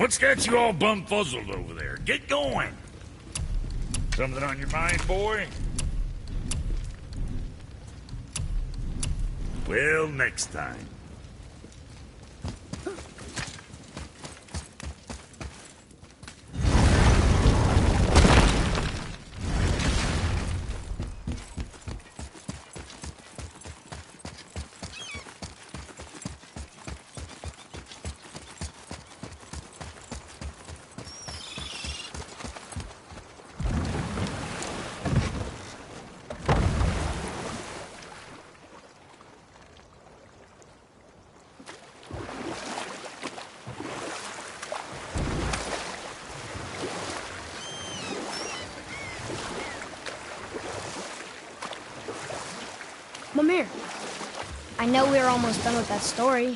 What's got you all bumfuzzled over there? Get going! Something on your mind, boy? Well, next time. Mimir, I know we're almost done with that story.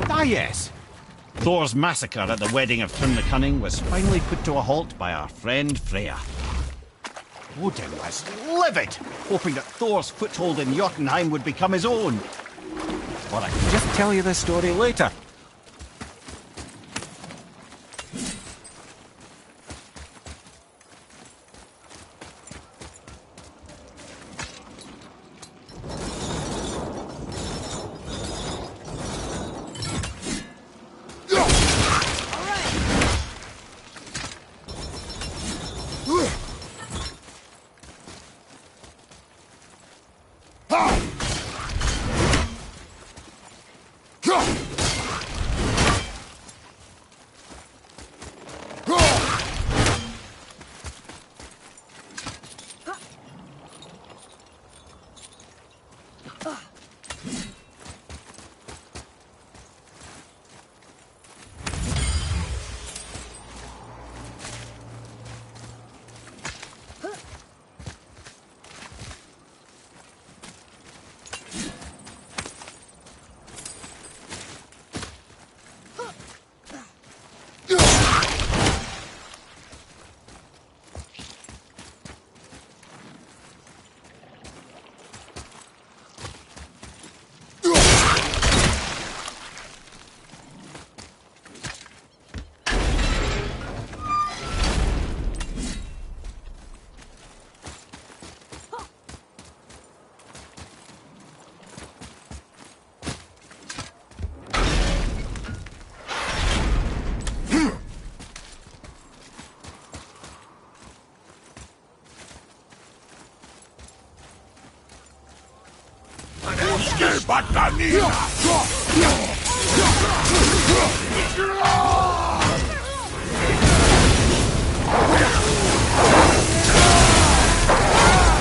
Ah, yes. Thor's massacre at the wedding of Thrym the Cunning was finally put to a halt by our friend Freya. Odin was livid, hoping that Thor's foothold in Jotunheim would become his own. Or I can just tell you the story later.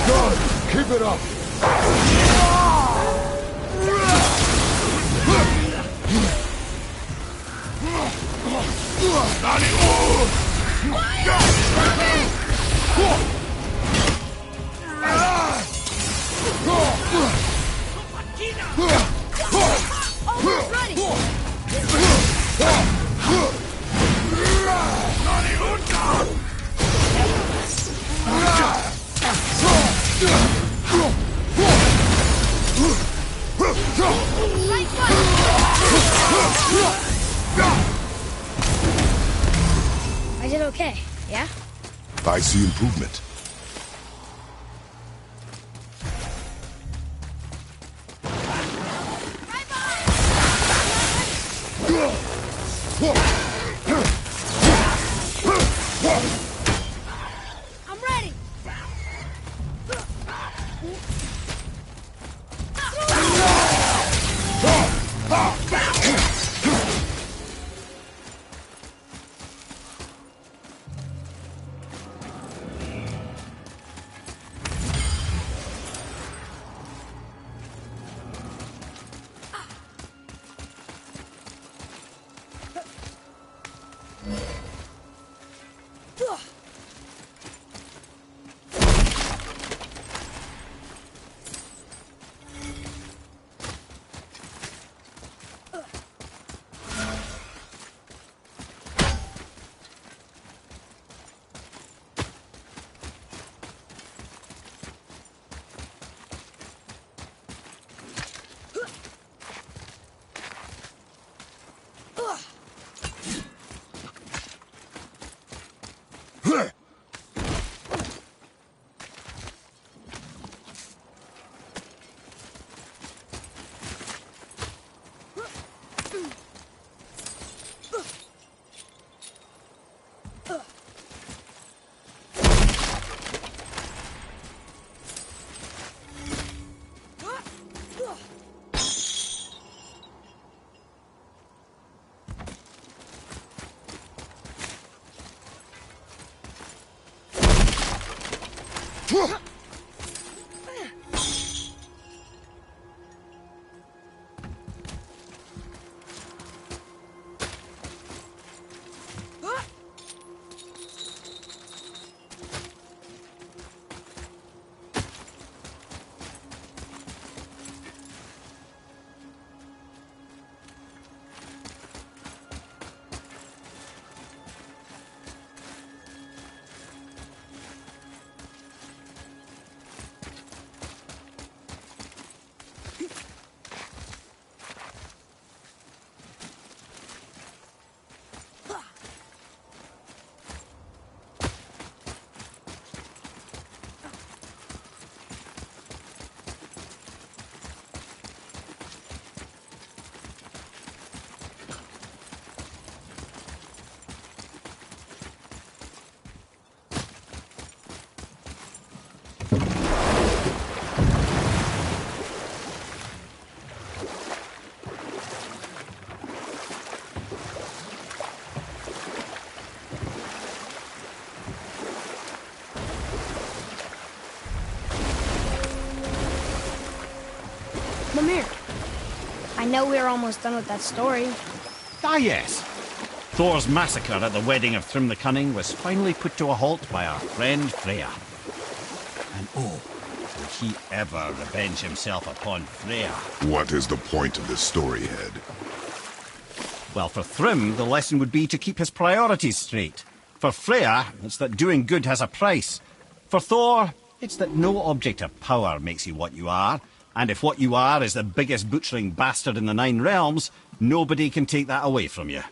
Good! Keep it up! I did okay, yeah? I see improvement. I'm ready! Mimir, I know we're almost done with that story. Ah, yes. Thor's massacre at the wedding of Thrym the Cunning was finally put to a halt by our friend Freya. And oh, would he ever revenge himself upon Freya? What is the point of this story, Head? Well, for Thrym, the lesson would be to keep his priorities straight. For Freya, it's that doing good has a price. For Thor, it's that no object of power makes you what you are. And if what you are is the biggest butchering bastard in the Nine Realms, nobody can take that away from you.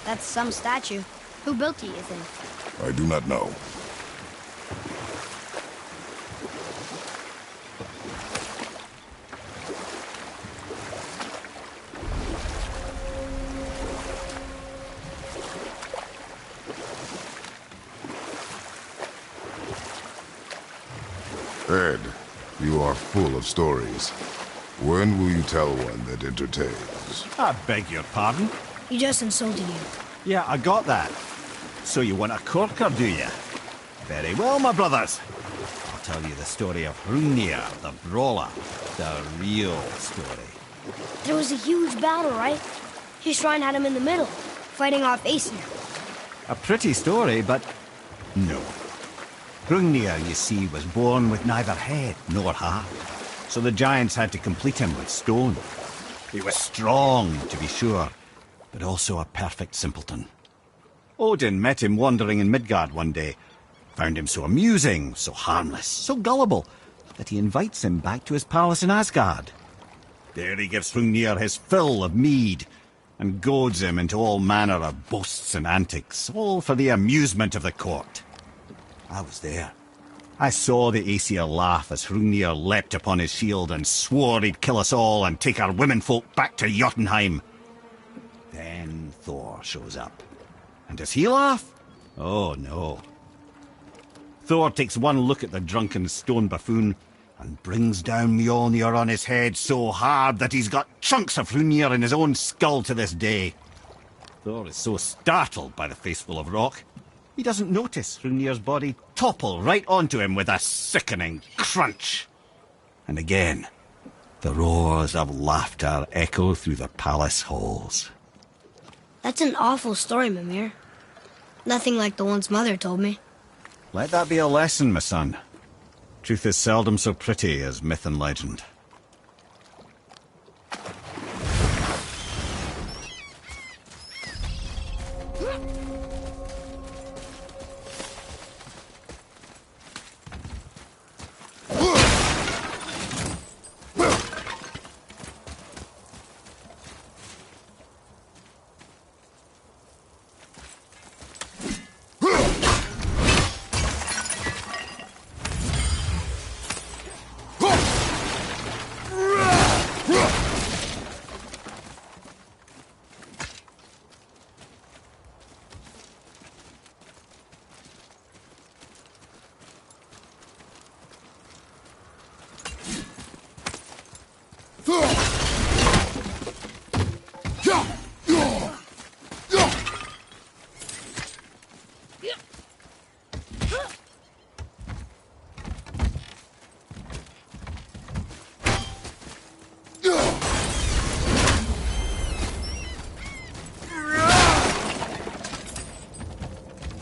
That's some statue. Who built it, you think? I do not know. Ed, you are full of stories. When will you tell one that entertains? I beg your pardon? He just insulted you. Yeah, I got that. So you want a corker, do you? Very well, my brothers. I'll tell you the story of Hrungnir, the brawler. The real story. There was a huge battle, right? His shrine had him in the middle, fighting off Aesir. A pretty story, but no. Hrungnir, you see, was born with neither head nor heart. So the giants had to complete him with stone. He was strong, to be sure, but also a perfect simpleton. Odin met him wandering in Midgard one day. Found him so amusing, so harmless, so gullible, that he invites him back to his palace in Asgard. There he gives Hrungnir his fill of mead, and goads him into all manner of boasts and antics, all for the amusement of the court. I was there. I saw the Aesir laugh as Hrungnir leapt upon his shield and swore he'd kill us all and take our womenfolk back to Jotunheim. Then Thor shows up. And does he laugh? Oh, no. Thor takes one look at the drunken stone buffoon and brings down Mjolnir on his head so hard that he's got chunks of Hrungnir in his own skull to this day. Thor is so startled by the face full of rock, he doesn't notice Hrungnir's body topple right onto him with a sickening crunch. And again, the roars of laughter echo through the palace halls. That's an awful story, Mimir. Nothing like the ones Mother told me. Let that be a lesson, my son. Truth is seldom so pretty as myth and legend.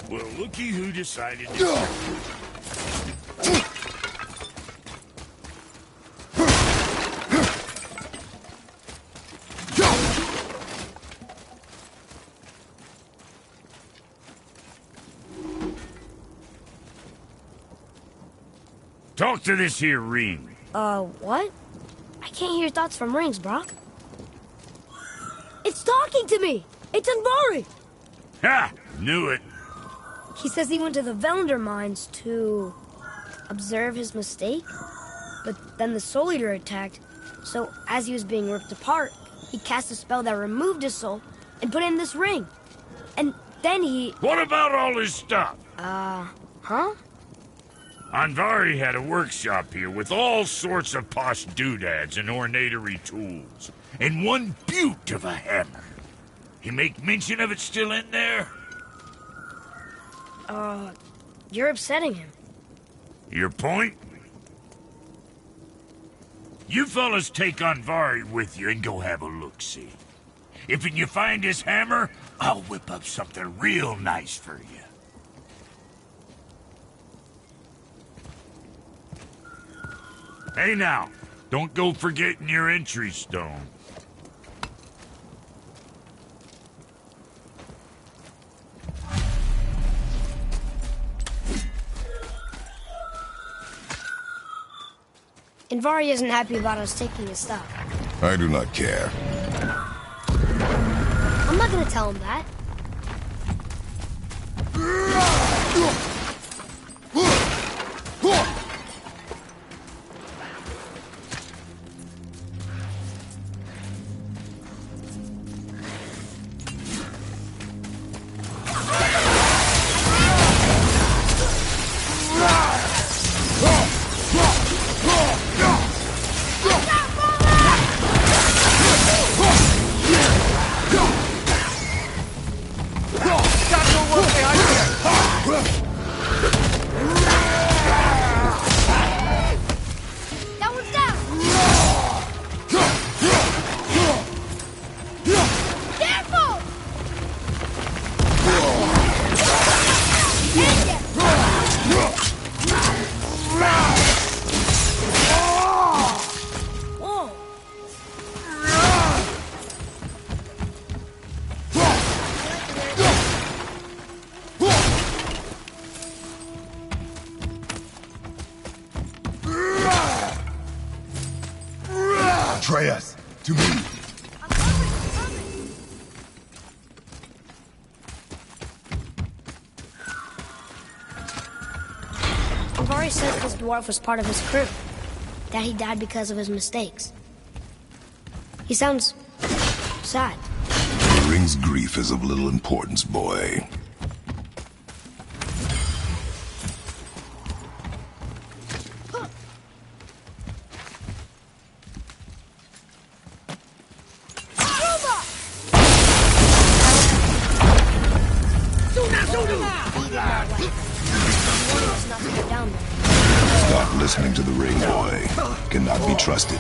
Well, looky who decided to... Talk to this here ring. What? I can't hear thoughts from rings, Brock. It's talking to me! It's Andvari! Ha! Knew it. He says he went to the Velnder mines to observe his mistake, but then the Soul Eater attacked, so as he was being ripped apart, he cast a spell that removed his soul and put in this ring. And then he... What about all his stuff? Huh? Andvari had a workshop here with all sorts of posh doodads and ornatory tools, and one beaut of a hammer. You make mention of it still in there? You're upsetting him. Your point? You fellas take Andvari with you and go have a look-see. If you find his hammer, I'll whip up something real nice for you. Hey now, don't go forgetting your entry stone. Andvari isn't happy about us taking his stuff. I do not care. I'm not gonna tell him that. betray us. To me. Anvari says this dwarf was part of his crew. That he died because of his mistakes. He sounds sad. The ring's grief is of little importance, boy. Stop listening to the ring, boy. Cannot be trusted.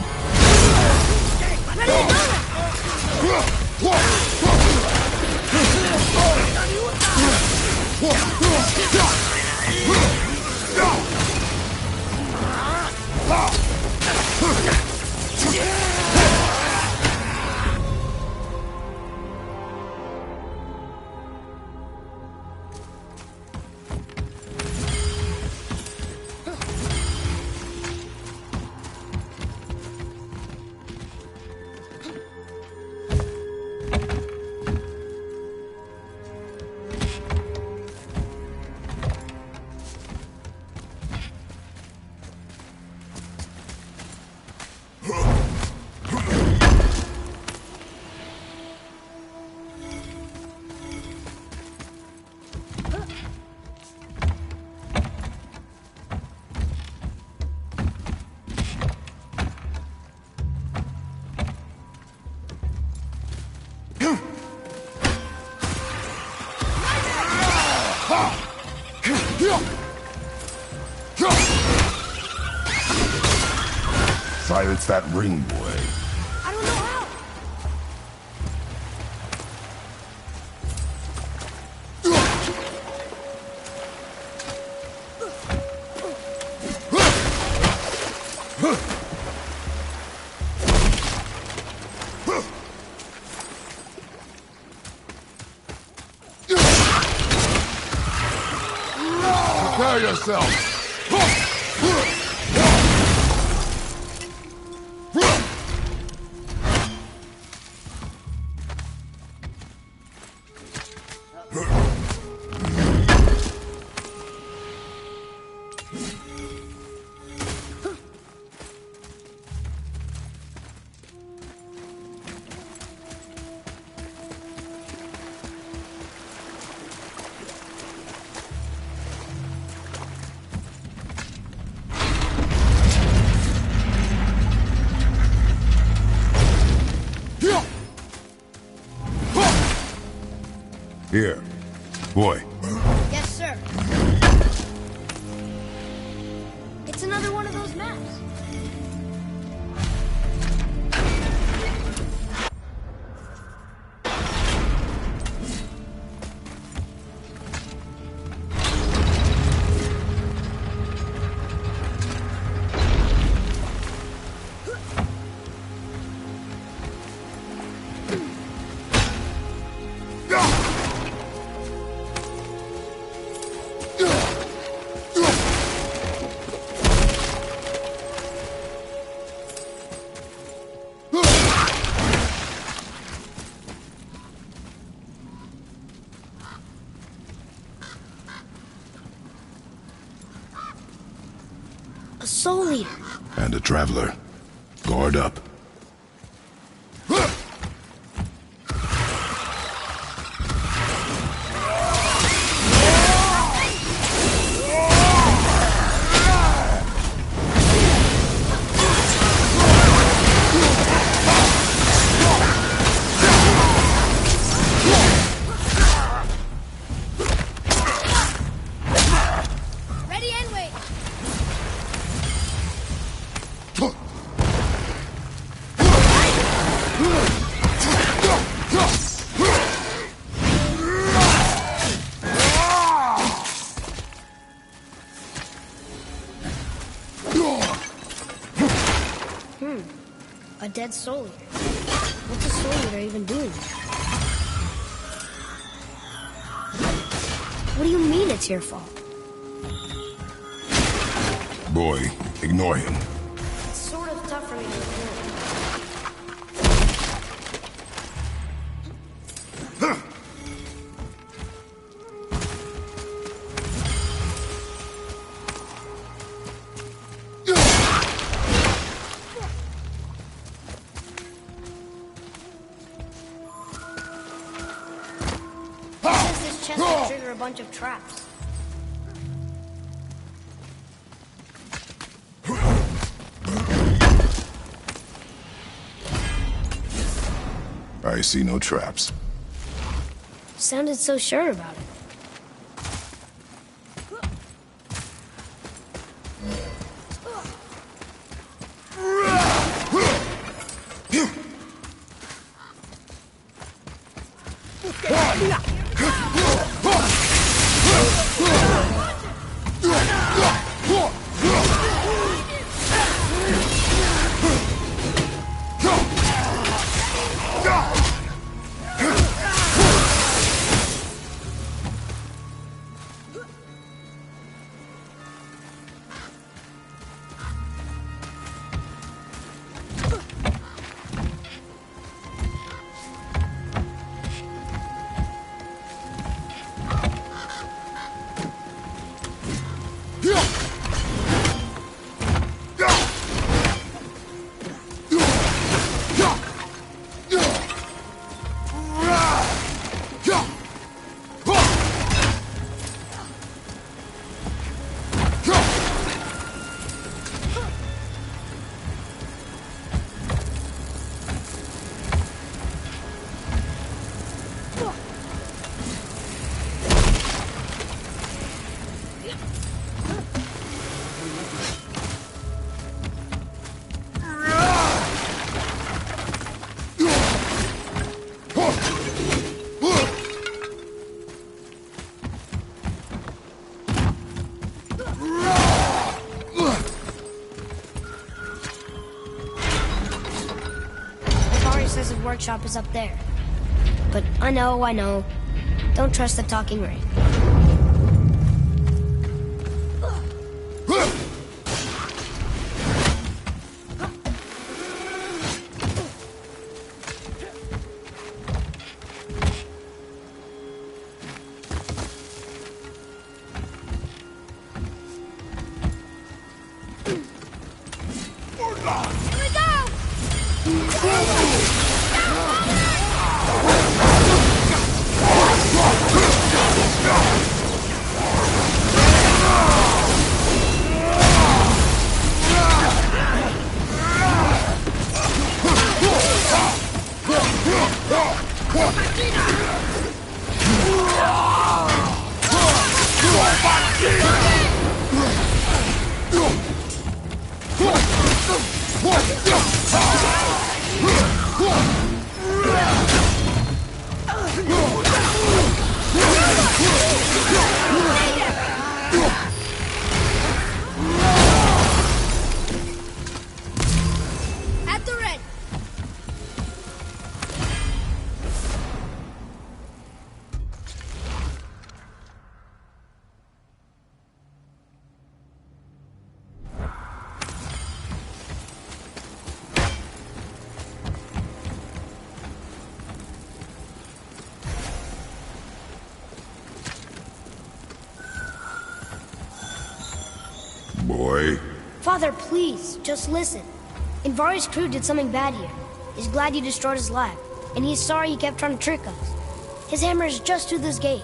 Silence that ring, boy. I don't know how. Prepare yourself. Here, boy. Yes, sir. It's another one of those maps. A soul eater. And a traveler. Guard up. Ready and wait. A dead soul eater. What's a soul eater even doing here? What do you mean it's your fault? Boy, ignore him. It's sort of tough for me to ignore. chest will trigger a bunch of traps. I see no traps. Sounded so sure about it. Says his workshop is up there. But I know. Don't trust the talking rain. At the red. Boy. Father, please, just listen. Invari's crew did something bad here. He's glad you destroyed his lab, and he's sorry you kept trying to trick us. His hammer is just through this gate.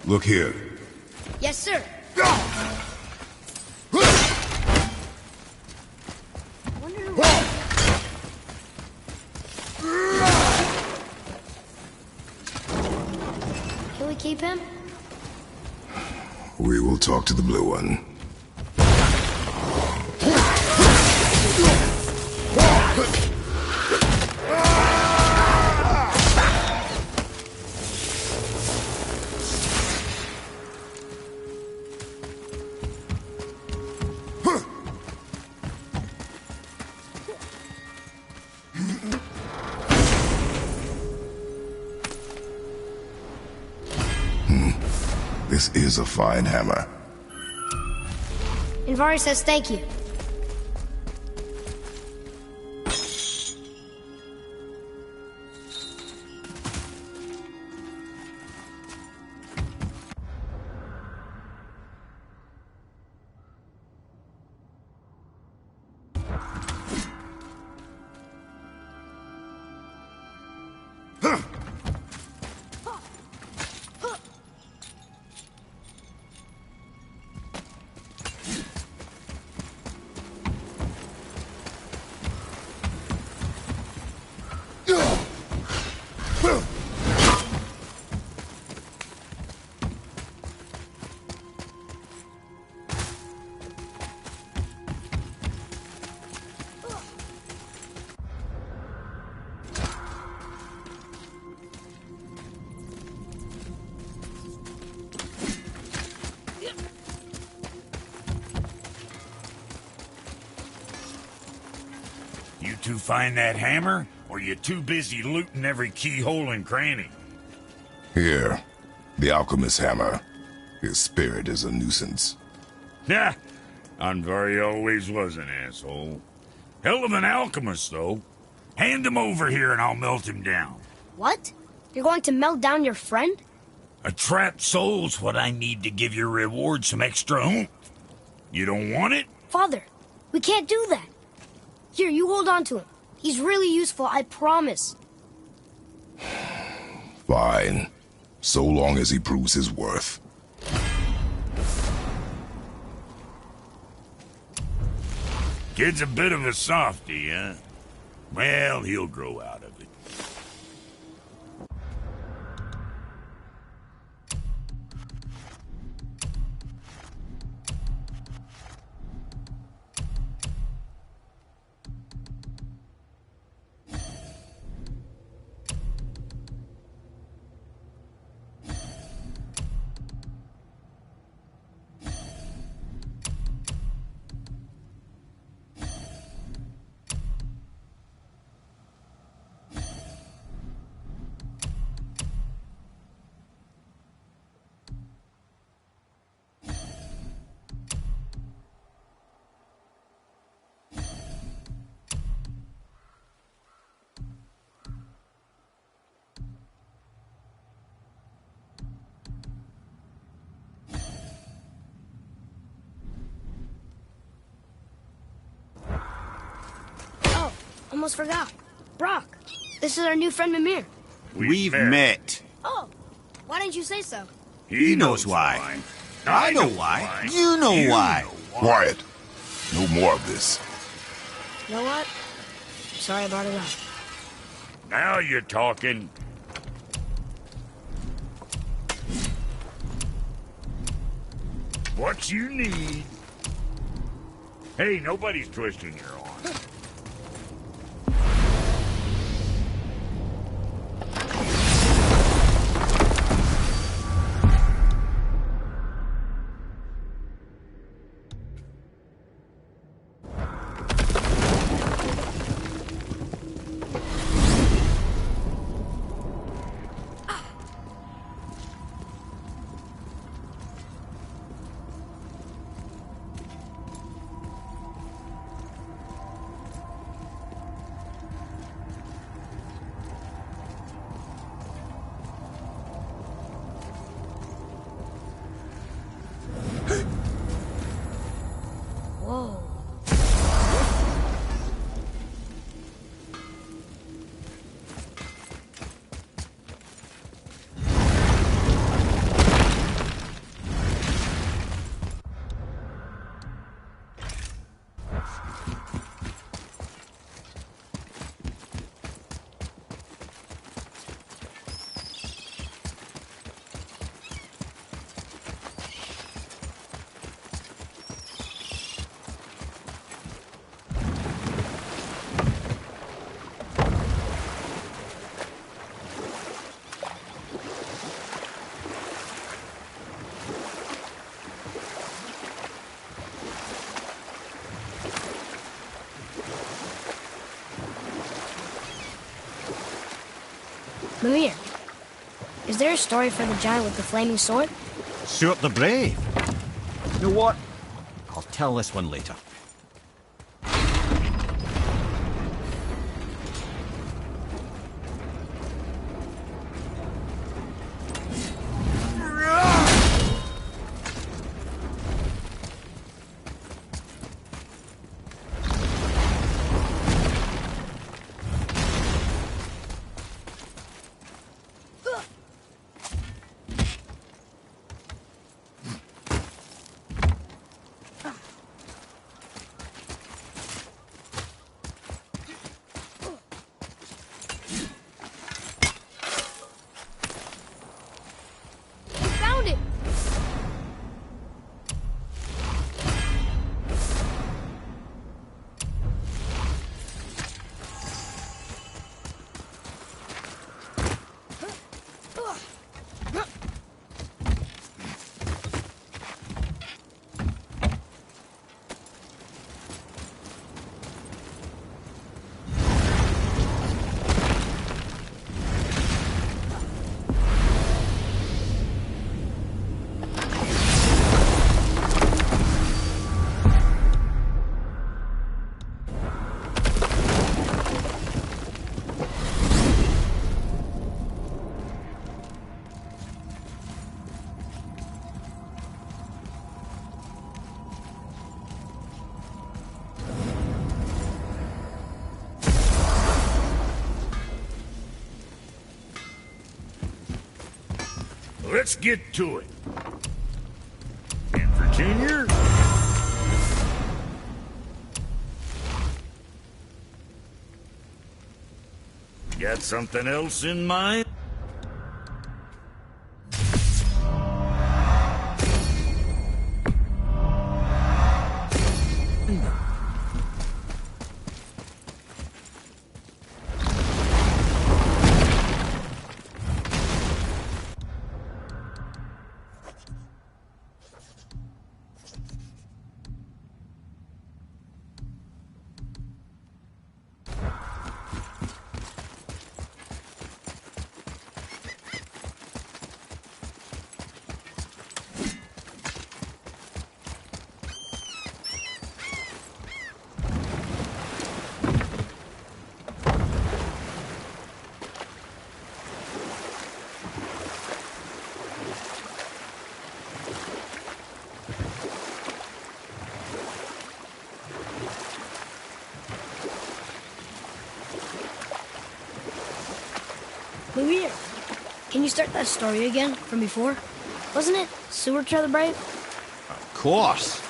Look here. Yes, sir. Can we keep him? We will talk to the blue one. This is a fine hammer. Andvari says thank you. You two find that hammer, or you too busy looting every keyhole and cranny? Here, the alchemist's hammer. His spirit is a nuisance. Nah, Andvari always was an asshole. Hell of an alchemist, though. Hand him over here and I'll melt him down. What? You're going to melt down your friend? A trapped soul's what I need to give your reward some extra oomph. You don't want it? Father, we can't do that. Here, you hold on to him. He's really useful, I promise. Fine. So long as he proves his worth. Kid's a bit of a softy, huh? Well, he'll grow out of it. Almost forgot. Brock, this is our new friend Mimir. We've met. Oh, why didn't you say so? He knows why. I know why. You know why. Quiet. No more of this. You know what? Sorry I brought it up. Now you're talking. What you need. Hey, nobody's twisting your arm. Whoa. Mimir, is there a story for the giant with the flaming sword? Stuart the Brave. You know what? I'll tell this one later. Let's get to it. And Virginia? Got something else in mind? Lumiere, can you start that story again from before? Wasn't it sewer to the brave? Of course.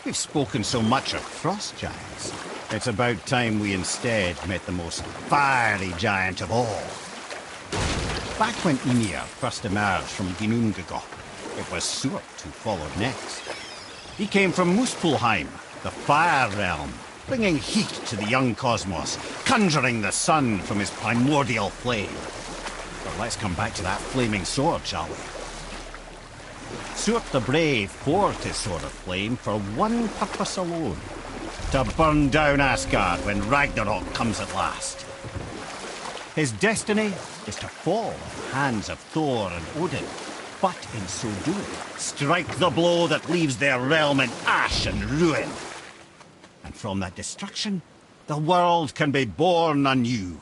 We've spoken so much of frost giants. It's about time we instead met the most fiery giant of all. Back when Ymir first emerged from ginunga, it was Surt who followed next. He came from Muspelheim, the fire realm, bringing heat to the young cosmos, conjuring the sun from his primordial flame. But let's come back to that flaming sword, shall we? Surt the Brave forged his sword of flame for one purpose alone: to burn down Asgard when Ragnarok comes at last. His destiny is to fall at the hands of Thor and Odin, but in so doing, strike the blow that leaves their realm in ash and ruin. And from that destruction, the world can be born anew.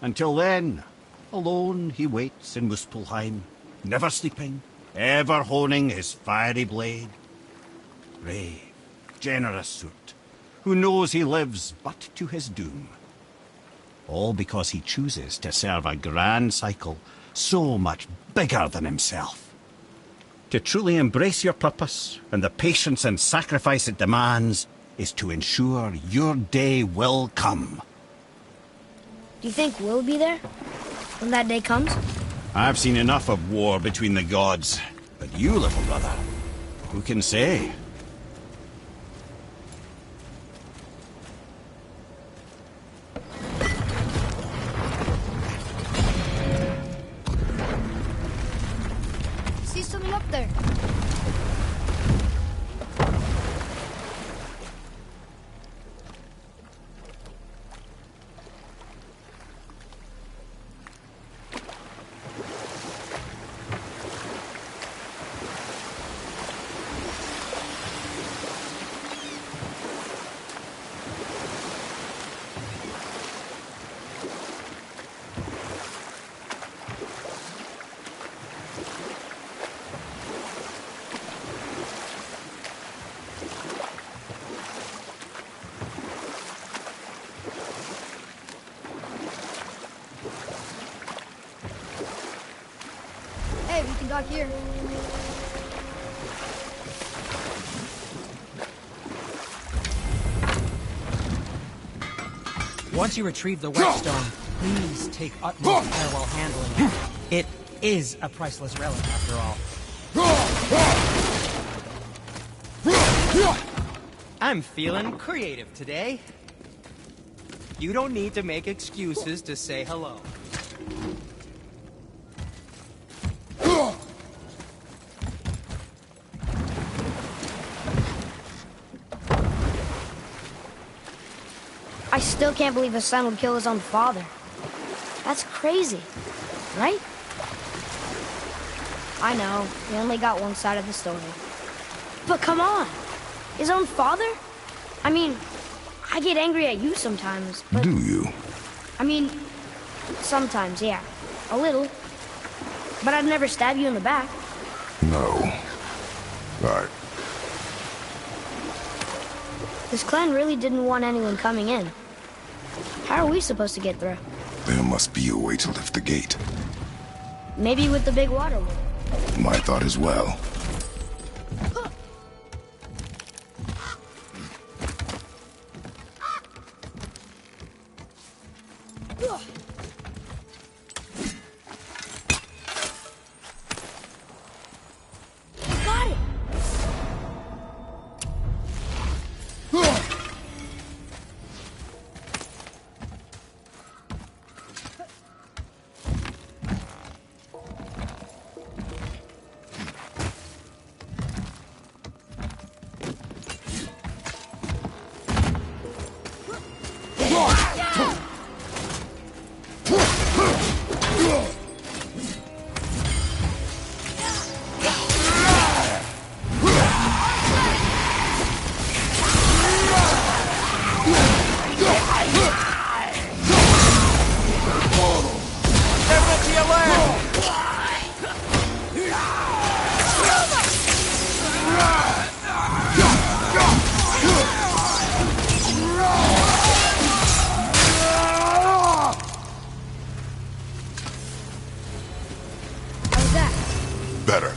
Until then, alone he waits in Muspelheim, never sleeping, ever honing his fiery blade. Brave, generous Surt, who knows he lives but to his doom. All because he chooses to serve a grand cycle so much bigger than himself. To truly embrace your purpose and the patience and sacrifice it demands is to ensure your day will come. Do you think we'll be there when that day comes? I've seen enough of war between the gods, but you, little brother, who can say? See something up there. back here. Once you retrieve the whetstone, please take utmost care while handling it. It is a priceless relic, after all. I'm feeling creative today. You don't need to make excuses to say hello. I still can't believe a son would kill his own father. That's crazy, right? I know, we only got one side of the story. But come on! His own father? I mean, I get angry at you sometimes, but... Do you? I mean, sometimes, yeah. A little. But I'd never stab you in the back. No. Alright. This clan really didn't want anyone coming in. How are we supposed to get through? There must be a way to lift the gate. Maybe with the big water wheel. My thought as well. Got it! Better.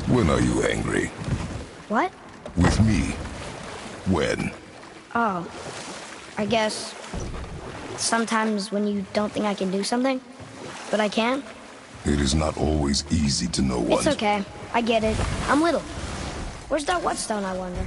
When are you angry? What? With me. When? Oh, I guess sometimes when you don't think I can do something, but I can. It is not always easy to know what. It's okay. I get it. I'm little. Where's that whetstone, I wonder?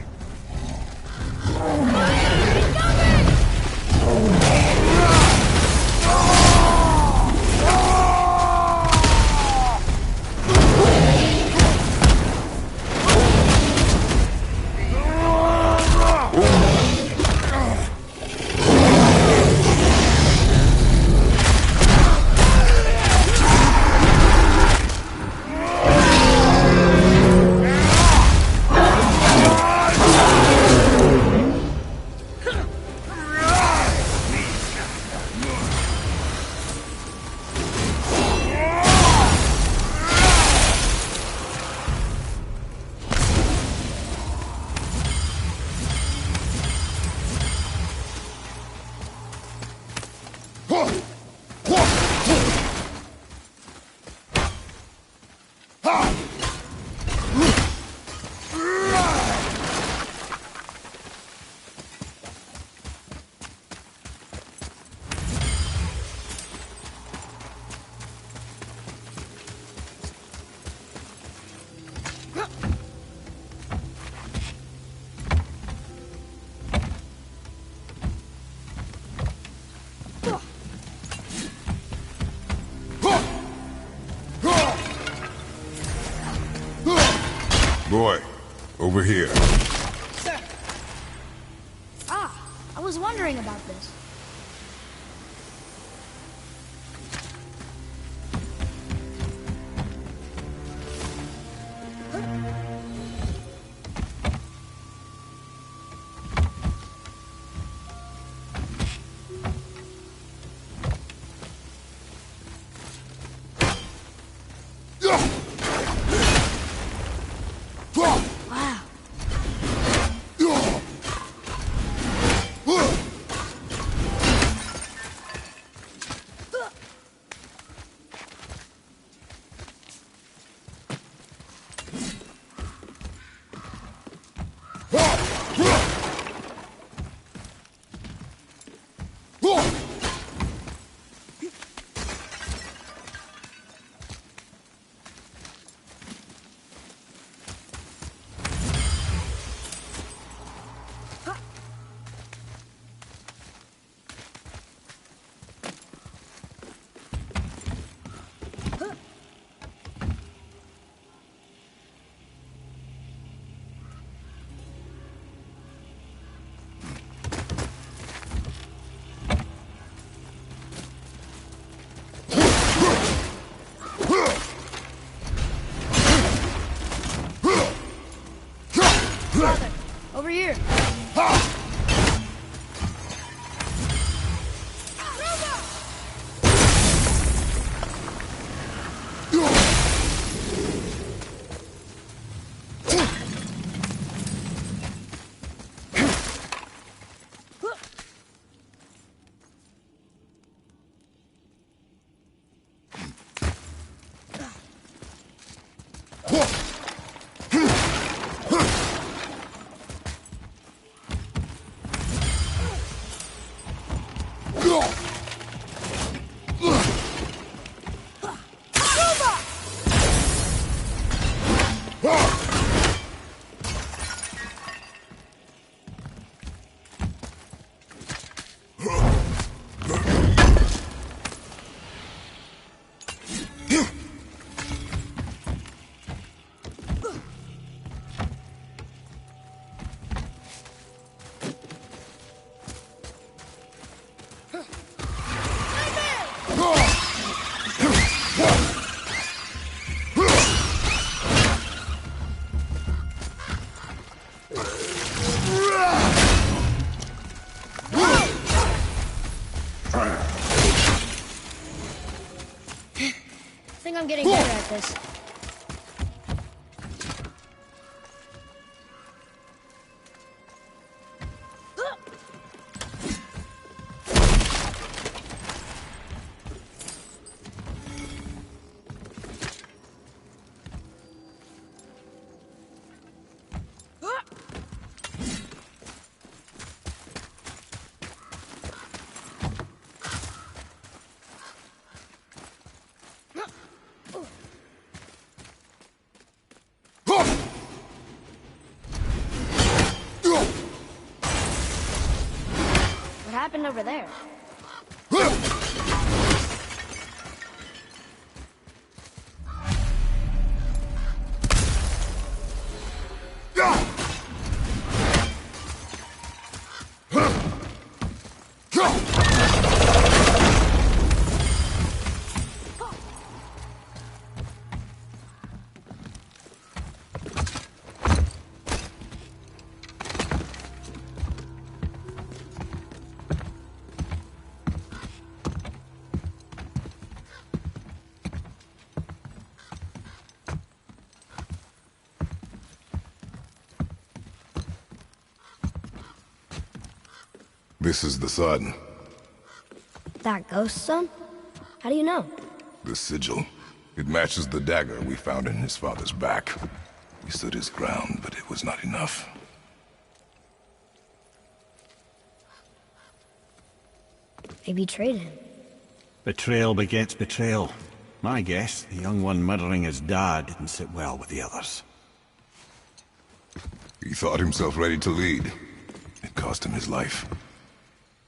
Boy, over here. Sir. Ah, I was wondering about this. Over here. I think I'm getting better at this. What happened over there? This is the sun. That ghost son? How do you know? The sigil. It matches the dagger we found in his father's back. We stood his ground, but it was not enough. They betrayed him. Betrayal begets betrayal. My guess, the young one murdering his dad didn't sit well with the others. He thought himself ready to lead. It cost him his life.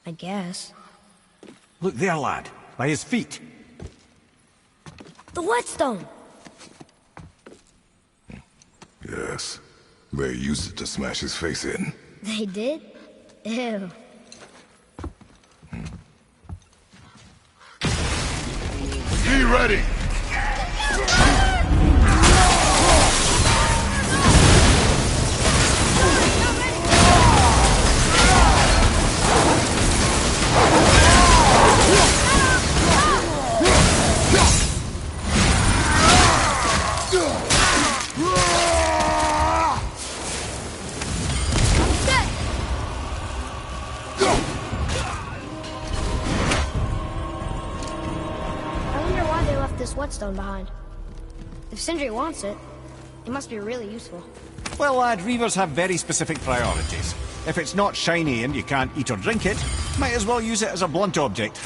I guess. Look there, lad. By his feet. The whetstone! Yes. They used it to smash his face in. They did? Ew. Be ready! This whetstone behind. If Sindri wants it, it must be really useful. Well, lad, reavers have very specific priorities. If it's not shiny and you can't eat or drink it, might as well use it as a blunt object.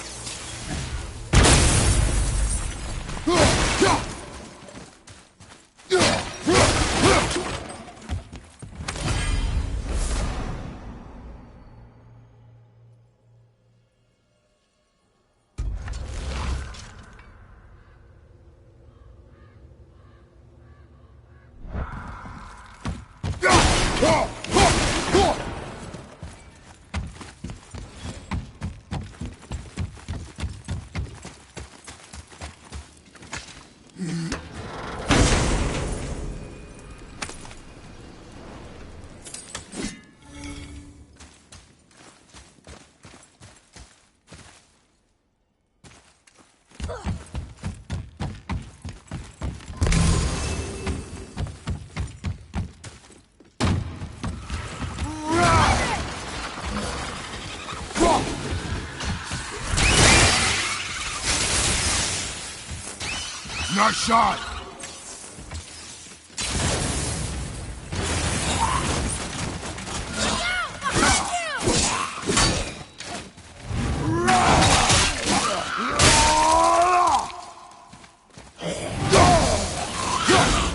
Nice shot!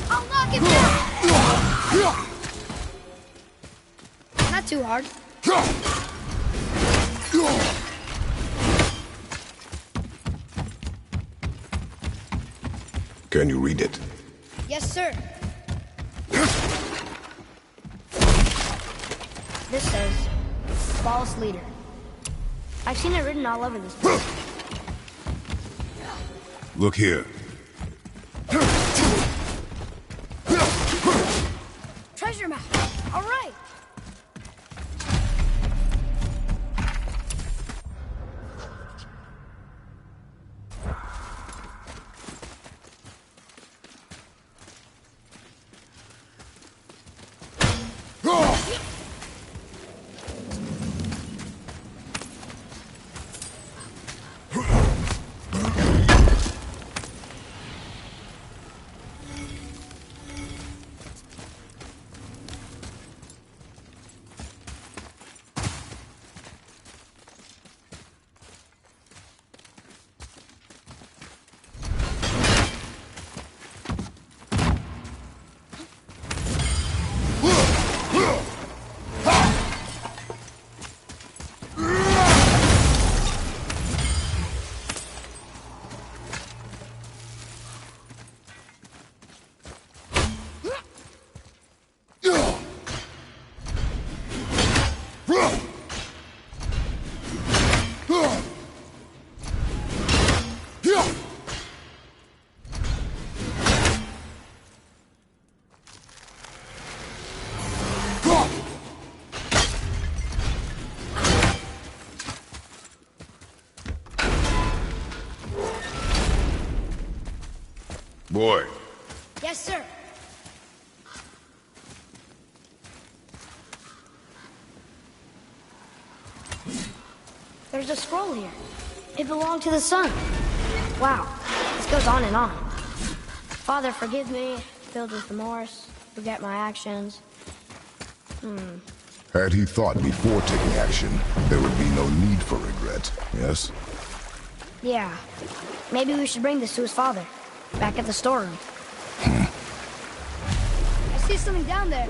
I'll knock him down! Not too hard. Can you read it? Yes, sir. This says, false leader. I've seen it written all over this place. Look here. Treasure map. All right. Boy. Yes, sir. There's a scroll here. It belonged to the sun. Wow, this goes on and on. Father, forgive me, filled with remorse, forget my actions. Had he thought before taking action, there would be no need for regret, yes? Yeah, maybe we should bring this to his father, back at the storeroom. I see something down there.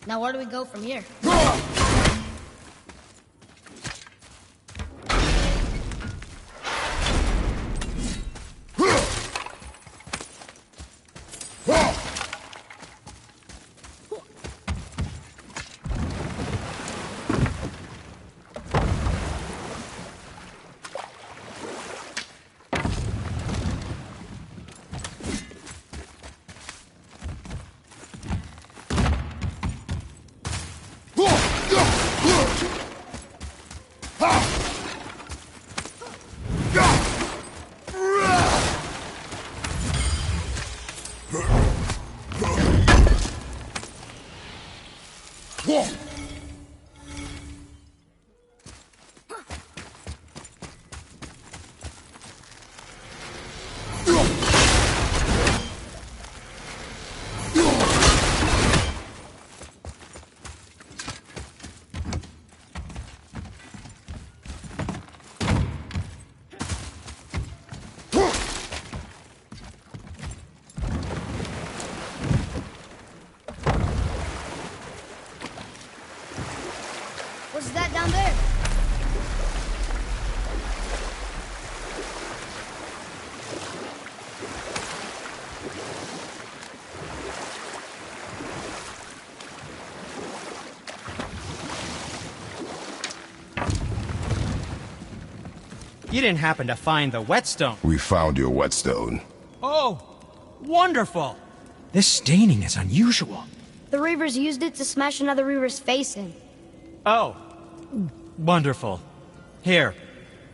Now where do we go from here? What's that down there? You didn't happen to find the whetstone? We found your whetstone. Oh, wonderful! This staining is unusual. The Reavers used it to smash another Reaver's face in. Oh, wonderful. Here,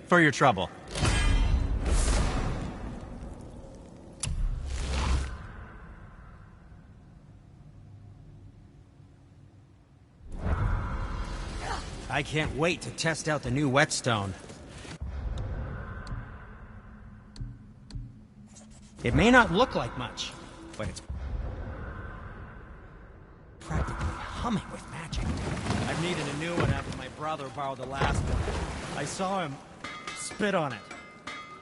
for your trouble. I can't wait to test out the new whetstone. It may not look like much, but it's practically humming with magic. I've needed a new one after my brother borrowed the last one. I saw him spit on it.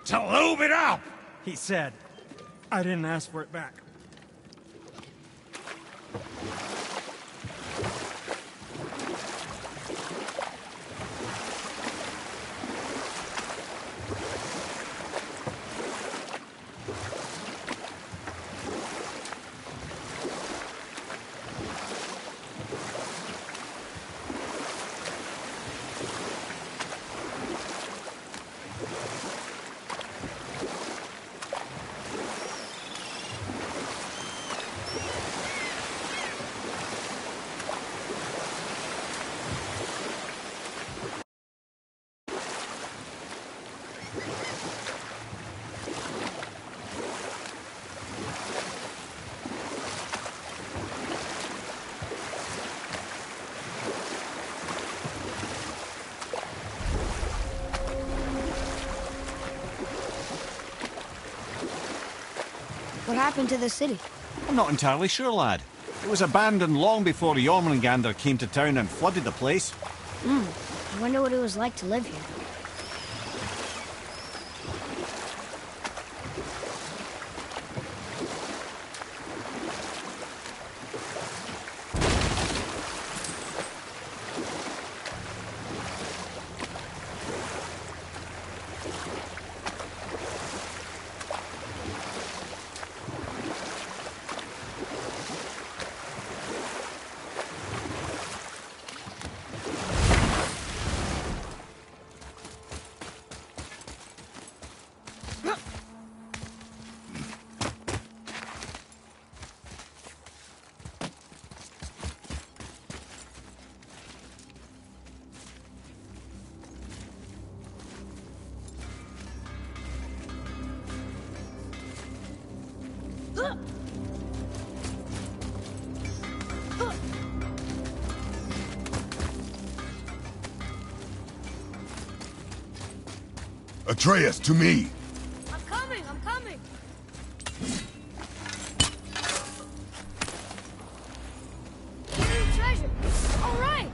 To lube it up! He said, I didn't ask for it back. What happened to the city? I'm not entirely sure, lad. It was abandoned long before Jormungandr came to town and flooded the place. I wonder what it was like to live here. Atreus, to me! I'm coming! I'm coming! Hidden treasure! All right!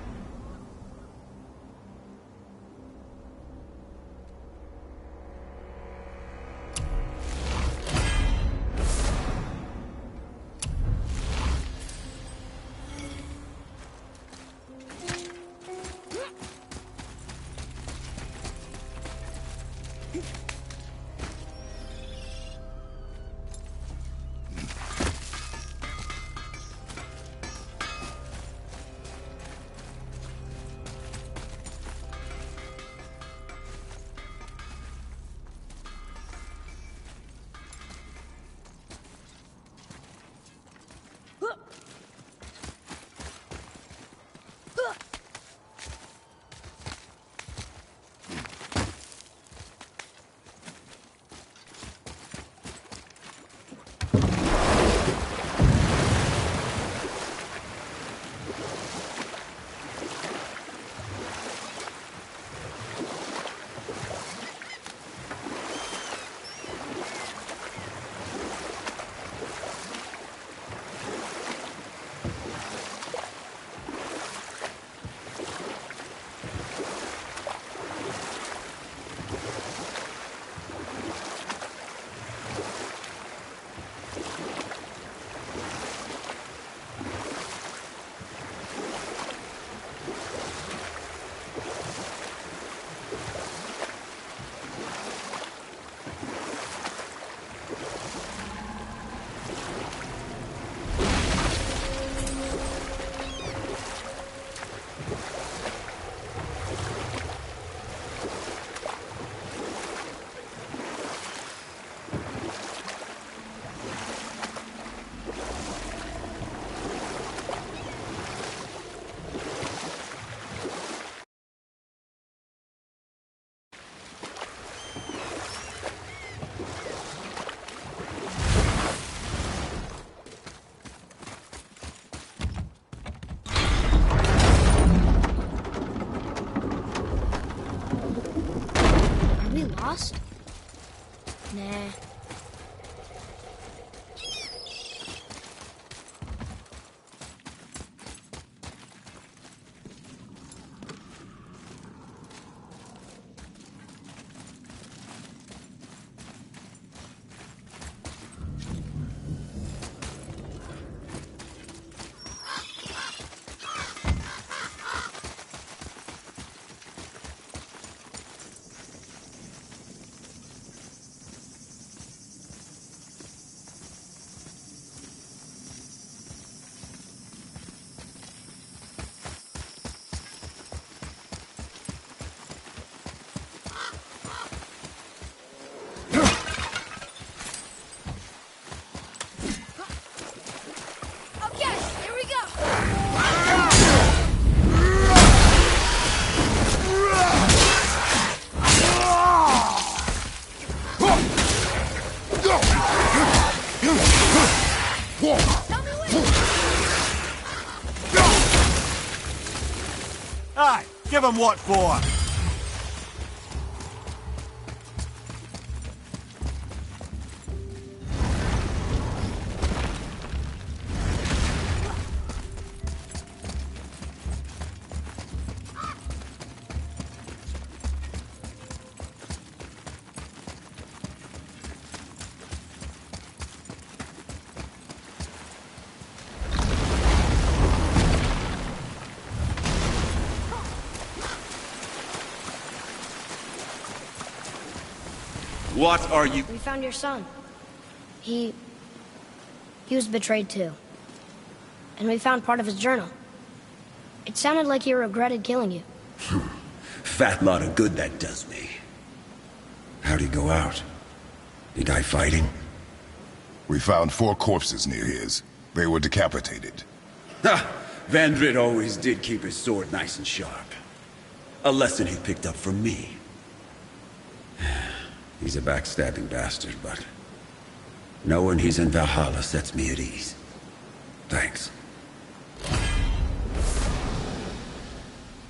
lost? Nah. Aye, give him what for. What are you... We found your son. He was betrayed too. And we found part of his journal. It sounded like he regretted killing you. Fat lot of good that does me. How'd he go out? He die fighting? We found 4 corpses near his. They were decapitated. Ha! Vandrid always did keep his sword nice and sharp. A lesson he picked up from me. He's a backstabbing bastard, but knowing he's in Valhalla sets me at ease. Thanks.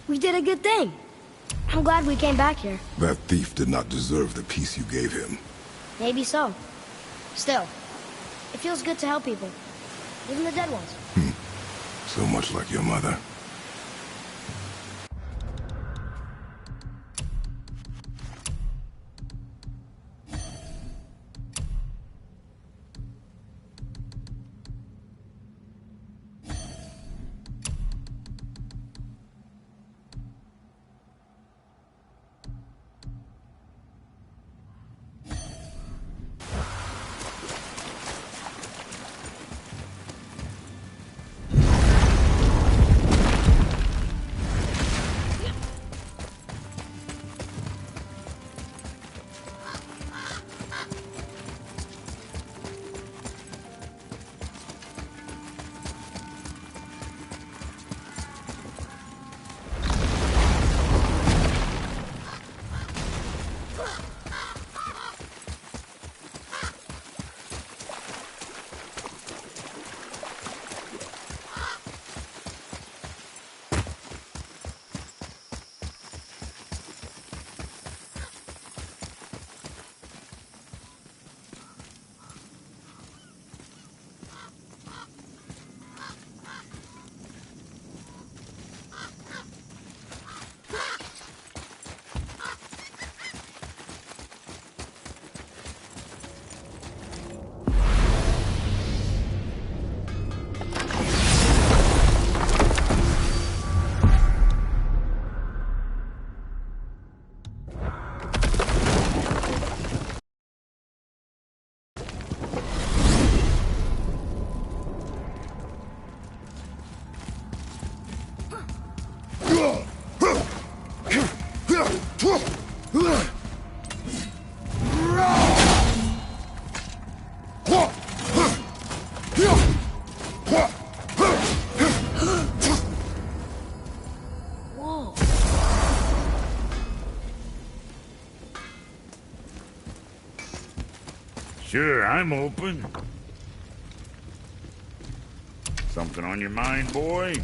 We did a good thing. I'm glad we came back here. That thief did not deserve the peace you gave him. Maybe so. Still, it feels good to help people. Even the dead ones. So much like your mother. Sure, I'm open. Something on your mind, boy?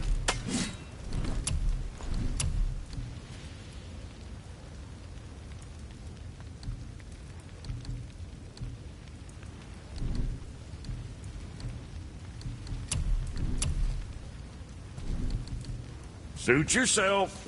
Suit yourself.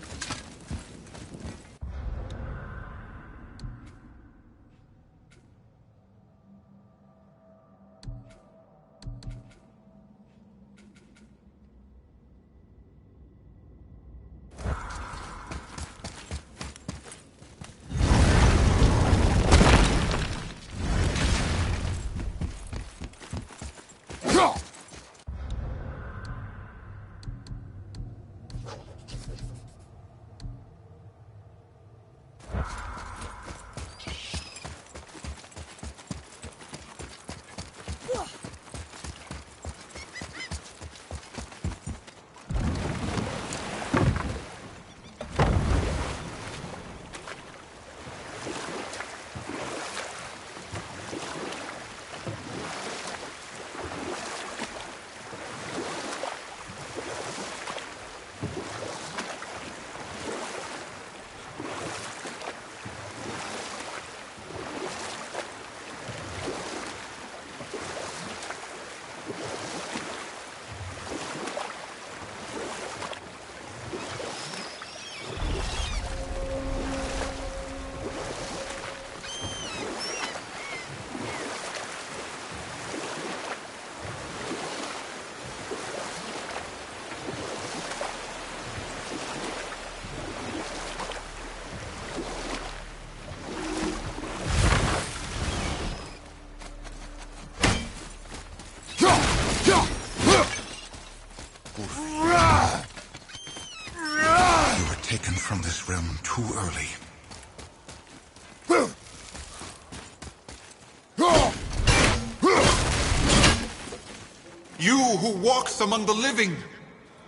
Taken from this realm too early. You who walks among the living,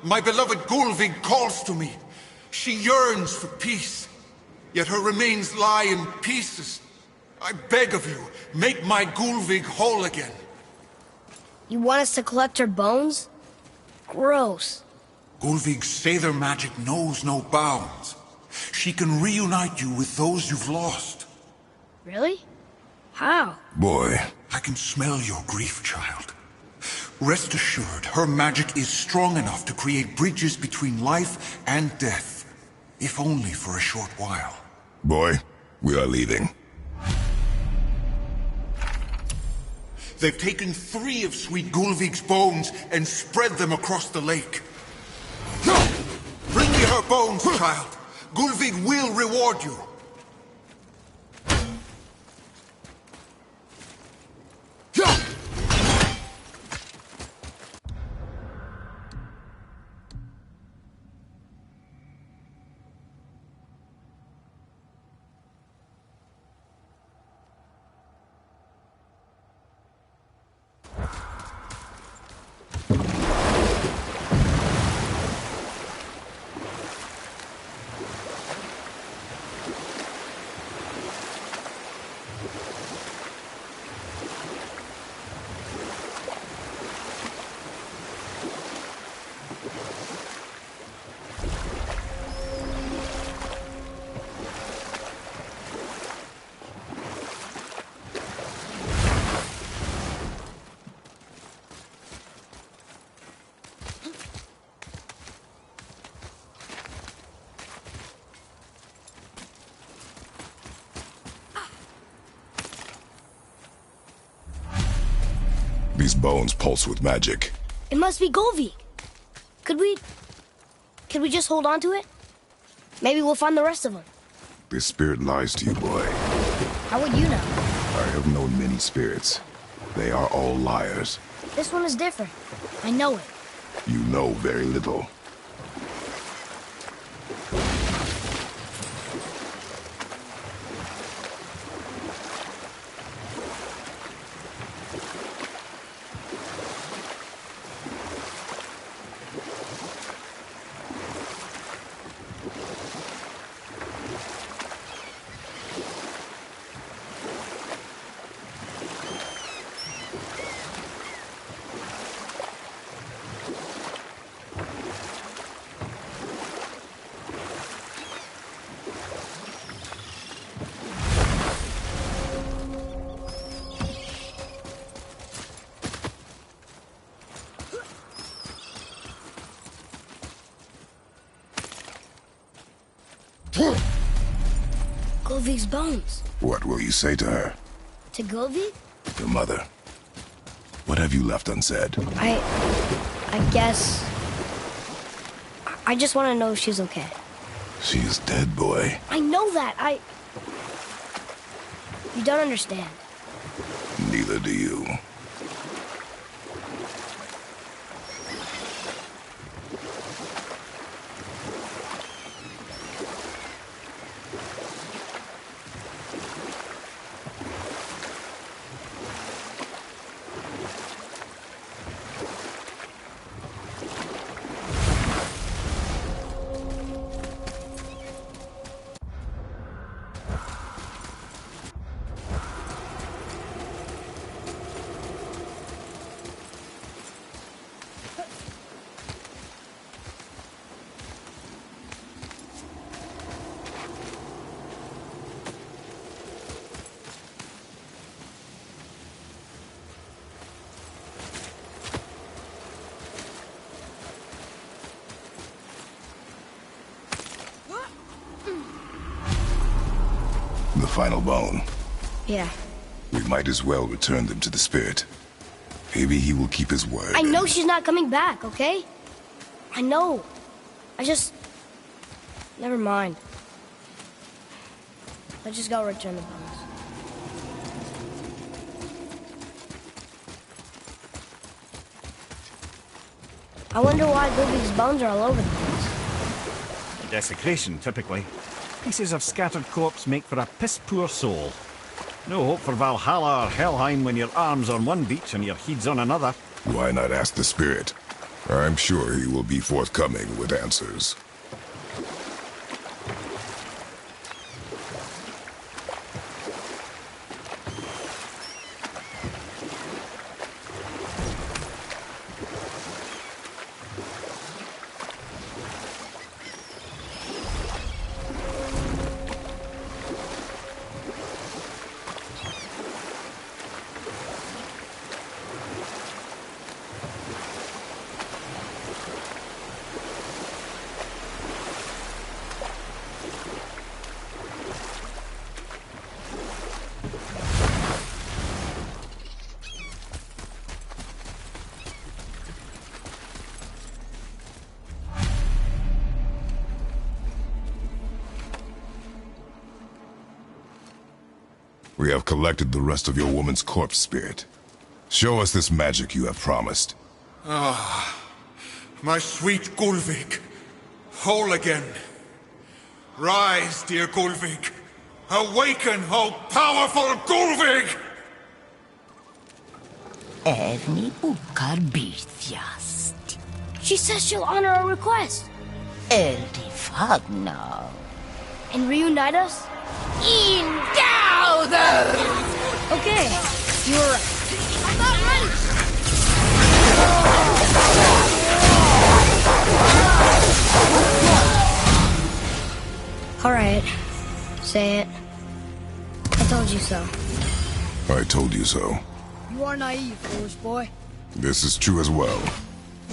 my beloved Gulvig calls to me. She yearns for peace, yet her remains lie in pieces. I beg of you, make my Gulvig whole again. You want us to collect her bones? Gross. Gulvig's Sather magic knows no bounds. She can reunite you with those you've lost. Really? How? Boy. I can smell your grief, child. Rest assured, her magic is strong enough to create bridges between life and death, if only for a short while. Boy, we are leaving. They've taken 3 of sweet Gulvig's bones and spread them across the lake. Bring me her bones, child. Gulvig will reward you. These bones pulse with magic. It must be Gulvig. Could we just hold on to it? Maybe we'll find the rest of them. This spirit lies to you, boy. How would you know? I have known many spirits. They are all liars. This one is different. I know it. You know very little. Gulvig's bones. What will you say to her? To Gulvig? Your mother. What have you left unsaid? I guess... I just want to know if she's okay. She is dead, boy. I know that, You don't understand. Neither do you. The final bone. Yeah. We might as well return them to the spirit. Maybe he will keep his word. I know she's not coming back, okay? I know. I just... Never mind. Let's just go return the bones. I wonder why Gulvig's bones are all over the place. Desecration, typically. Pieces of scattered corpse make for a piss-poor soul. No hope for Valhalla or Helheim when your arm's on one beach and your head's on another. Why not ask the spirit? I'm sure he will be forthcoming with answers. We have collected the rest of your woman's corpse, spirit. Show us this magic you have promised. Ah, my sweet Gulvig. Whole again. Rise, dear Gulvig. Awaken, O powerful Gulvig! Erni ukar bithjast. She says she'll honor our request. Eldi fagna. And reunite us? Indauder! Okay, you were right. I'm not ready! Alright, say it. I told you so. I told you so. You are naive, foolish boy. This is true as well.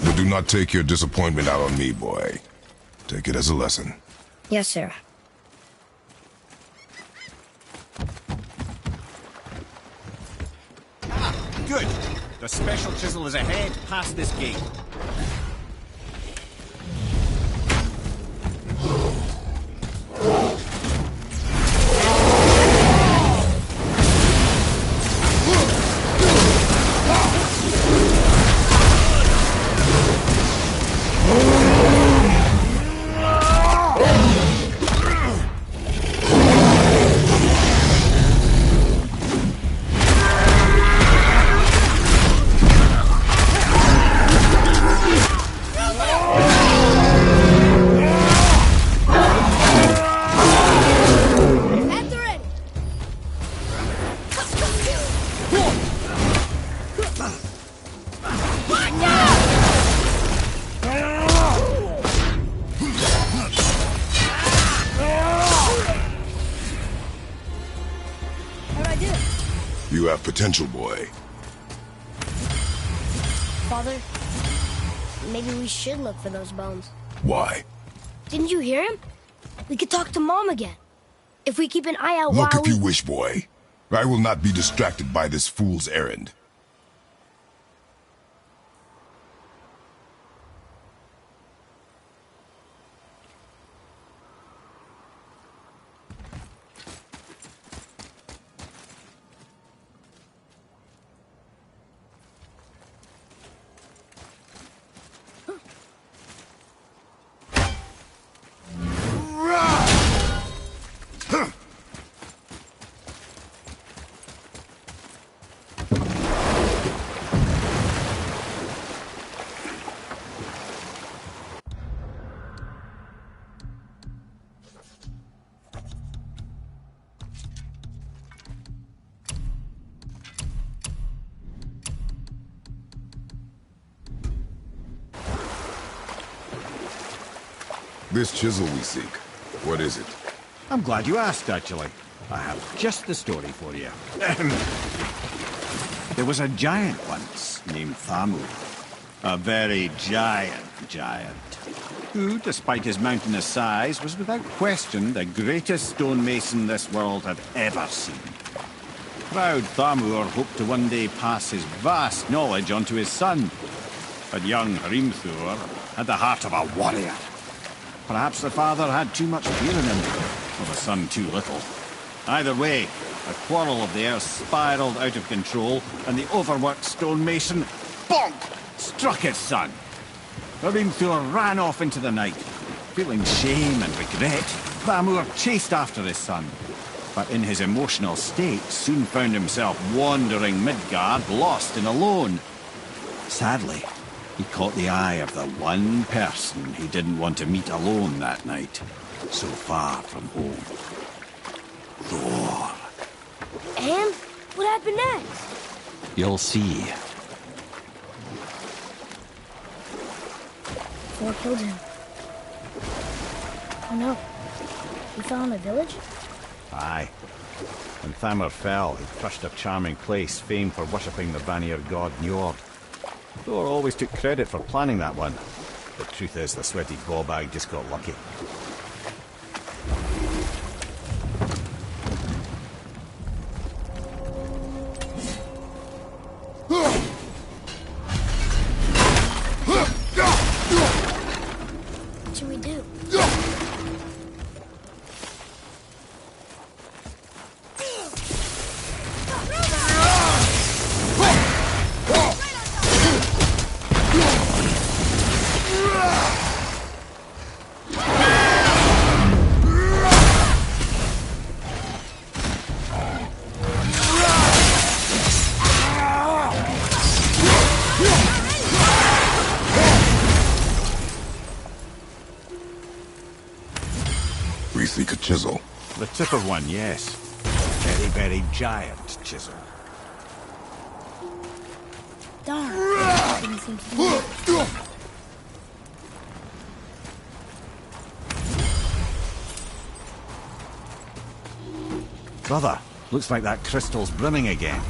But do not take your disappointment out on me, boy. Take it as a lesson. Yes, sir. Good. The special chisel is ahead, past this gate. You have potential, boy. Father, maybe we should look for those bones. Why? Didn't you hear him? We could talk to Mom again. If we keep an eye out Look while if you wish, boy. I will not be distracted by this fool's errand. This chisel we seek, what is it? I'm glad you asked, actually. I have just the story for you. There was a giant once named 𝛀. A very giant, who, despite his mountainous size, was without question the greatest stonemason this world had ever seen. Proud 𝛀 hoped to one day pass his vast knowledge on to his son. But young Hrimthur had the heart of a warrior. Perhaps the father had too much fear in him, or the son too little. Either way, a quarrel of theirs spiraled out of control, and the overworked stonemason, bonk, struck his son. Hrimthur ran off into the night. Feeling shame and regret, 𝛀 chased after his son, but in his emotional state soon found himself wandering Midgard, lost and alone. Sadly, he caught the eye of the one person he didn't want to meet alone that night, so far from home. Thor. And what happened next? You'll see. Thor killed him. Oh no. He fell in a village? Aye. When 𝛀 fell, he crushed a charming place famed for worshipping the Vanir god Njord. Thor always took credit for planning that one. The truth is, the sweaty ballbag just got lucky. What should we do? We seek a chisel. The tip of one, yes. Very giant chisel. Darn. Didn't seem to do it. Brother, looks like that crystal's brimming again.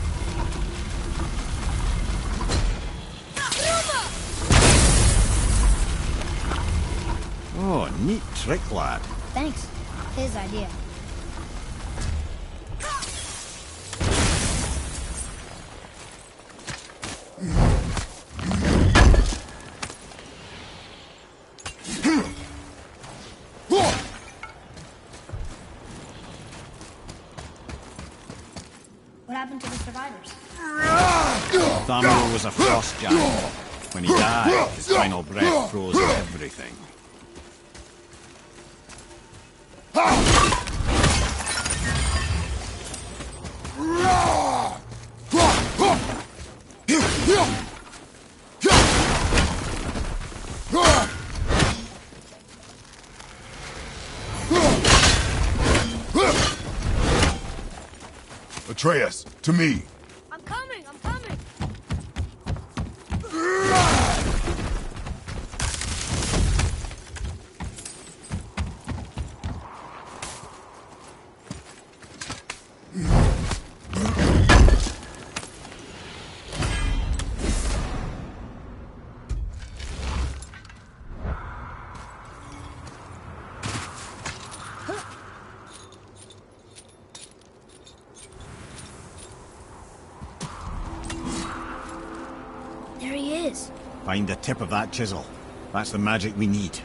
Oh, neat trick, lad. Thanks. His idea. What happened to the survivors? 𝛀 was a frost giant. When he died, his final breath froze everything. Atreus, to me. I'm coming! I'm coming! Find the tip of that chisel. That's the magic we need.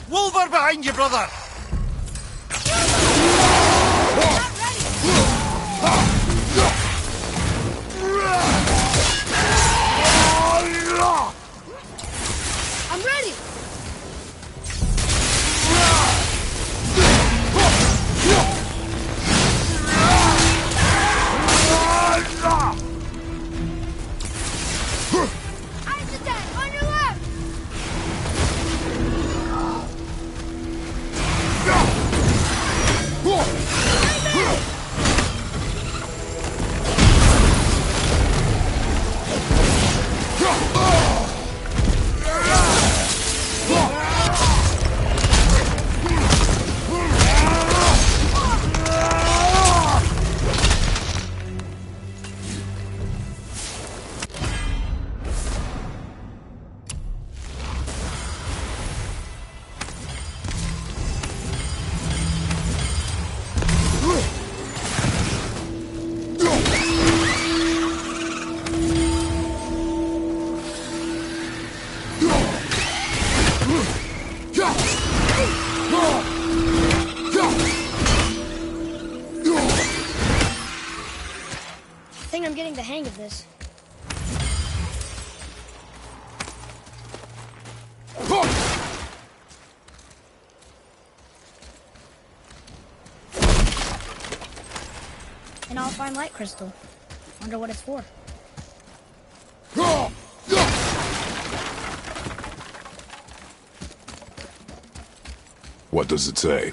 Wolver behind you, brother! I'm ready! Ice attack! On your left! I think I'm getting the hang of this. An all-fine light crystal. Wonder what it's for. What does it say?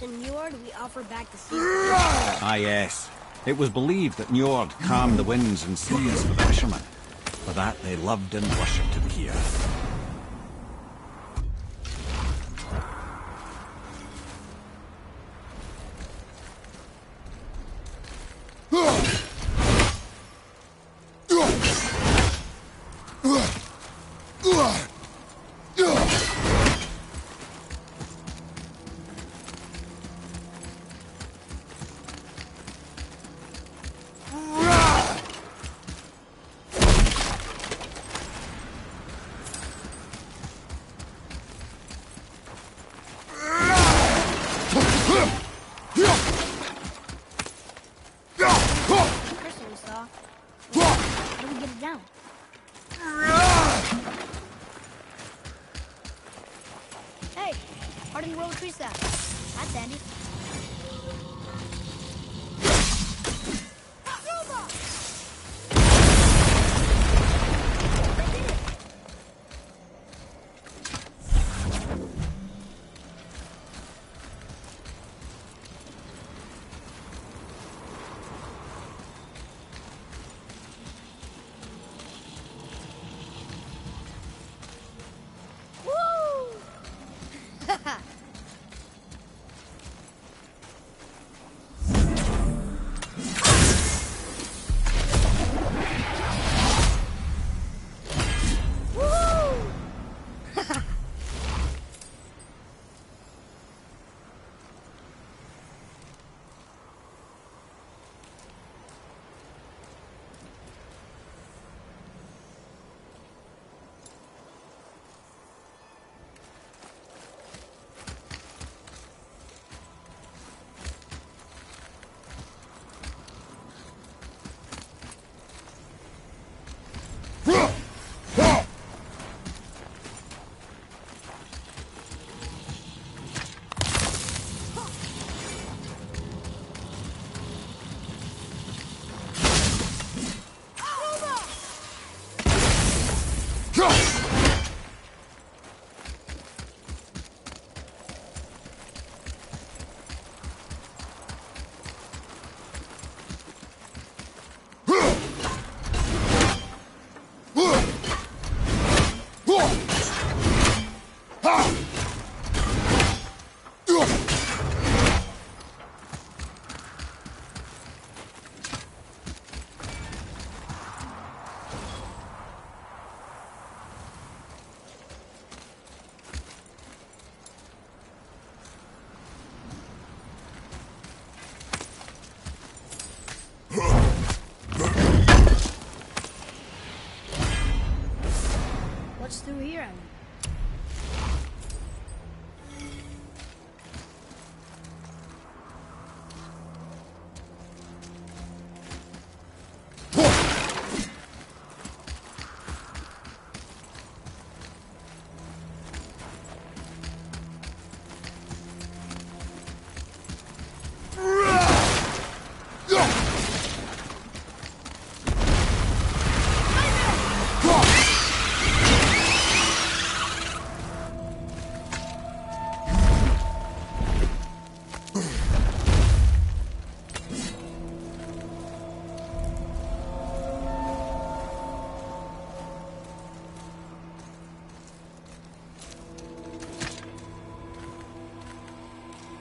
To Njord, we offer back the sea. Ah, yes. It was believed that Njord calmed the winds and seas for the fishermen. For that, they loved and worshipped him here. Crystal we saw. How do we get it down? Hey, hardened roll tree sap. That's handy.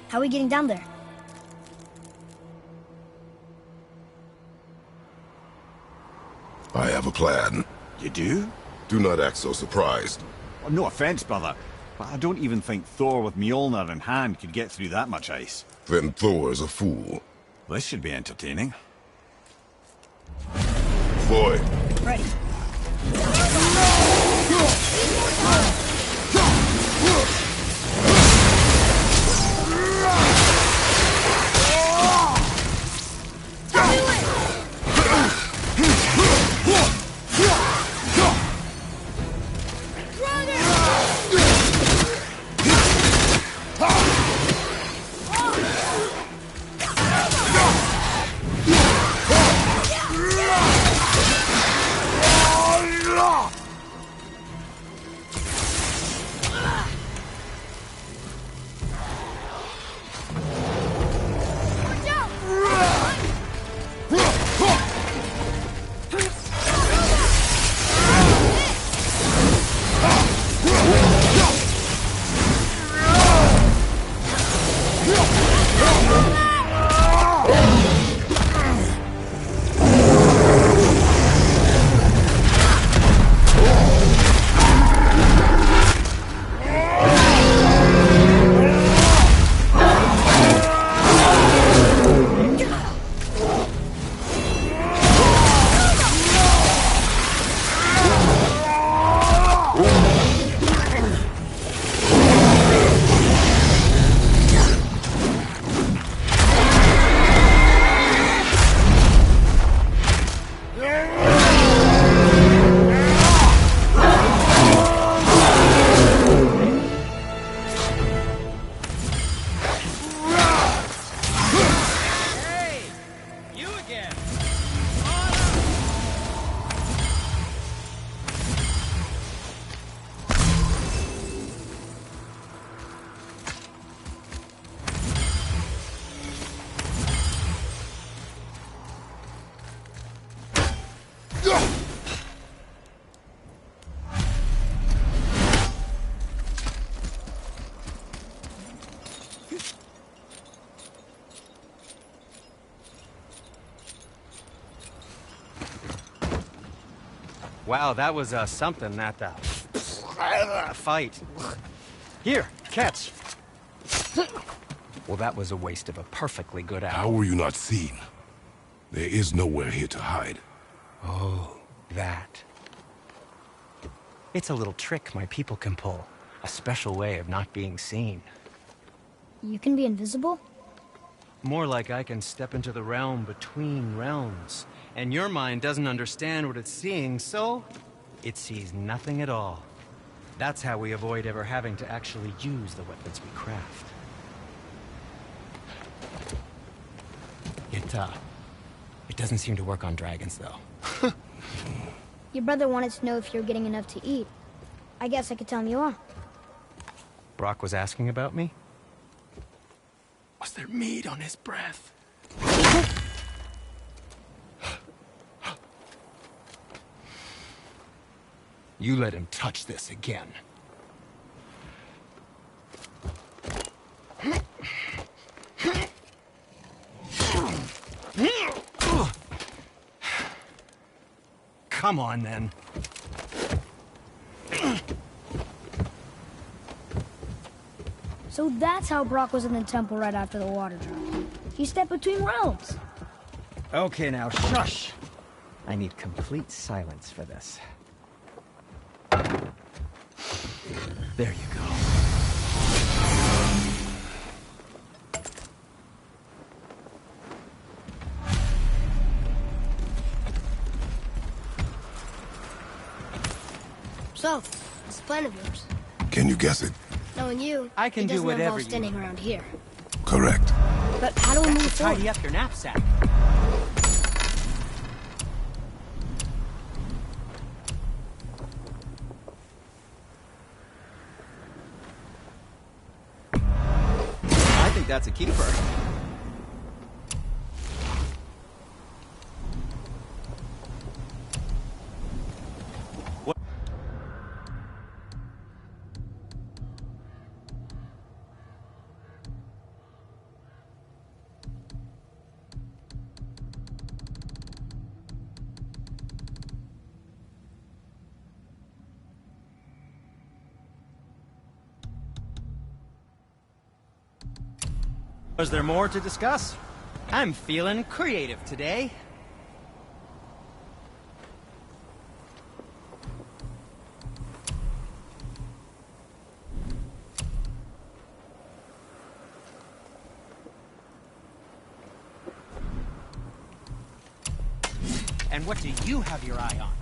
How are we getting down there? I have a plan. You do? Do not act so surprised. Well, no offense, brother, but I don't even think Thor with Mjolnir in hand could get through that much ice. Then Thor's a fool. This should be entertaining. Boy. Ready. Wow, that was something, that fight. Here, catch. Well, that was a waste of a perfectly good hour. How were you not seen? There is nowhere here to hide. Oh, that. It's a little trick my people can pull. A special way of not being seen. You can be invisible? More like I can step into the realm between realms. And your mind doesn't understand what it's seeing, so it sees nothing at all. That's how we avoid ever having to actually use the weapons we craft. It doesn't seem to work on dragons, though. Your brother wanted to know if you're getting enough to eat. I guess I could tell him you are. Brock was asking about me? Was there meat on his breath? You let him touch this again. Come on, then. So that's how Brock was in the temple right after the water drop. He stepped between realms. Okay, now, shush! I need complete silence for this. There you go. So, what's the plan of yours? Can you guess it? Knowing you, I can it do doesn't whatever involve you standing want. around here. Correct. But how do we move forward? Tidy up your knapsack. I think that's a keeper. Was there more to discuss? I'm feeling creative today. And what do you have your eye on?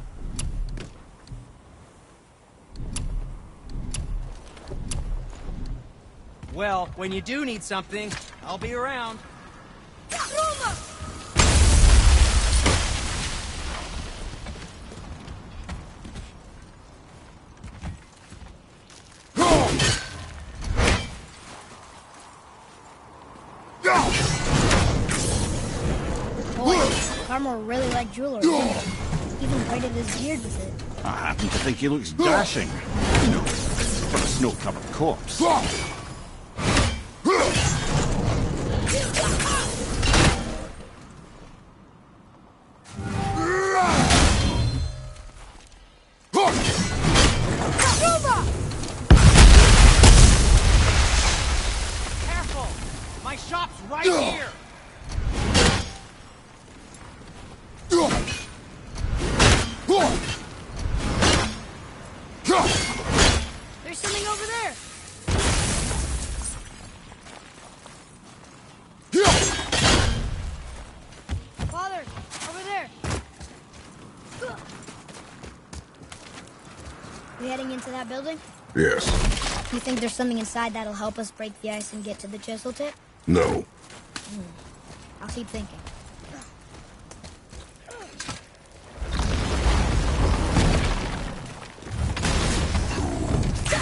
Well, when you do need something, I'll be around. Armor really like jewelry. Even braided his beard with it. I happen to think he looks dashing. You know, for a snow-covered corpse. Careful! My shop's right here! There's something over there. Father, over there. We heading into that building? Yes. You think there's something inside that'll help us break the ice and get to the chisel tip? No. I'll keep thinking.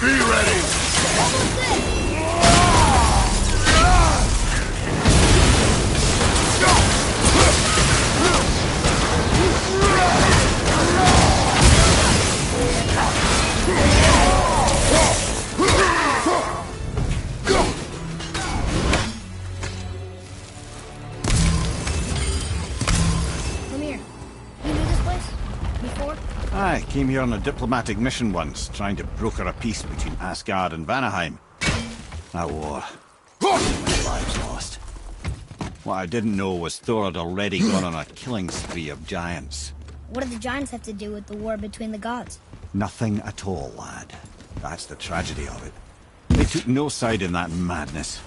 Be ready! Almost there! Come here. You knew this place? Before? I came here on a diplomatic mission once, trying to broker a peace between Asgard and Vanaheim. That war. Many lives lost. What I didn't know was Thor had already gone on a killing spree of giants. What do the giants have to do with the war between the gods? Nothing at all, lad. That's the tragedy of it. They took no side in that madness.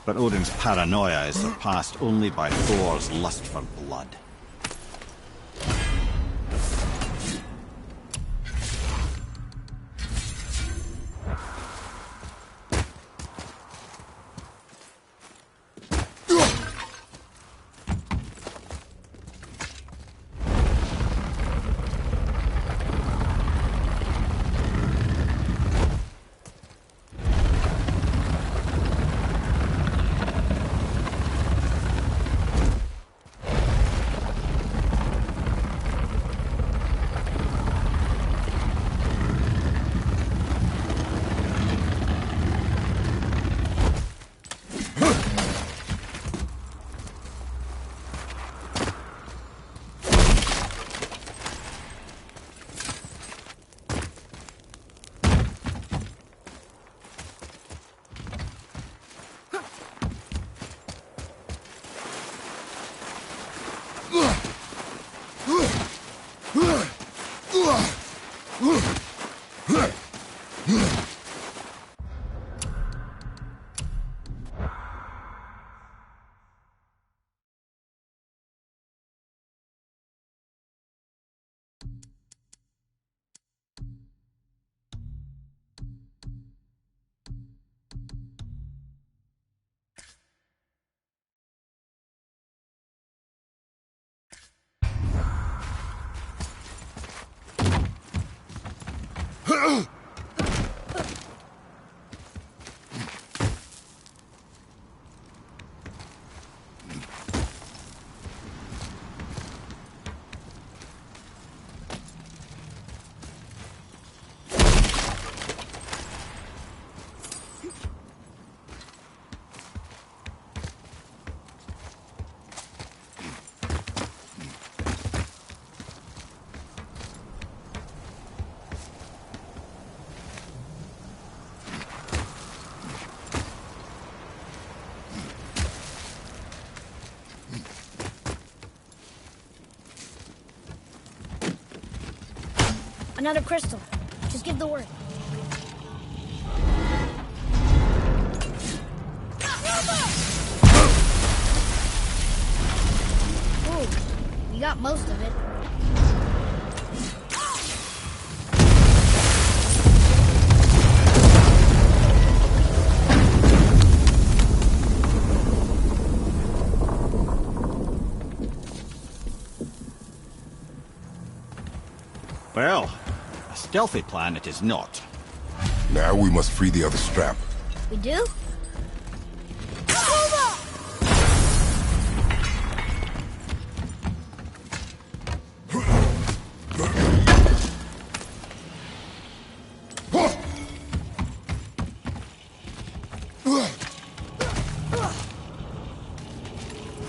But Odin's paranoia is surpassed only by Thor's lust for blood. Another crystal. Just give the word. Ooh, you got most of it. Well, a stealthy plan it is not. Now we must free the other strap. We do?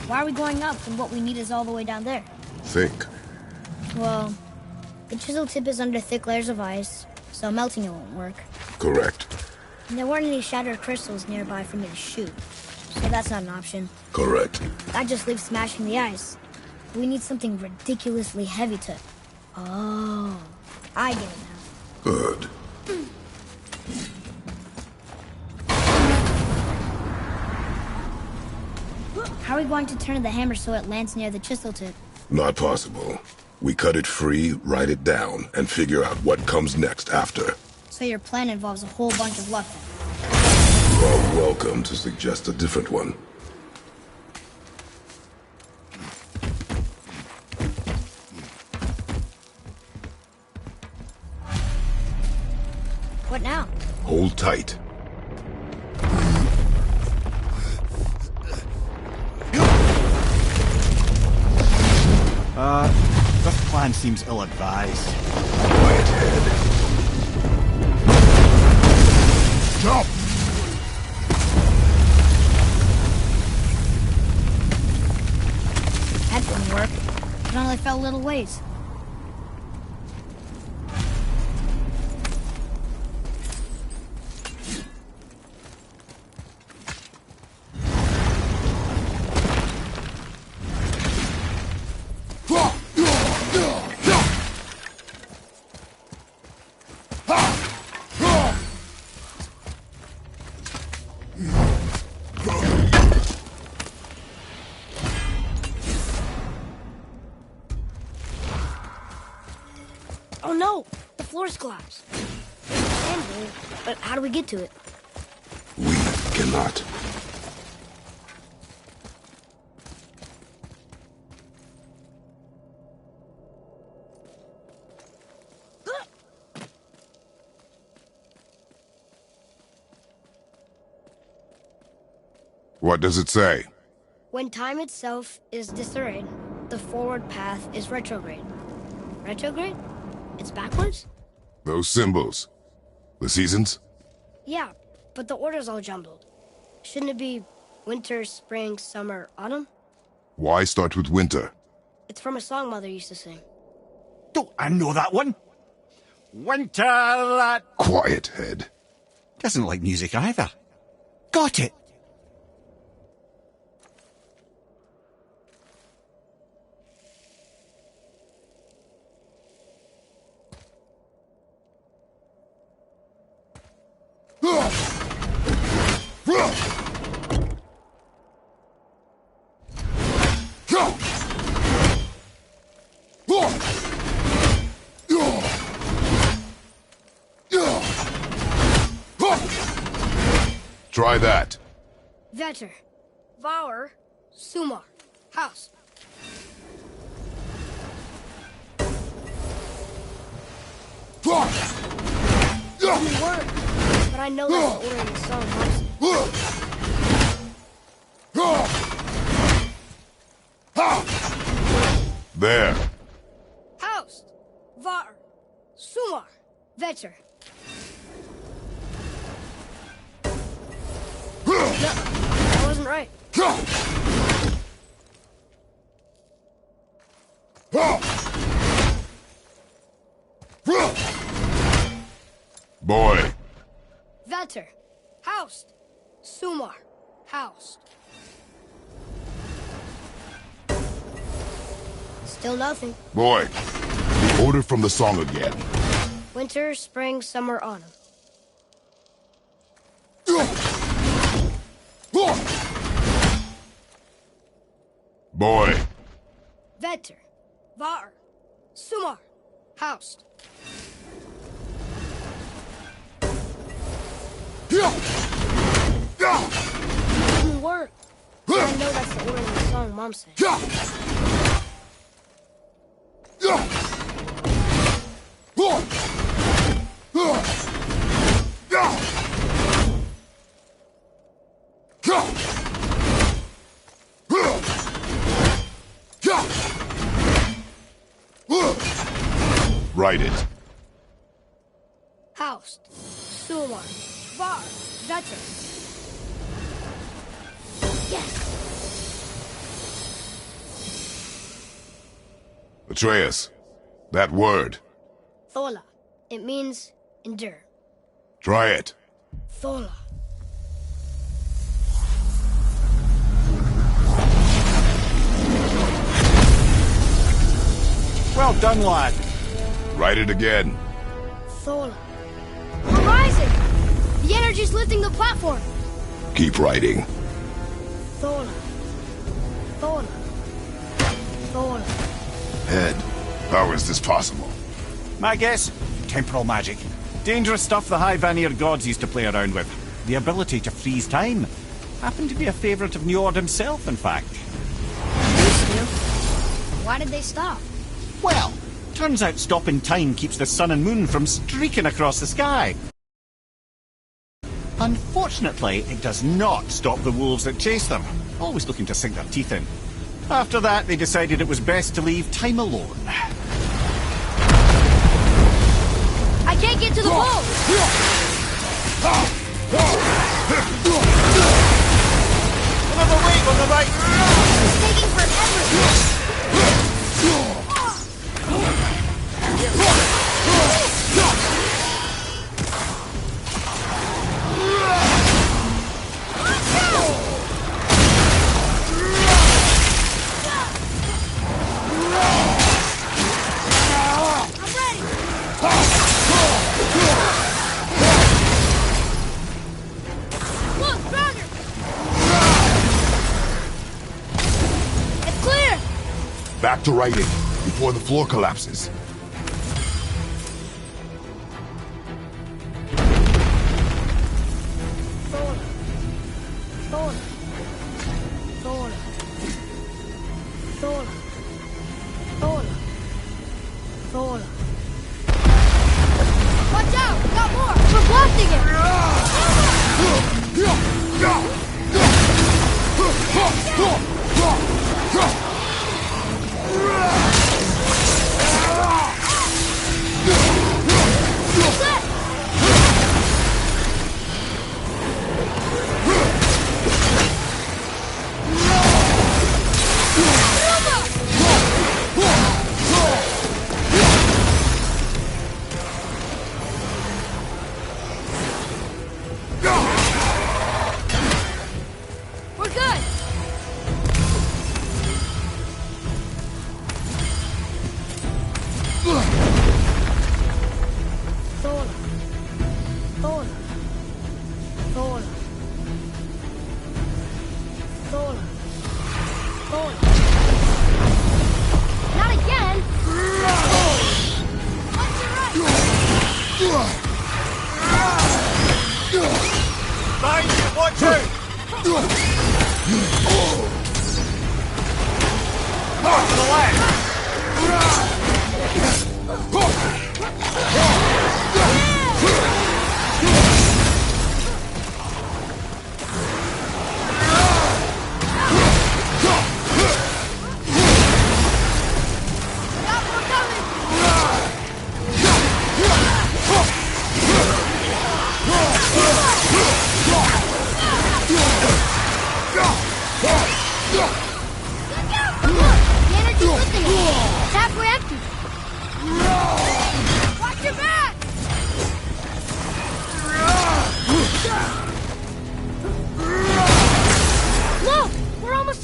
Why are we going up when what we need is all the way down there? Think. Well, the chisel tip is under thick layers of ice, so melting it won't work. Correct. And there weren't any shattered crystals nearby for me to shoot, so that's not an option. Correct. That just leaves smashing the ice. We need something ridiculously heavy to... Oh, I get it now. Good. How are we going to turn the hammer so it lands near the chisel tip? Not possible. We cut it free, write it down, and figure out what comes next after. So your plan involves a whole bunch of luck then? You are welcome to suggest a different one. What now? Hold tight. This plan seems ill-advised. Quiet head. Jump! That didn't work. It only fell a little ways. Oh no! The floor's collapsed. But how do we get to it? We cannot. What does it say? When time itself is disarrayed, the forward path is retrograde. Retrograde? It's backwards? Those symbols. The seasons? Yeah, but the order's all jumbled. Shouldn't it be winter, spring, summer, autumn? Why start with winter? It's from a song Mother used to sing. Don't I know that one? Winter that... Quiet head. Doesn't like music either. Got it! Try that. Vetter. Vour. Sumar. House. Doesn't work, but I know that's the order in the song. There. House. Var. Sumar. Vetter. No, that wasn't right. Boy. Vetter. Housed. Sumar. Housed. Still nothing. Boy. The order from the song again. Winter, spring, summer, autumn. Boy. Vetter, var, sumar, haust. Didn't work. I know that's the order of the song Mom said. Write it. Haust, sumar, var, vetter. Yes. Atreus, that word. Thola. It means endure. Try it. Thola. Well done, lad. Write it again. Thola. We're rising! The energy's lifting the platform. Keep writing. Thola. Thola. Thola. Head, how is this possible? My guess? Temporal magic. Dangerous stuff the High Vanir gods used to play around with. The ability to freeze time. Happened to be a favourite of Njord himself, in fact. Used to. Why did they stop? Well, turns out stopping time keeps the sun and moon from streaking across the sky. Unfortunately, it does not stop the wolves that chase them, always looking to sink their teeth in. After that, they decided it was best to leave time alone. I can't get to the wall! Another wave on the right! It's taking forever! Back to writing, before the floor collapses. Thola. Thola. Thola. Thola. Thola. Thola. Watch out! Got more! We're blasting it! We're good! Thola. Thola. Thola. Thola. Thola. Not again! Watch your right! Behind you, watch out! Off to the left!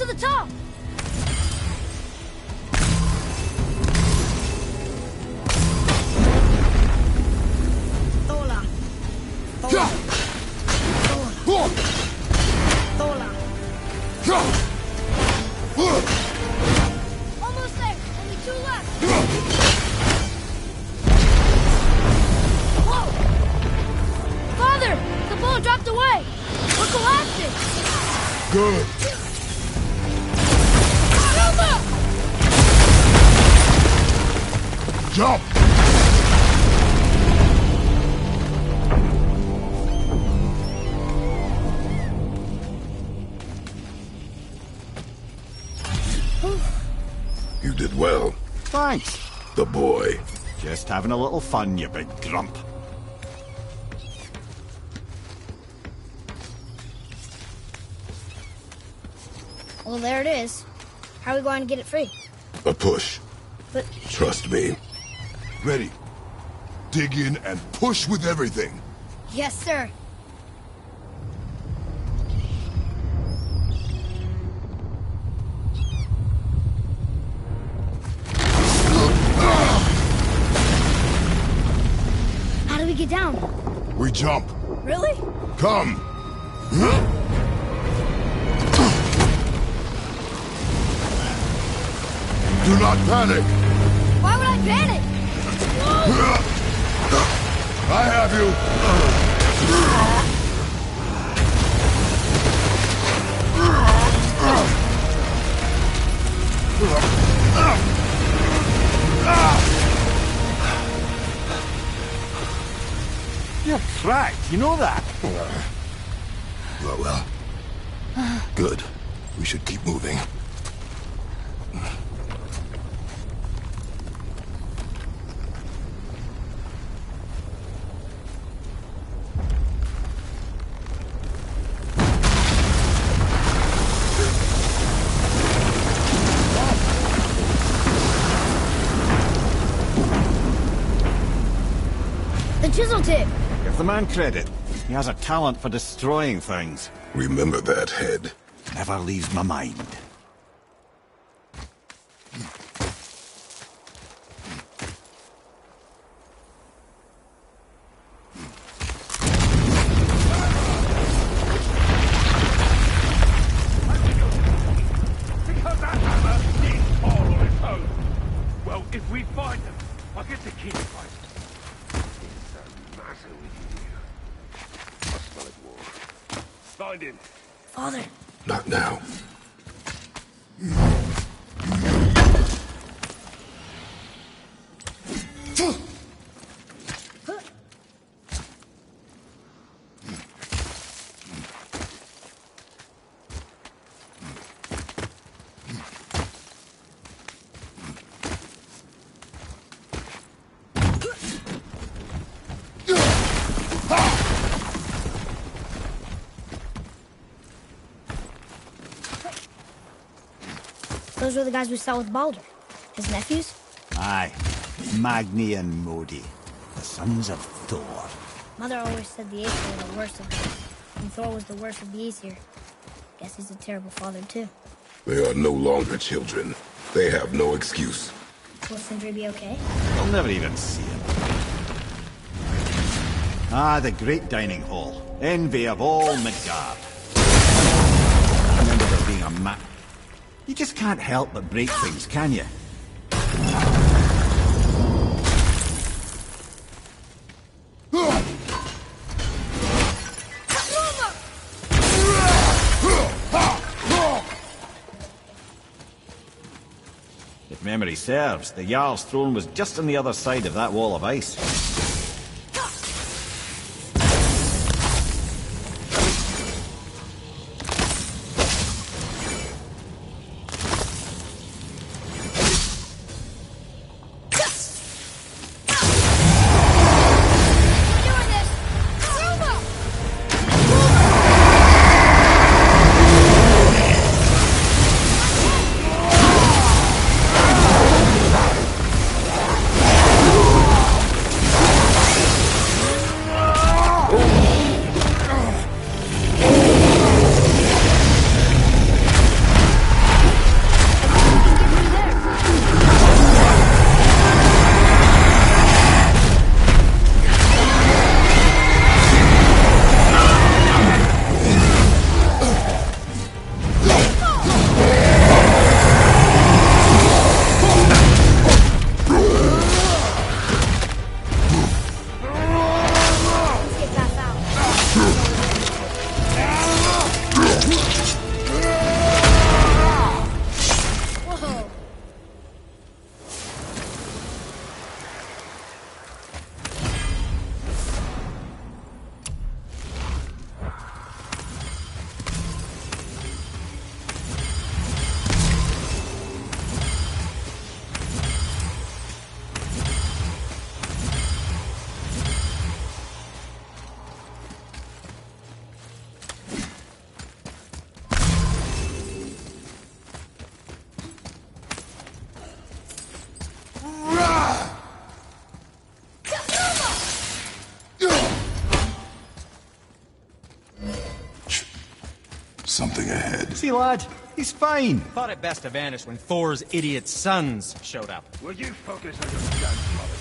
to the top! Almost there. Only 2 left. Whoa! Father! The ball dropped away! We're collapsing! Good. Silva! Jump! You did well. Thanks. The boy. Just having a little fun, you big grump. Well, there it is. How are we going to get it free? A push. But Trust me. Ready. Dig in and push with everything. yes, sir. How do we get down? We jump. Really? Come. Do not panic. Why would I panic? I have you. You're cracked, you know that? Well. Good. We should keep moving. The chisel tip. Give the man credit. He has a talent for destroying things. Remember that head. Never leaves my mind. Because that hammer did fall on its own. Well, if we find them, I'll get the king fight. It's the matter with you? I smell it, war. Find him. Father. Not now. Those were the guys we saw with Baldur. His nephews? Aye. Magni and Modi. The sons of Thor. Mother always said the Aesir were the worst of them. And Thor was the worst of the Aesir. Guess he's a terrible father, too. They are no longer children. They have no excuse. Will Sindri be okay? I'll never even see him. Ah, the great dining hall. Envy of all Midgard. I remember there being a map. You just can't help but break things, can you? If memory serves, the Jarl's throne was just on the other side of that wall of ice. something ahead. See, lad, he's fine. Thought it best to vanish when Thor's idiot sons showed up. Will you focus on your guns, mother?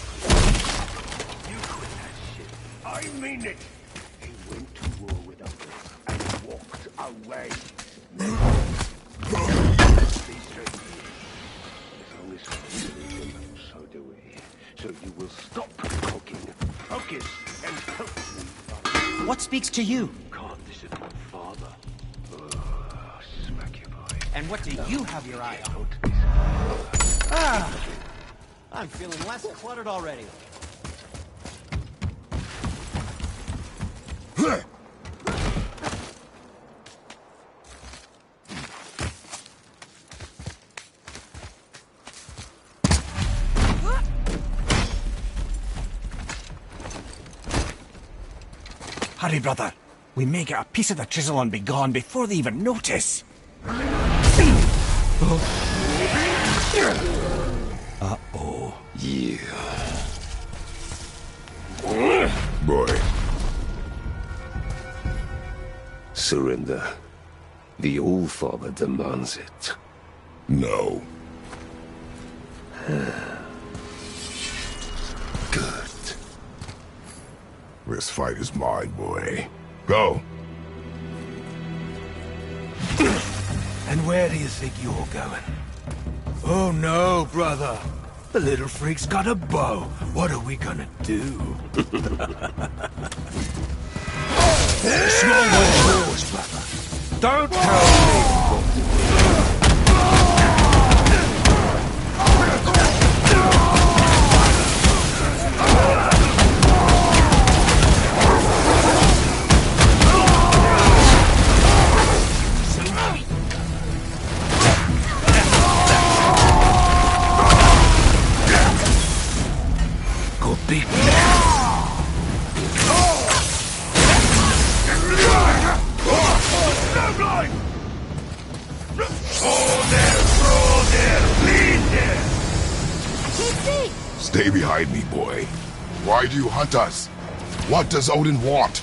You quit that shit. I mean it. He went to war with us and walked away. Be straight. As long as we live, so do we. So you will stop poking, focus, and help me. What speaks to you? Can't discipline father. Smack you, boy. And what do you have your eye on? I'm feeling less cluttered already. Hurry, brother. We may get a piece of the chisel and be gone before they even notice. Uh-oh. Yeah. Boy. Surrender. The All-Father demands it. No. Good. This fight is mine, boy. Go. And where do you think you're going? Oh no, brother. The little freak's got a bow. What are we gonna do? Small yours, brother. Don't tell me what to do. Go big. Stay behind me, boy. Why do you hunt us? What does Odin want?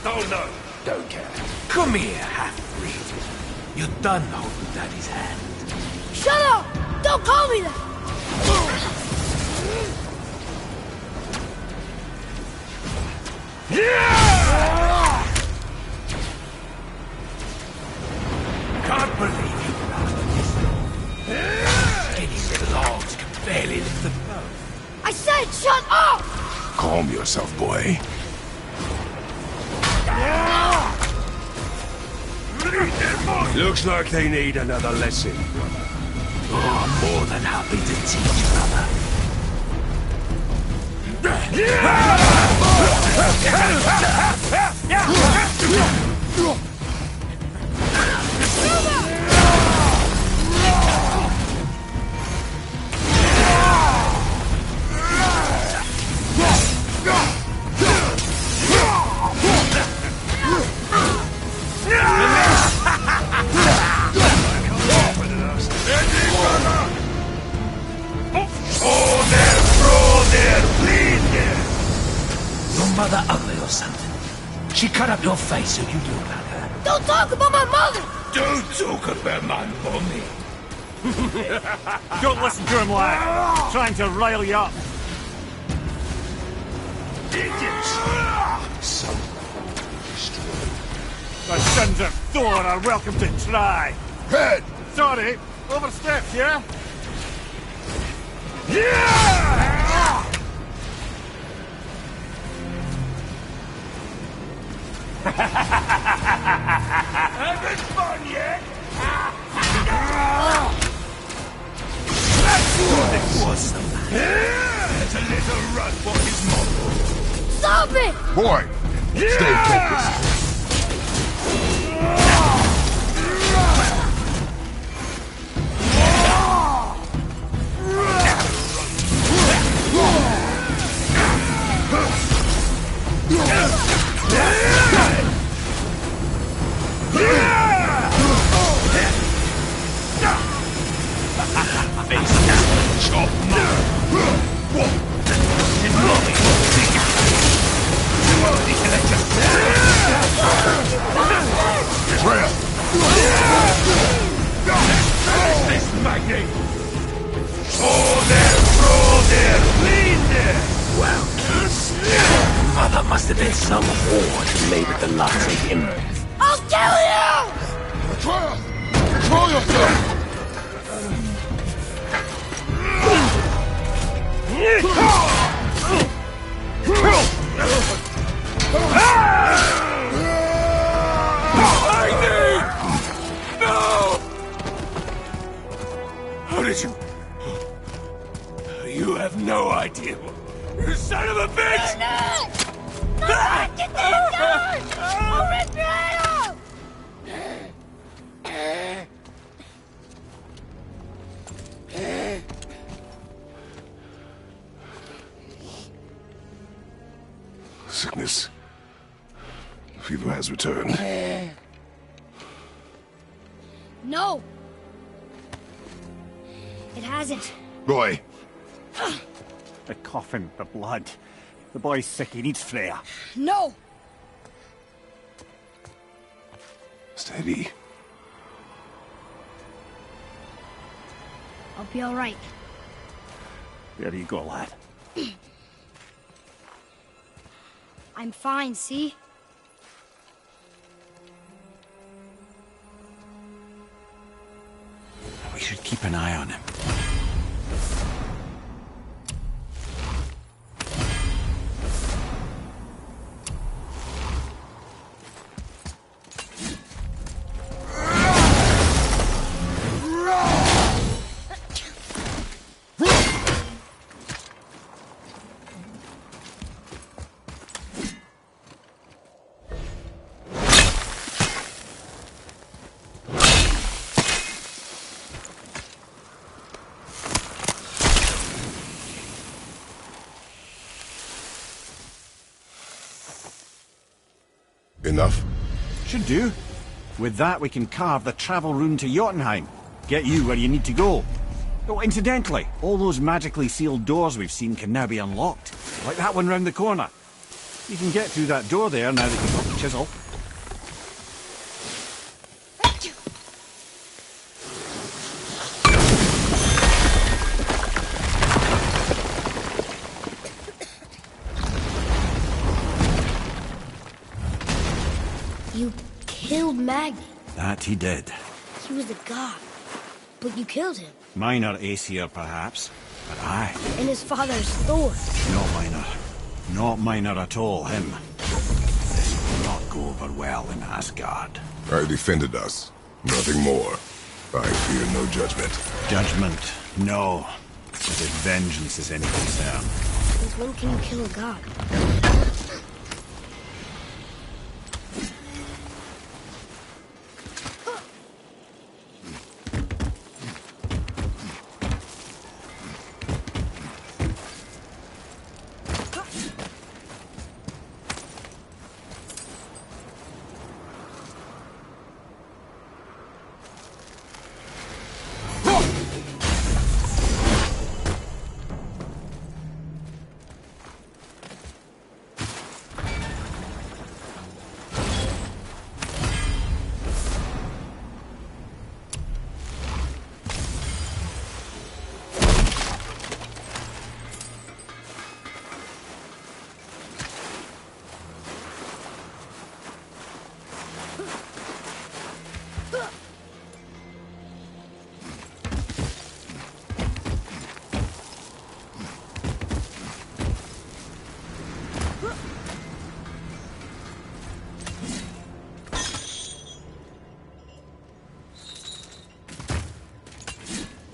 Oh no, don't care. Come here, half-breed. You're done holding Daddy's hand. Shut up! Don't call me that! Can't believe you bastard. Skinny little hogs can barely lift the bow. I said shut up! Calm yourself, boy. Looks like they need another lesson, brother. Oh, I'm more than happy to teach, brother. Your mother ugly or something? She cut up your face so you look like her. Don't talk about my mother! Don't talk about my mommy. Don't listen to him, lad. Trying to rile you up. Idiots! The sons of Thor are welcome to try. Head! Sorry, overstepped, yeah? Having fun yet? What's the matter? There's a little run for his mother. Stop it! Boy! Stay focused. Trail! Finish this, Maggie! Oh, there, lean there! Wow, kids. Mother must have been some whore to lay with the likes of him. I'll kill you! Control yourself! No! How did you... You have no idea. You son of a bitch! Get this guy! I'll rip your head off! Sickness. Fever has returned. No! It hasn't. Roy! The coffin, the blood. The boy's sick, he needs Freya. No! Steady. I'll be alright. There you go, lad. I'm fine, see? We should keep an eye on him. Enough? Should do. With that, we can carve the travel rune to Jotunheim. Get you where you need to go. Oh, incidentally, all those magically sealed doors we've seen can now be unlocked. Like that one round the corner. You can get through that door there now that you've got the chisel. You killed Maggie. That he did. He was a god. But you killed him. Minor Aesir, perhaps. But aye. And his father's Thor. Not minor. Not minor at all, him. This will not go over well in Asgard. I defended us. Nothing more. I fear no judgment. Judgment, no. As if vengeance is any concern. Since when can you kill a god?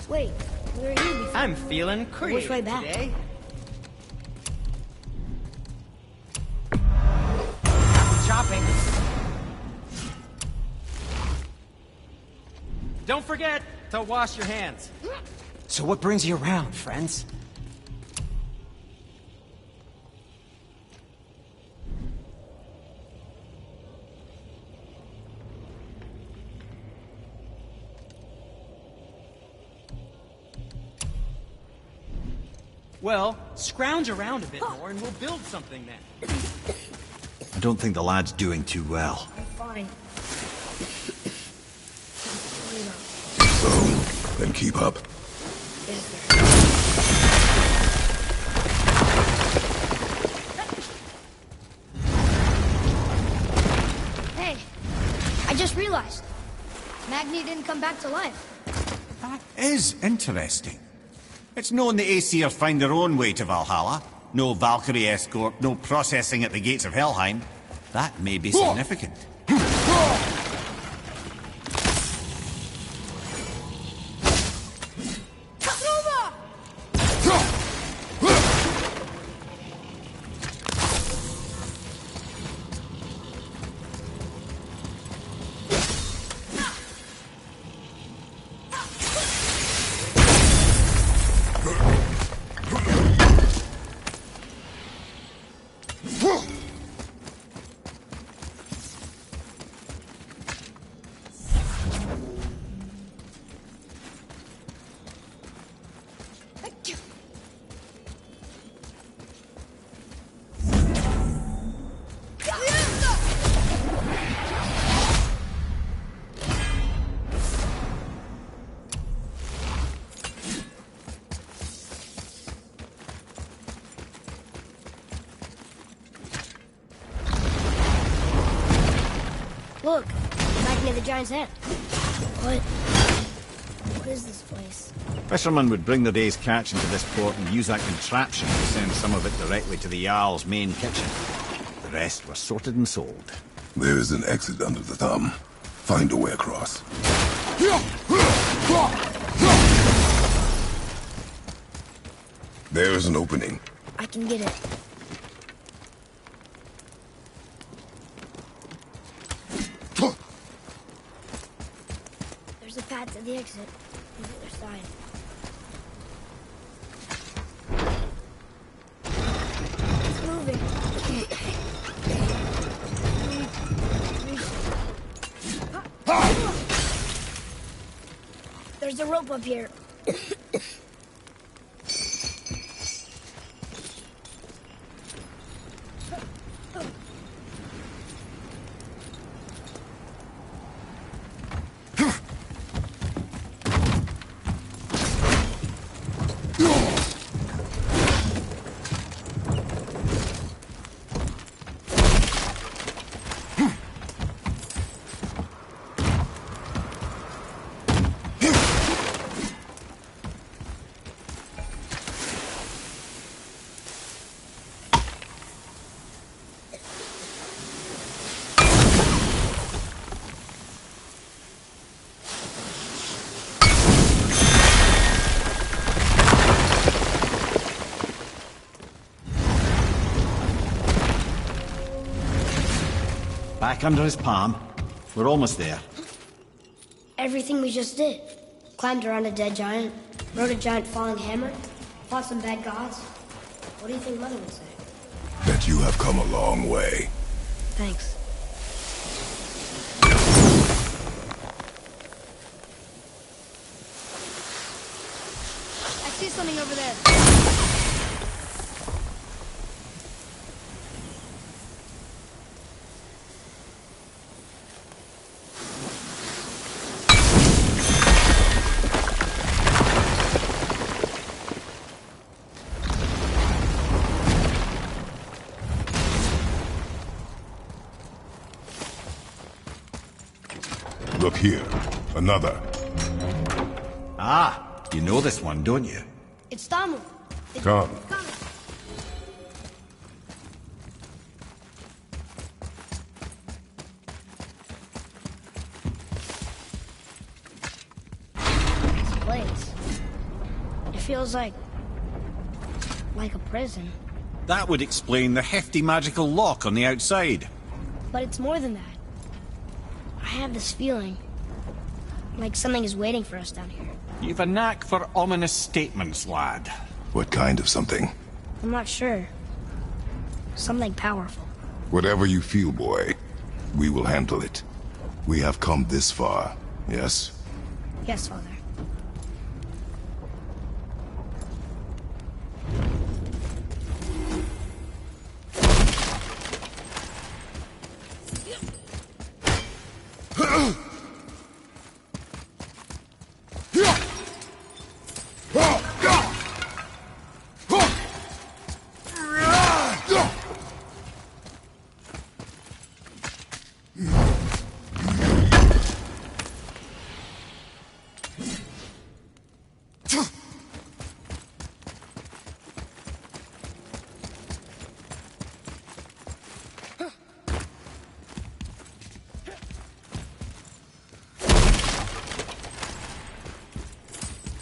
Wait, we were here before. I'm feeling creative Which way back? today. Chopping. Don't forget to wash your hands. So what brings you around, friends? Well, scrounge around a bit more and we'll build something then. I don't think the lad's doing too well. I'm fine. Then keep up. Yes, sir. Hey, I just realized. Magni didn't come back to life. That is interesting. It's known the Aesir find their own way to Valhalla. No Valkyrie escort, no processing at the gates of Helheim. That may be significant. Look, back near the giant's hand. What is this place? Fishermen would bring their day's catch into this port and use that contraption to send some of it directly to the Jarl's main kitchen. The rest were sorted and sold. There is an exit under the thumb. Find a way across. There is an opening. I can get it. There's a path to the exit on the other side. It's moving. There's a rope up here. Back under his palm. We're almost there. Everything we just did. Climbed around a dead giant, rode a giant falling hammer, fought some bad gods. What do you think Mother would say? That you have come a long way. Thanks. I see something over there. Look here. Another. Ah, you know this one, don't you? It's Tamu. Come. This place. It feels like a prison. That would explain the hefty magical lock on the outside. But it's more than that. I have this feeling like something is waiting for us down here. You've a knack for ominous statements, lad. What kind of something? I'm not sure. Something powerful. Whatever you feel, boy, we will handle it. We have come this far, yes? Yes, Father.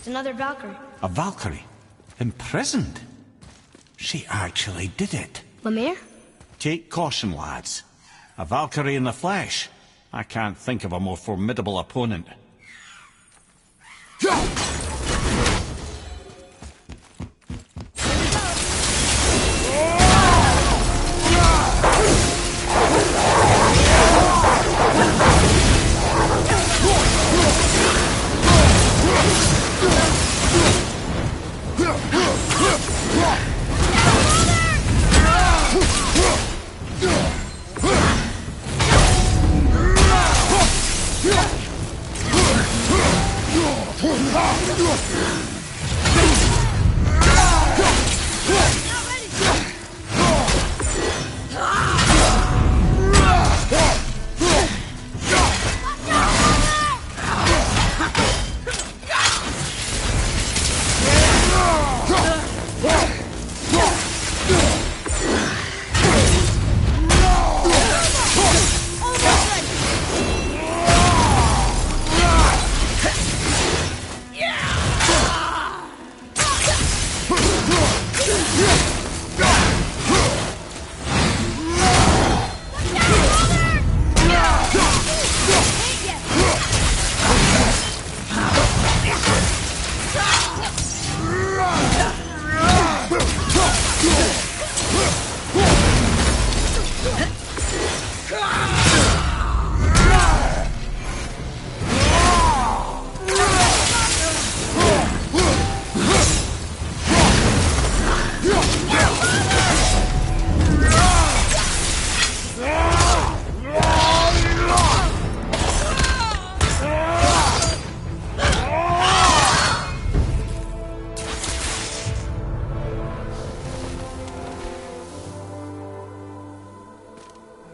It's another Valkyrie. A Valkyrie? Imprisoned? She actually did it. Lemire? Take caution, lads. A Valkyrie in the flesh. I can't think of a more formidable opponent.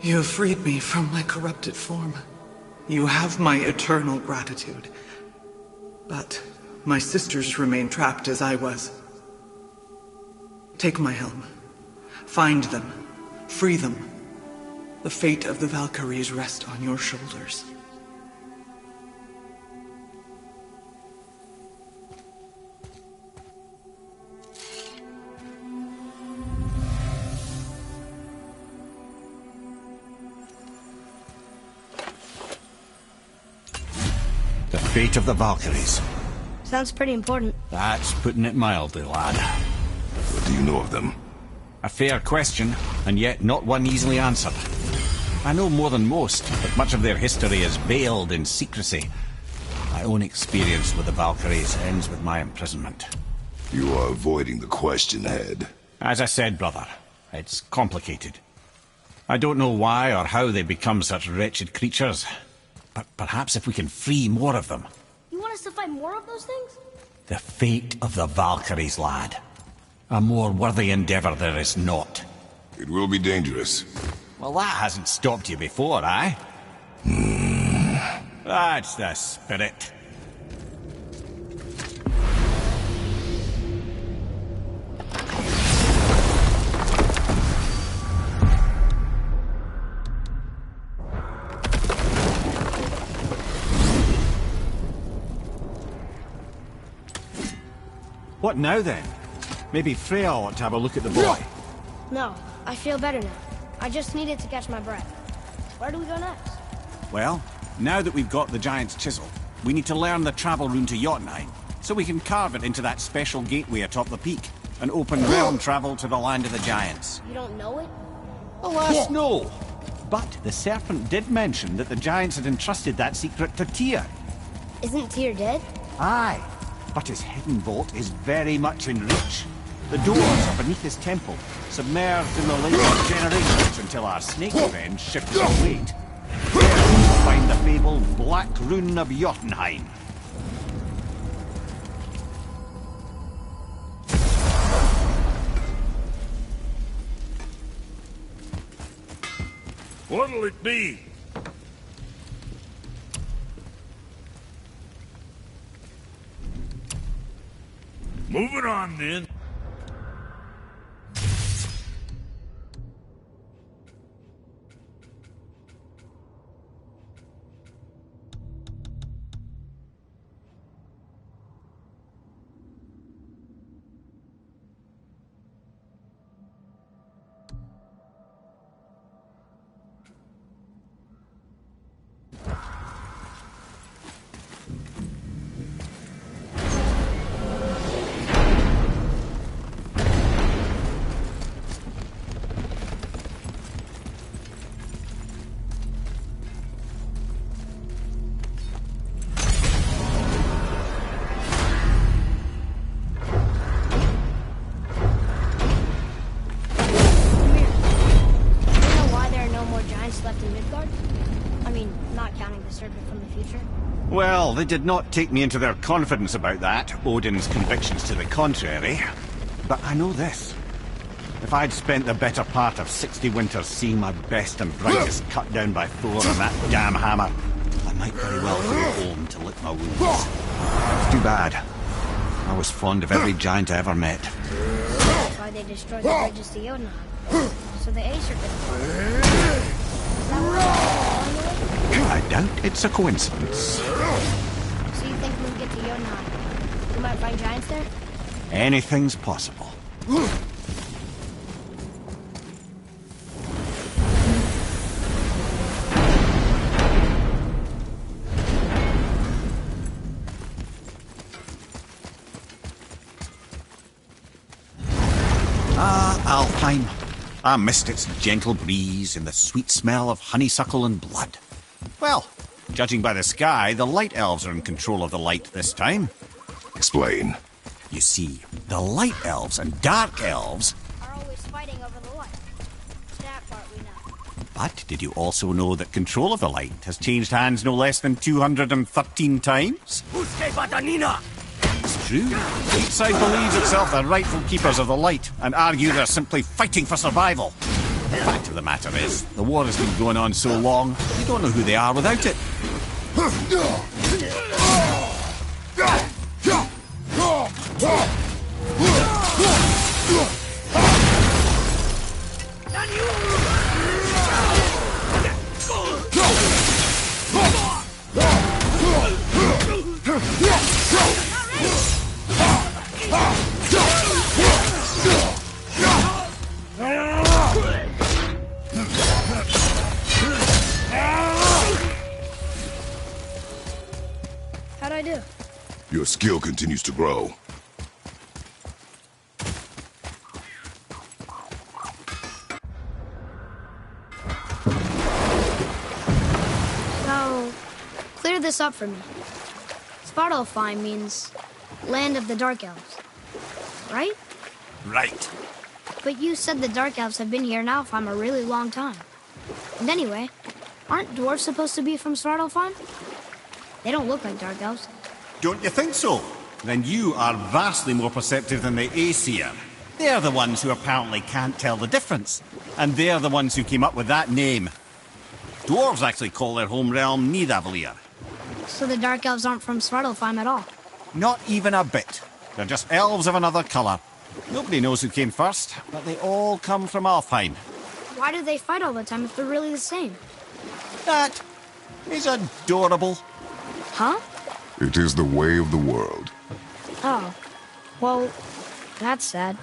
You have freed me from my corrupted form. You have my eternal gratitude. But my sisters remain trapped as I was. Take my helm. Find them. Free them. The fate of the Valkyries rests on your shoulders. The fate of the Valkyries. Sounds pretty important. That's putting it mildly, lad. What do you know of them? A fair question, and yet not one easily answered. I know more than most, but much of their history is veiled in secrecy. My own experience with the Valkyries ends with my imprisonment. You are avoiding the question, Head. As I said, brother, it's complicated. I don't know why or how they become such wretched creatures, but perhaps if we can free more of them. You want us to fight more of those things? The fate of the Valkyries, lad. A more worthy endeavor there is not. It will be dangerous. Well, that hasn't stopped you before, eh? That's the spirit. What now, then? Maybe Freya ought to have a look at the boy. No, I feel better now. I just needed to catch my breath. Where do we go next? Well, now that we've got the giant's chisel, we need to learn the travel rune to Jotunheim, so we can carve it into that special gateway atop the peak, and open realm travel to the land of the giants. You don't know it? Alas, no! But the serpent did mention that the giants had entrusted that secret to Tyr. Isn't Tyr dead? Aye, but his hidden vault is very much in reach. The doors are beneath his temple, submerged in the lake of generations until our snake friend shifted the weight. There we will find the fabled Black Rune of Jotunheim. What'll it be? Moving on, then. they did not take me into their confidence about that, Odin's convictions to the contrary. But I know this. If I'd spent the better part of 60 winters seeing my best and brightest cut down by Thor and that damn hammer, I might very well go home to lick my wounds. It's too bad. I was fond of every giant I ever met. That's why they destroyed the bridges to Jotunheim. So the Aesir could fall. Is that what I doubt it's a coincidence. So you think when we get to Jotunheim, we might find giants there? Anything's possible. Alpine. I missed its gentle breeze and the sweet smell of honeysuckle and blood. Well, judging by the sky, the light elves are in control of the light this time. Explain. You see, the light elves and dark elves... are always fighting over the light. That part we know. But did you also know that control of the light has changed hands no less than 213 times? It's true. Each side believes itself the rightful keepers of the light and argue they're simply fighting for survival. The fact of the matter is, the war has been going on so long, you don't know who they are without it. How'd I do? Your skill continues to grow. So, clear this up for me. Svartalfheim means land of the Dark Elves, right? Right. But you said the Dark Elves have been here in Alfheim a really long time. And anyway, aren't dwarves supposed to be from Svartalfheim? They don't look like Dark Elves. Don't you think so? Then you are vastly more perceptive than the Aesir. They're the ones who apparently can't tell the difference. And they're the ones who came up with that name. Dwarves actually call their home realm Nidavellir. So the Dark Elves aren't from Svartalfheim at all? Not even a bit. They're just elves of another colour. Nobody knows who came first, but they all come from Alfheim. Why do they fight all the time if they're really the same? That is adorable. Huh? It is the way of the world. Oh. Well, that's sad.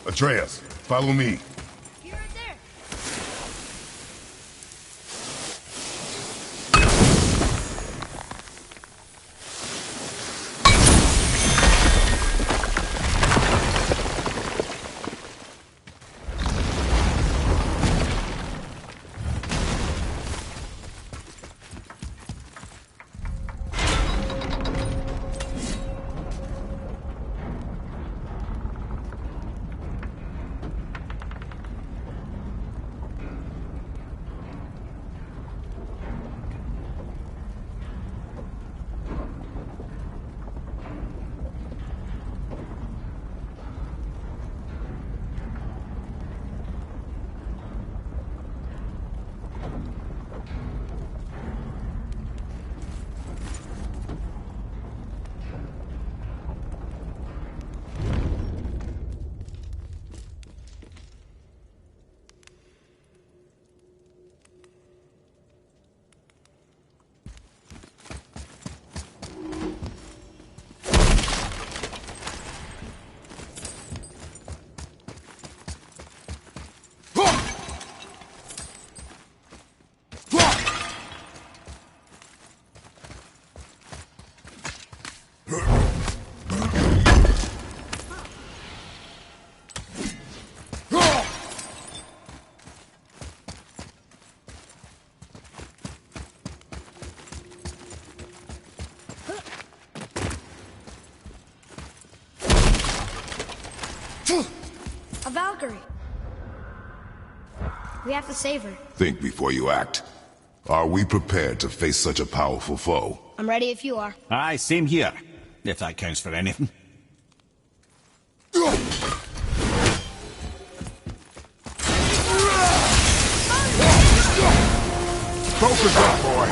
Atreus, follow me. You're right there. Valkyrie. We have to save her. Think before you act. Are we prepared to face such a powerful foe? I'm ready if you are. Aye, same here. If that counts for anything. Focus up, boy!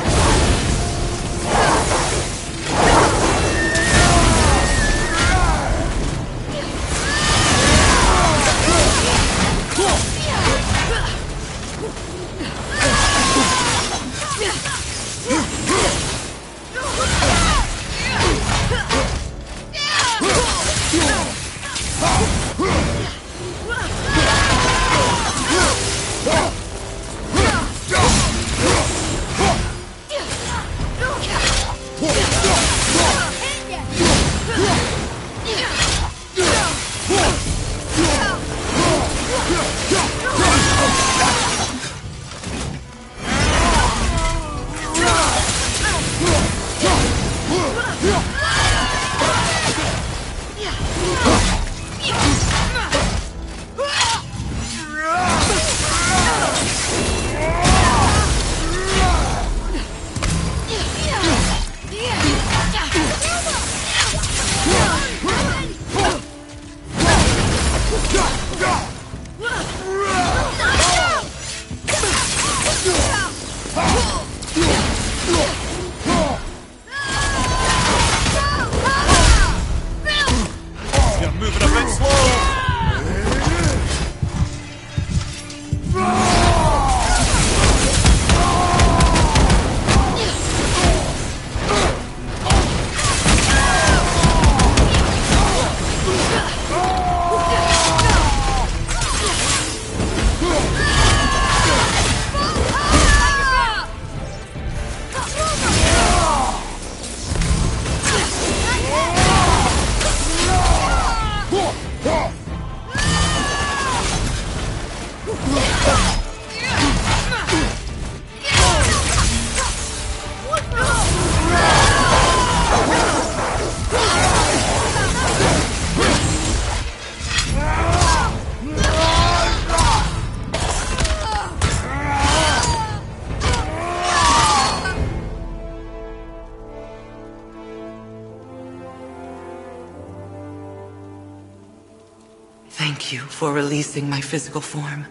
Thank you for releasing my physical form.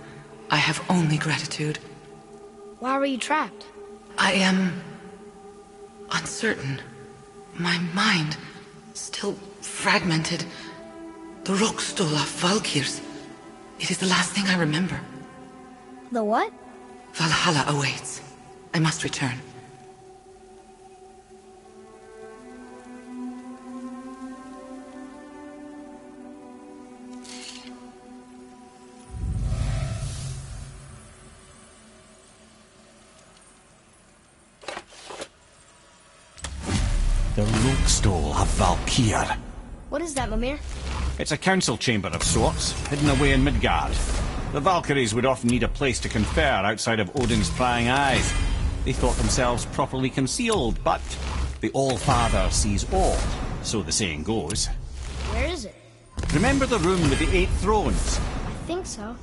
I have only gratitude. Why were you trapped? I am uncertain. My mind still fragmented. The Rockstol of Valkyrs. It is the last thing I remember. The what? Valhalla awaits. I must return. The Rockstol of Valkyr. What is that, Mimir? It's a council chamber of sorts, hidden away in Midgard. The Valkyries would often need a place to confer outside of Odin's prying eyes. They thought themselves properly concealed, but the All-Father sees all, so the saying goes. Where is it? Remember the room with the 8 thrones? I think so.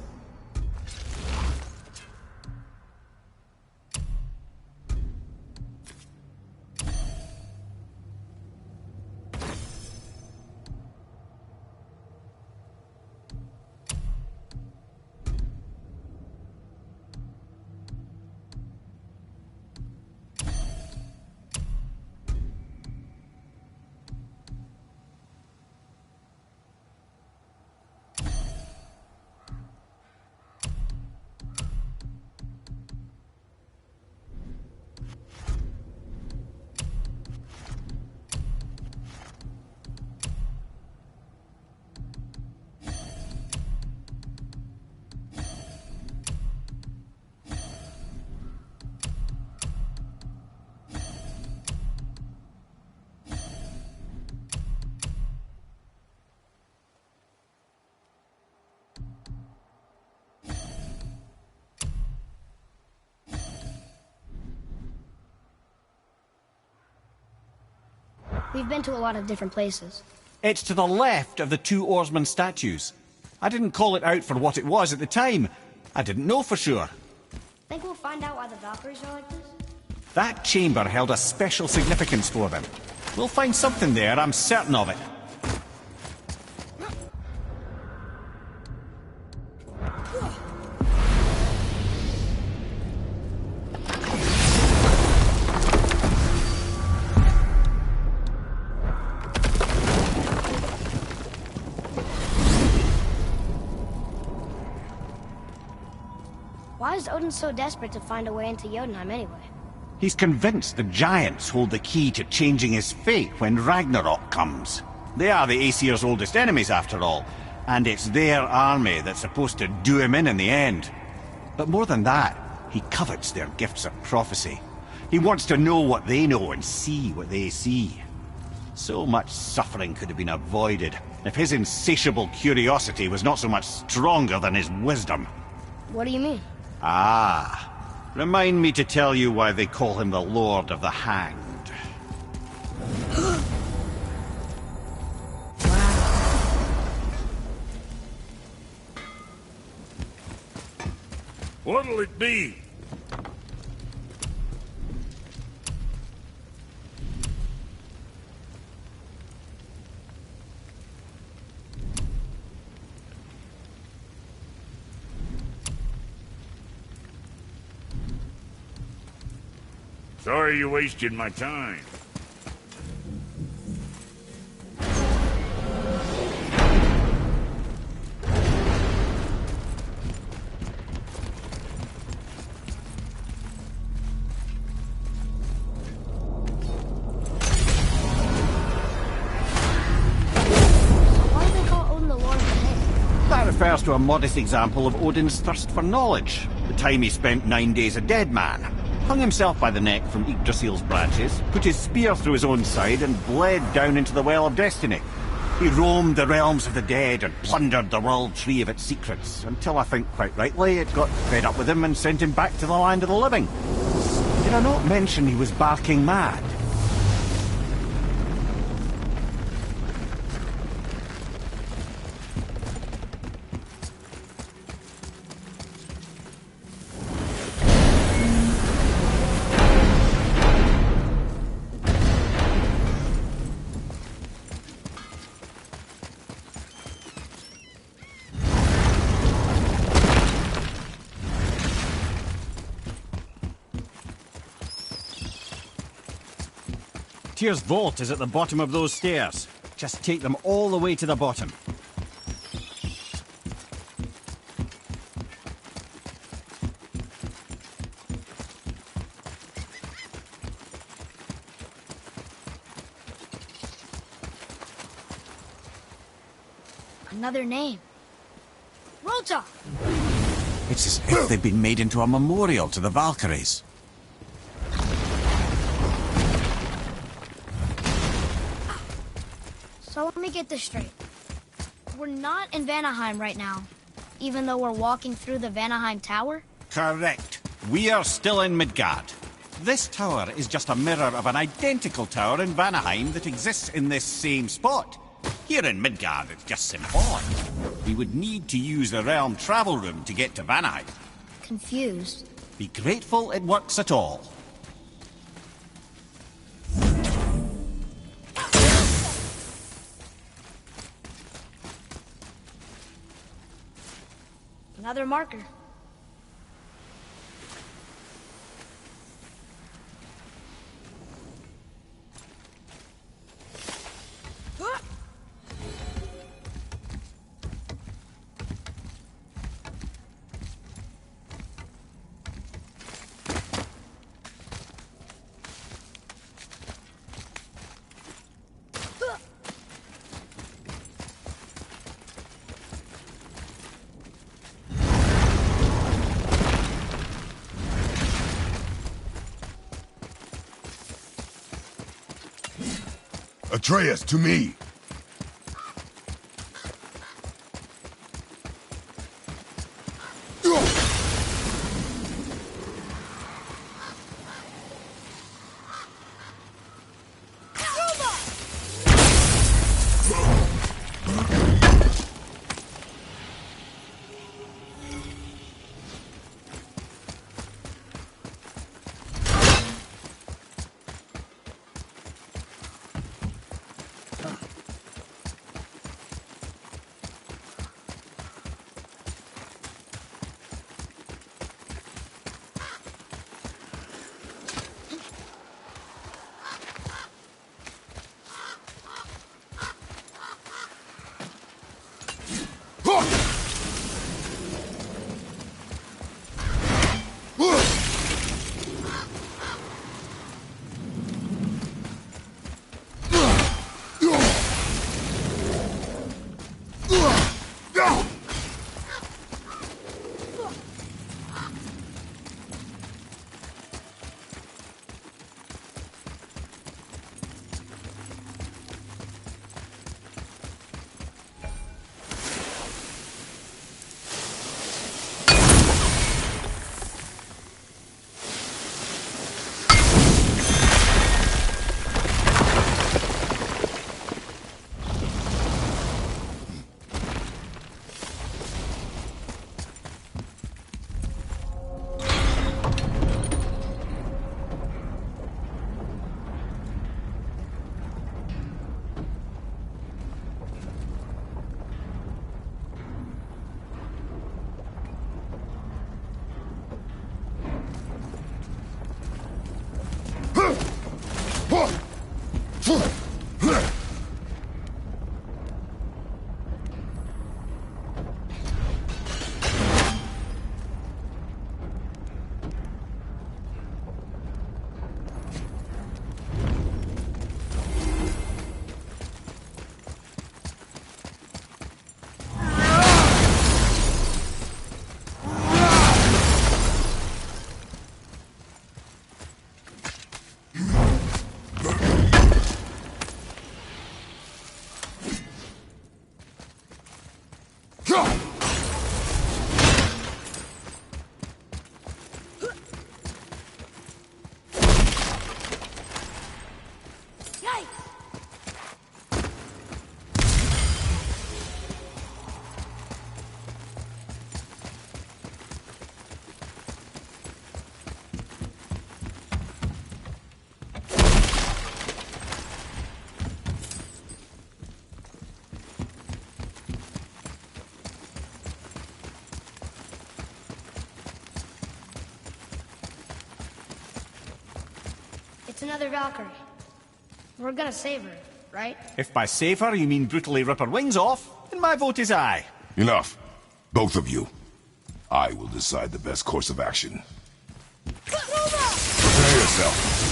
We've been to a lot of different places. It's to the left of the 2 oarsman statues. I didn't call it out for what it was at the time. I didn't know for sure. Think we'll find out why the Valkyries are like this? That chamber held a special significance for them. We'll find something there, I'm certain of it. Why is Odin so desperate to find a way into Jotunheim anyway? He's convinced the giants hold the key to changing his fate when Ragnarok comes. They are the Aesir's oldest enemies, after all, and it's their army that's supposed to do him in the end. But more than that, he covets their gifts of prophecy. He wants to know what they know and see what they see. So much suffering could have been avoided if his insatiable curiosity was not so much stronger than his wisdom. What do you mean? Ah, remind me to tell you why they call him the Lord of the Hanged. What'll it be? Sorry you wasted my time. That refers to a modest example of Odin's thirst for knowledge. The time he spent 9 days a dead man. Hung himself by the neck from Yggdrasil's branches, put his spear through his own side, and bled down into the Well of Destiny. He roamed the realms of the dead and plundered the World Tree of its secrets, until I think quite rightly it got fed up with him and sent him back to the land of the living. Did I not mention he was barking mad? Tyr's vault is at the bottom of those stairs. Just take them all the way to the bottom. Another name. Rota! It's as if they've been made into a memorial to the Valkyries. So let me get this straight. We're not in Vanaheim right now, even though we're walking through the Vanaheim Tower? Correct. We are still in Midgard. This tower is just a mirror of an identical tower in Vanaheim that exists in this same spot. Here in Midgard, it's just symbolic. We would need to use the realm travel room to get to Vanaheim. Confused. Be grateful it works at all. Another marker. Atreus, to me! It's another Valkyrie. We're gonna save her, right? If by save her you mean brutally rip her wings off, then my vote is aye. Enough. Both of you. I will decide the best course of action. Prepare yourself.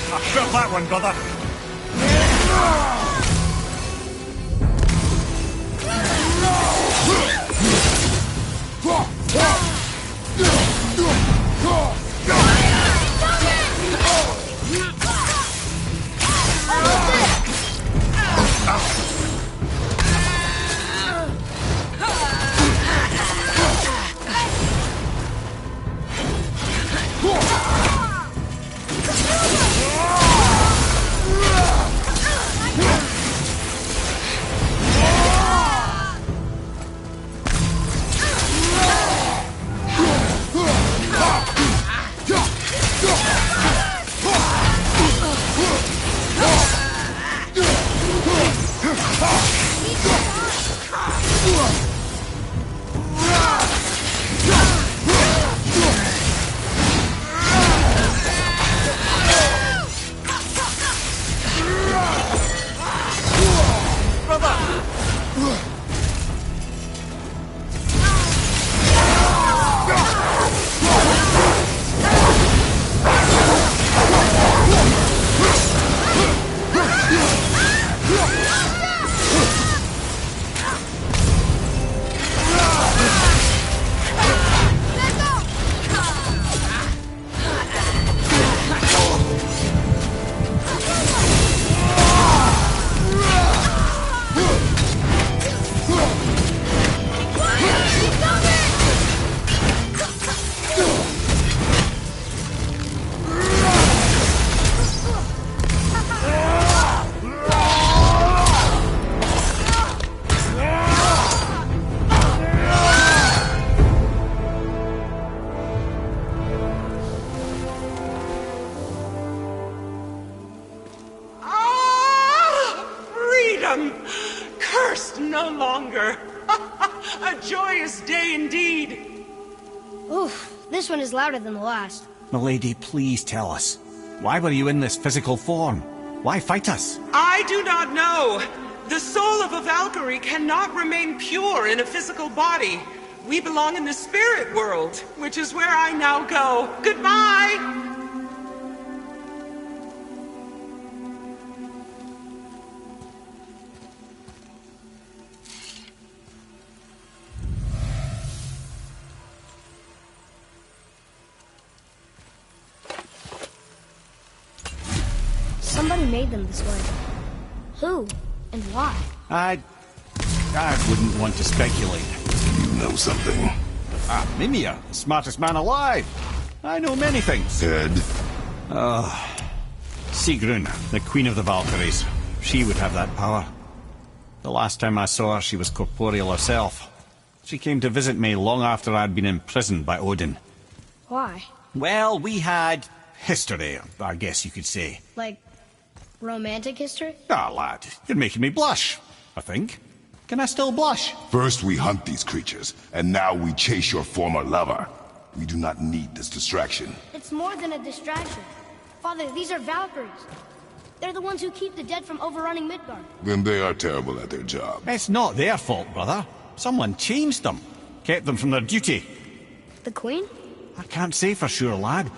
I felt that one, brother. Cursed no longer. A joyous day indeed. Oof, this one is louder than the last. Milady, please tell us. Why were you in this physical form? Why fight us? I do not know. The soul of a Valkyrie cannot remain pure in a physical body. We belong in the spirit world, which is where I now go. Goodbye! Somebody made them this way. Who? And why? I wouldn't want to speculate. You know something. Mimir, the smartest man alive. I know many things. Ted? Sigrun, the queen of the Valkyries. She would have that power. The last time I saw her, she was corporeal herself. She came to visit me long after I'd been imprisoned by Odin. Why? Well, we had history, I guess you could say. Like, romantic history? Ah, lad, you're making me blush, I think. Can I still blush? First we hunt these creatures, and now we chase your former lover. We do not need this distraction. It's more than a distraction. Father, these are Valkyries. They're the ones who keep the dead from overrunning Midgard. Then they are terrible at their job. It's not their fault, brother. Someone changed them. Kept them from their duty. The Queen? I can't say for sure, lad.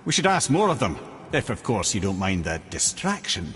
We should ask more of them. If, of course, you don't mind the distraction.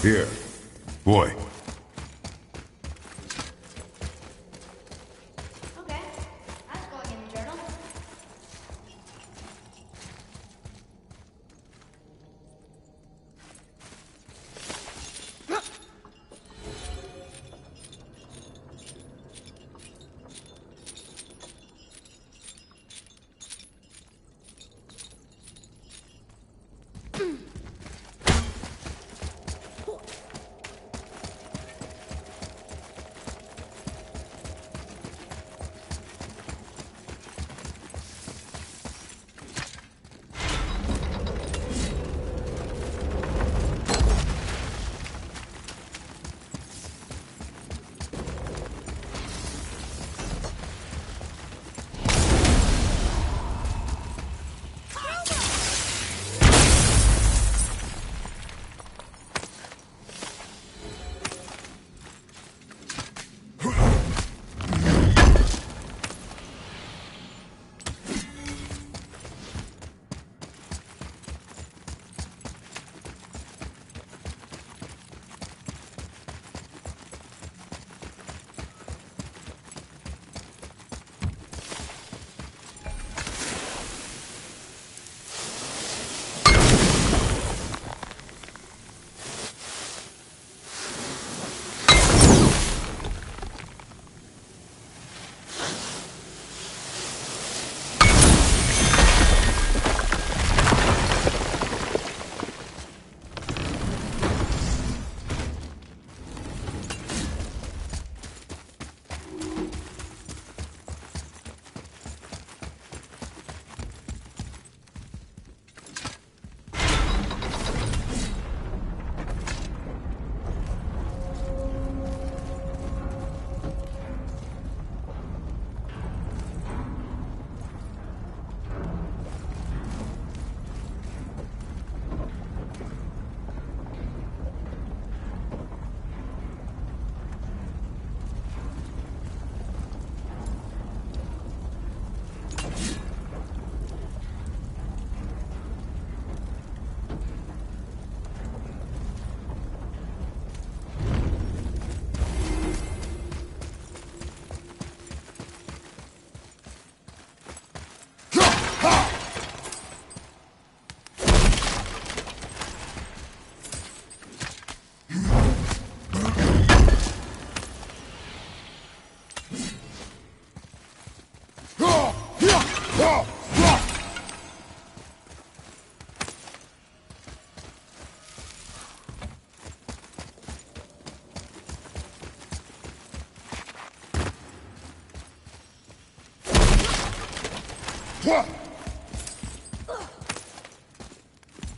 Here. Boy. Okay, that's going in the journal.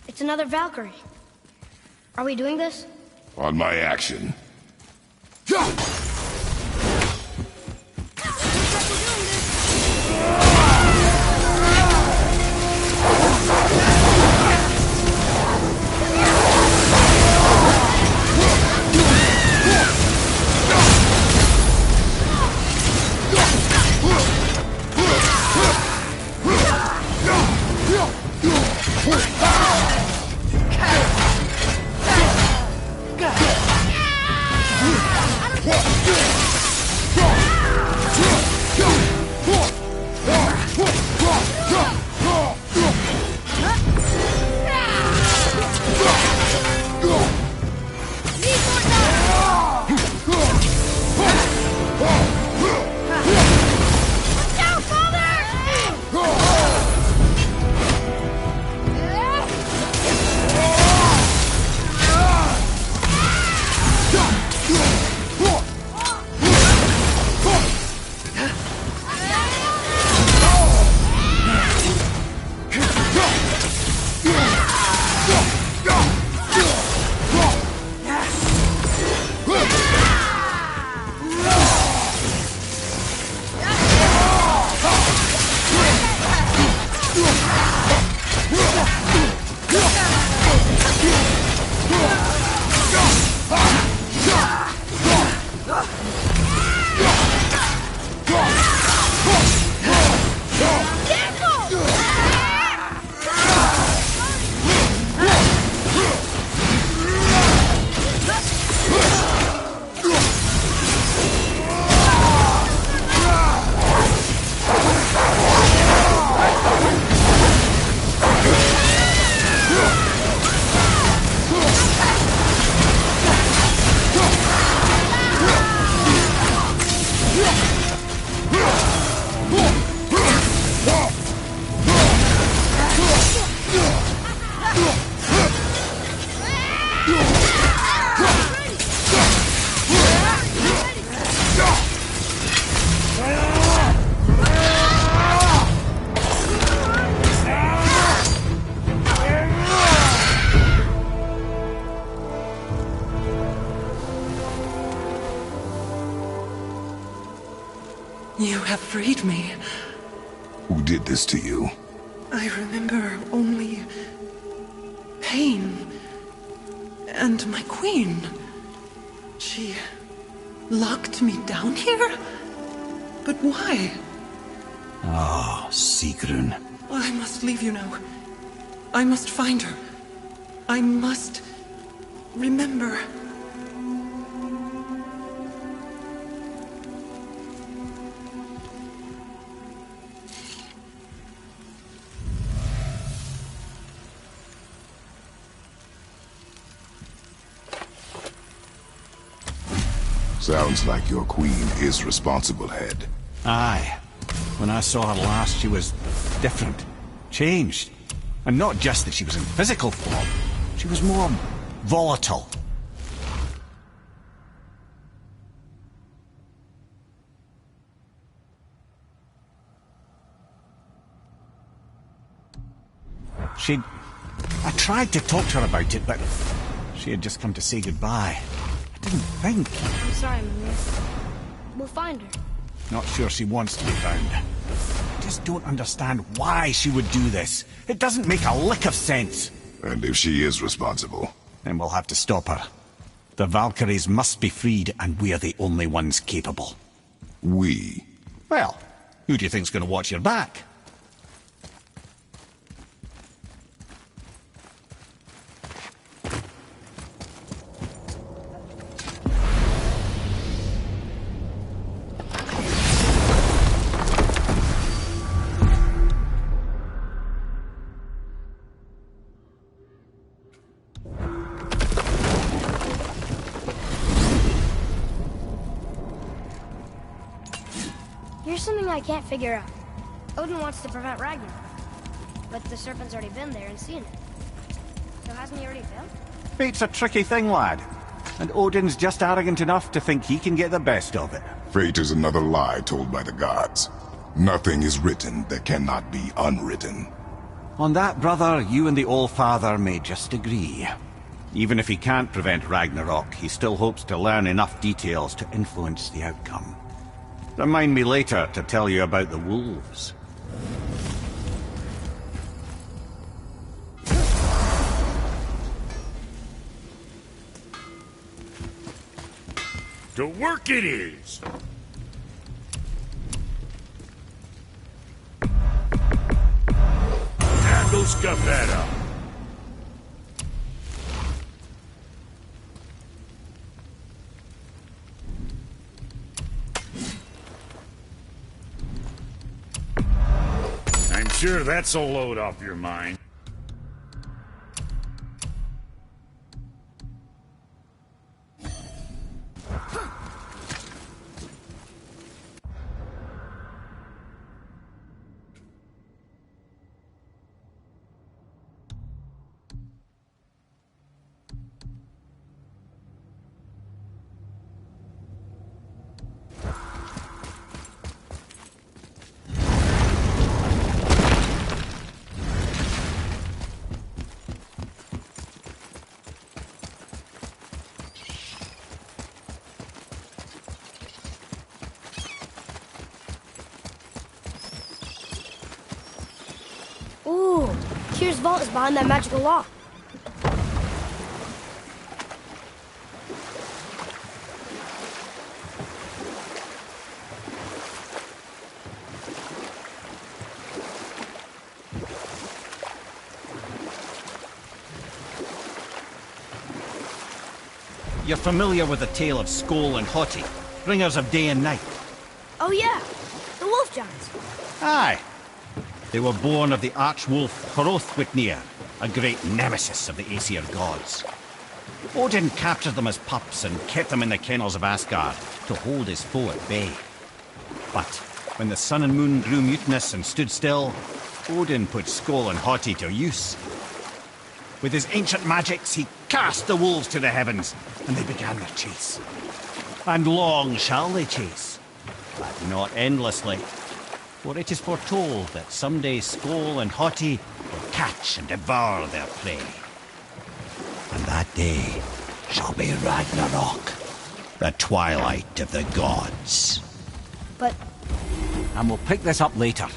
It's another Valkyrie. Are we doing this? On my action. You have freed me. Who did this to you? I remember only pain and my queen. She locked me down here? But why? Ah, Sigrun. I must leave you now. I must find her. I must remember. Sounds like your queen is responsible, Head. Aye. When I saw her last, she was different. Changed. And not just that she was in physical form. She was more volatile. I tried to talk to her about it, but she had just come to say goodbye. I didn't think. I'm sorry, Mimir. We'll find her. Not sure she wants to be found. I just don't understand why she would do this. It doesn't make a lick of sense. And if she is responsible? Then we'll have to stop her. The Valkyries must be freed, and we're the only ones capable. We? Well, who do you think's going to watch your back? Here's something I can't figure out. Odin wants to prevent Ragnarok, but the serpent's already been there and seen it. So hasn't he already failed? Fate's a tricky thing, lad. And Odin's just arrogant enough to think he can get the best of it. Fate is another lie told by the gods. Nothing is written that cannot be unwritten. On that, brother, you and the All-Father may just agree. Even if he can't prevent Ragnarok, he still hopes to learn enough details to influence the outcome. Remind me later to tell you about the wolves. To work it is! Time to scuff that up. I'm sure that's a load off your mind. Ooh, Tyr's vault is behind that magical lock. You're familiar with the tale of Skoll and Hoti, bringers of day and night? Oh yeah, the wolf giants. Aye. They were born of the arch-wolf Hrothwitnir, a great nemesis of the Aesir gods. Odin captured them as pups and kept them in the kennels of Asgard to hold his foe at bay. But when the sun and moon grew mutinous and stood still, Odin put 𝛀 and 𝛀 to use. With his ancient magics, he cast the wolves to the heavens, and they began their chase. And long shall they chase, but not endlessly. For it is foretold that someday 𝛀 and 𝛀 will catch and devour their prey. And that day shall be Ragnarok, the twilight of the gods. But... And we'll pick this up later.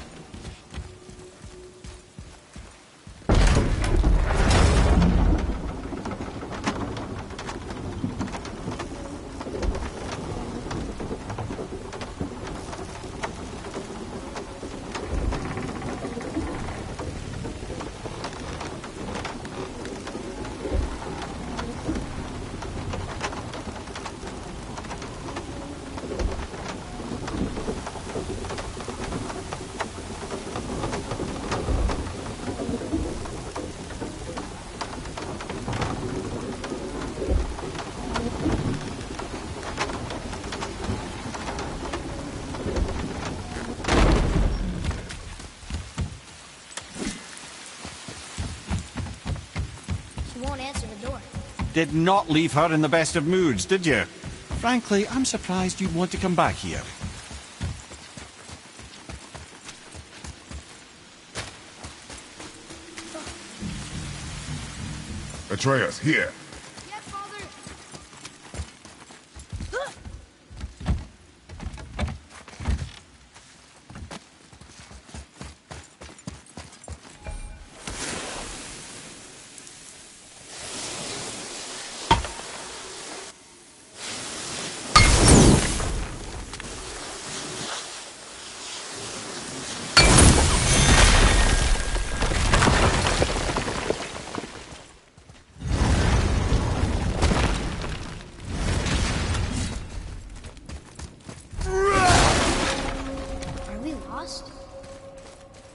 Did not leave her in the best of moods, did you? Frankly, I'm surprised you'd want to come back here. Atreus, here. Yes, Father.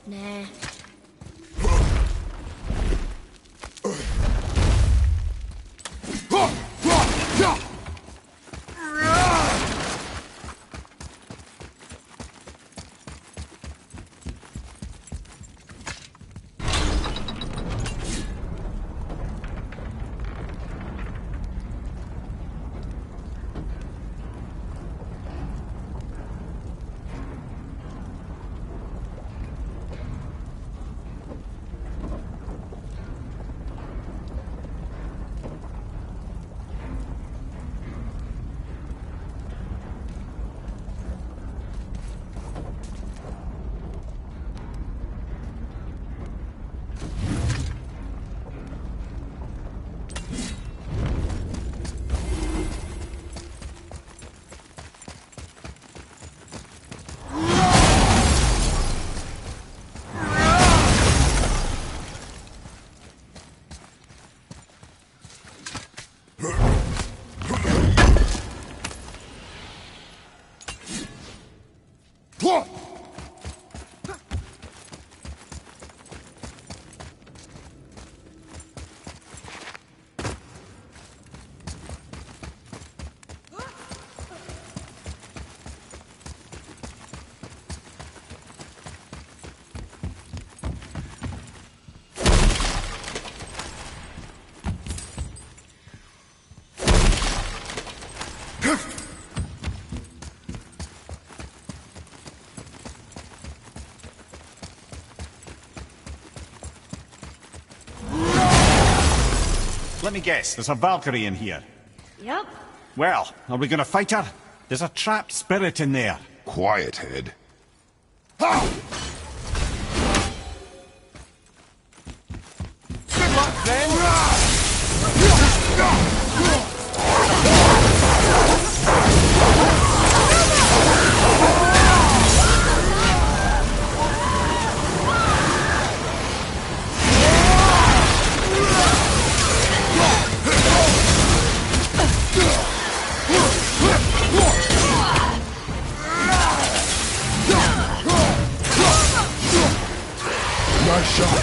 Nah. Let me guess, there's a Valkyrie in here. Yep. Well, are we gonna fight her? There's a trapped spirit in there. Quiet, head. Good luck, then! Nice shot.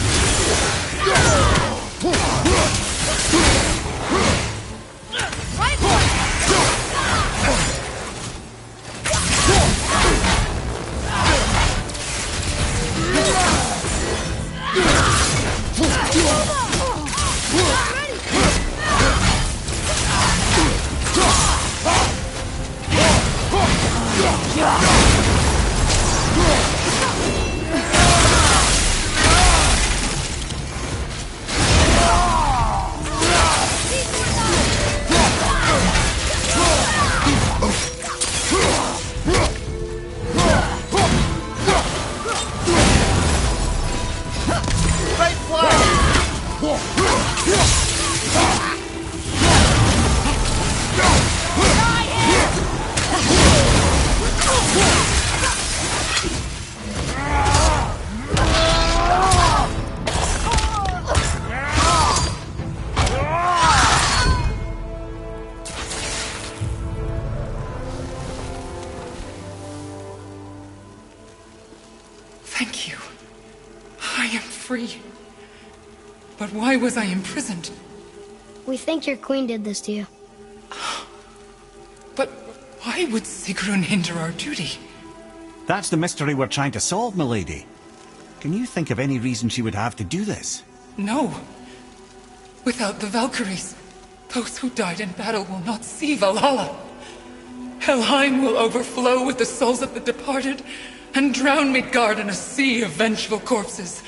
Thank you. I am free. But why was I imprisoned? We think your queen did this to you. But why would Sigrun hinder our duty? That's the mystery we're trying to solve, milady. Can you think of any reason she would have to do this? No. Without the Valkyries, those who died in battle will not see Valhalla. Helheim will overflow with the souls of the departed, and drown Midgard in a sea of vengeful corpses.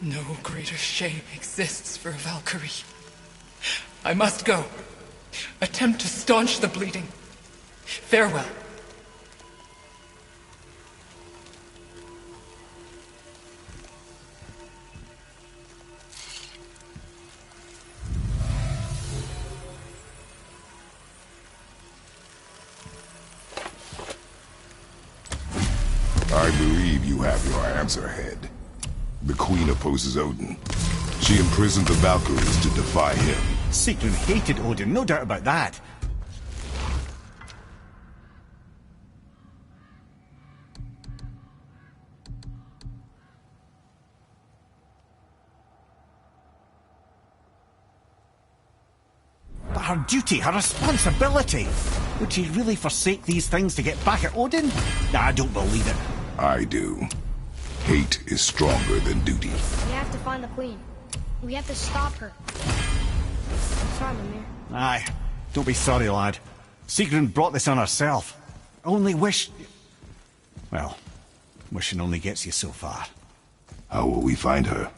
No greater shame exists for a Valkyrie. I must go. Attempt to staunch the bleeding. Farewell. I believe you have your answer, Head. The Queen opposes Odin. She imprisoned the Valkyries to defy him. Sigrun hated Odin, no doubt about that. But her duty, her responsibility. Would she really forsake these things to get back at Odin? I don't believe it. I do. Hate is stronger than duty. We have to find the queen. We have to stop her. Sorry, Mimir. Aye. Don't be sorry, lad. Sigrun brought this on herself. Only wish... Well, wishing only gets you so far. How will we find her?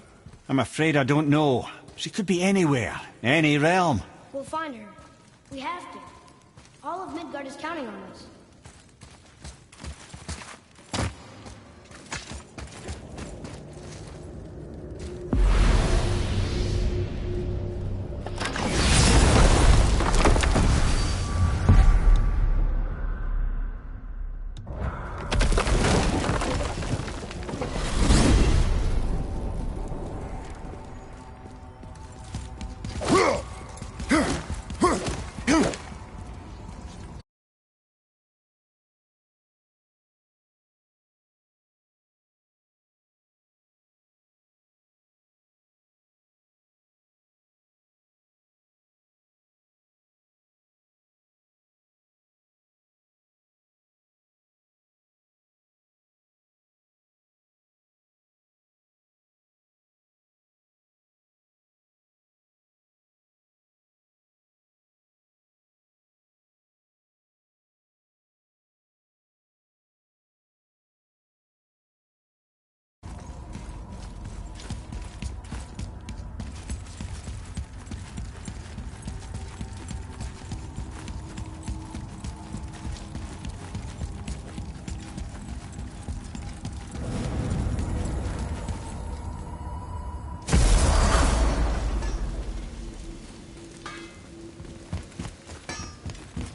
I'm afraid I don't know. She could be anywhere, any realm. We'll find her. We have to. All of Midgard is counting on us.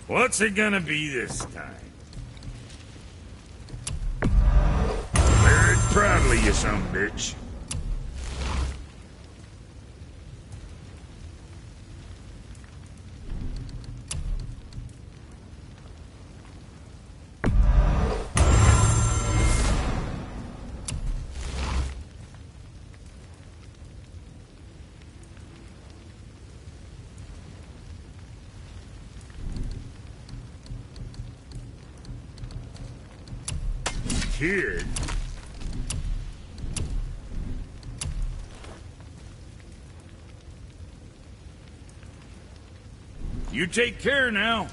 What's it gonna be this time? Wear it proudly, you son of a bitch. Kid. You take care now.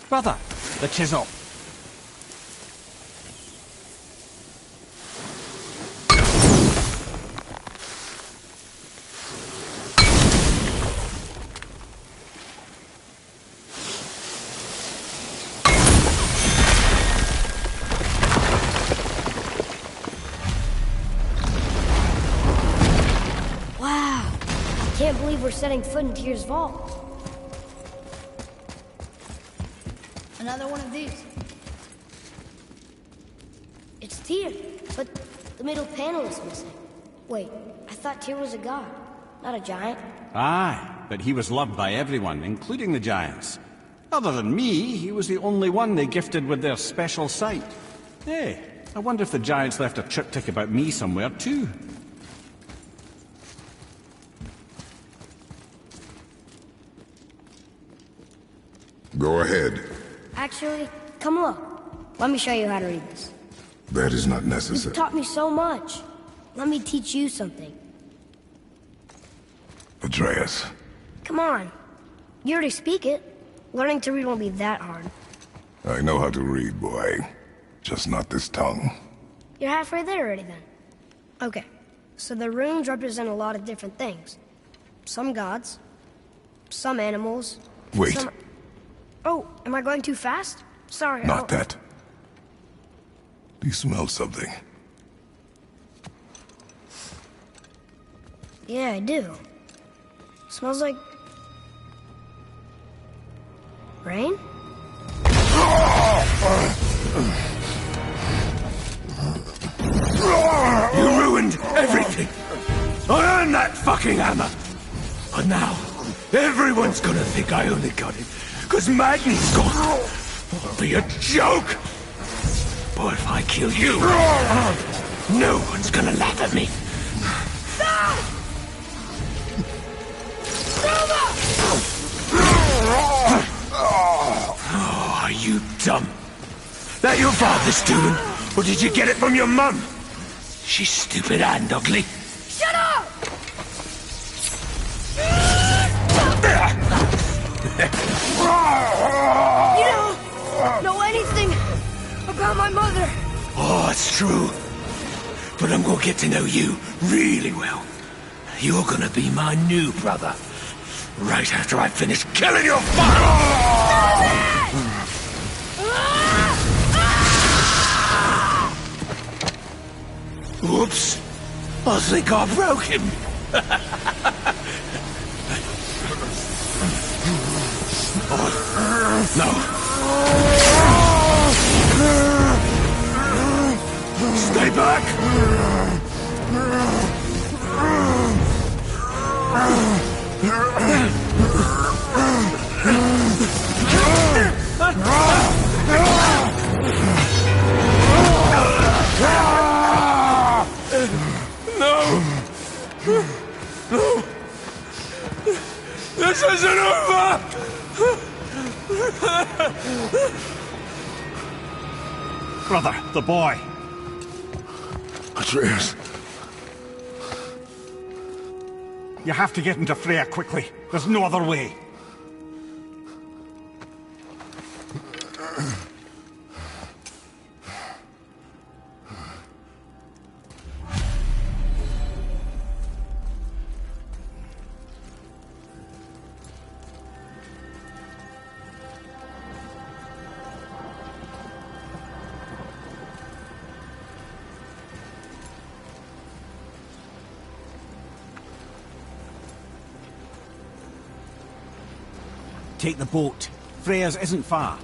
Brother, the chisel. we're setting foot in Tyr's vault. Another one of these. It's Tyr, but the middle panel is missing. Wait, I thought Tyr was a god, not a giant. Aye, but he was loved by everyone, including the giants. Other than me, he was the only one they gifted with their special sight. Hey, I wonder if the giants left a triptych about me somewhere, too. Go ahead. Actually, come look. Let me show you how to read this. That is not You've necessary. taught me so much. Let me teach you something. Atreus. Come on. You already speak it. Learning to read won't be that hard. I know how to read, boy. Just not this tongue. You're halfway there already, then. Okay, so the runes represent a lot of different things. Some gods, some animals. Wait. Some... Oh, am I going too fast? Sorry. Not that. Do you smell something? Yeah, I do. Smells like... rain? You ruined everything! I earned that fucking hammer! And now, everyone's gonna think I only got it, because Magni's gone! It'll be a joke! But if I kill you, no one's gonna laugh at me! Oh, are you dumb? That your father's doing, or did you get it from your mum? She's stupid and ugly. Shut up! You don't know anything about my mother. Oh, it's true. But I'm gonna get to know you really well. You're gonna be my new brother. Right after I finish killing your father! Whoops. I think I broke him. No. Stay back! No! No! This isn't over! Brother, the boy. Atreus. You have to get into Freya quickly. There's no other way. Take the boat. Freya's isn't far.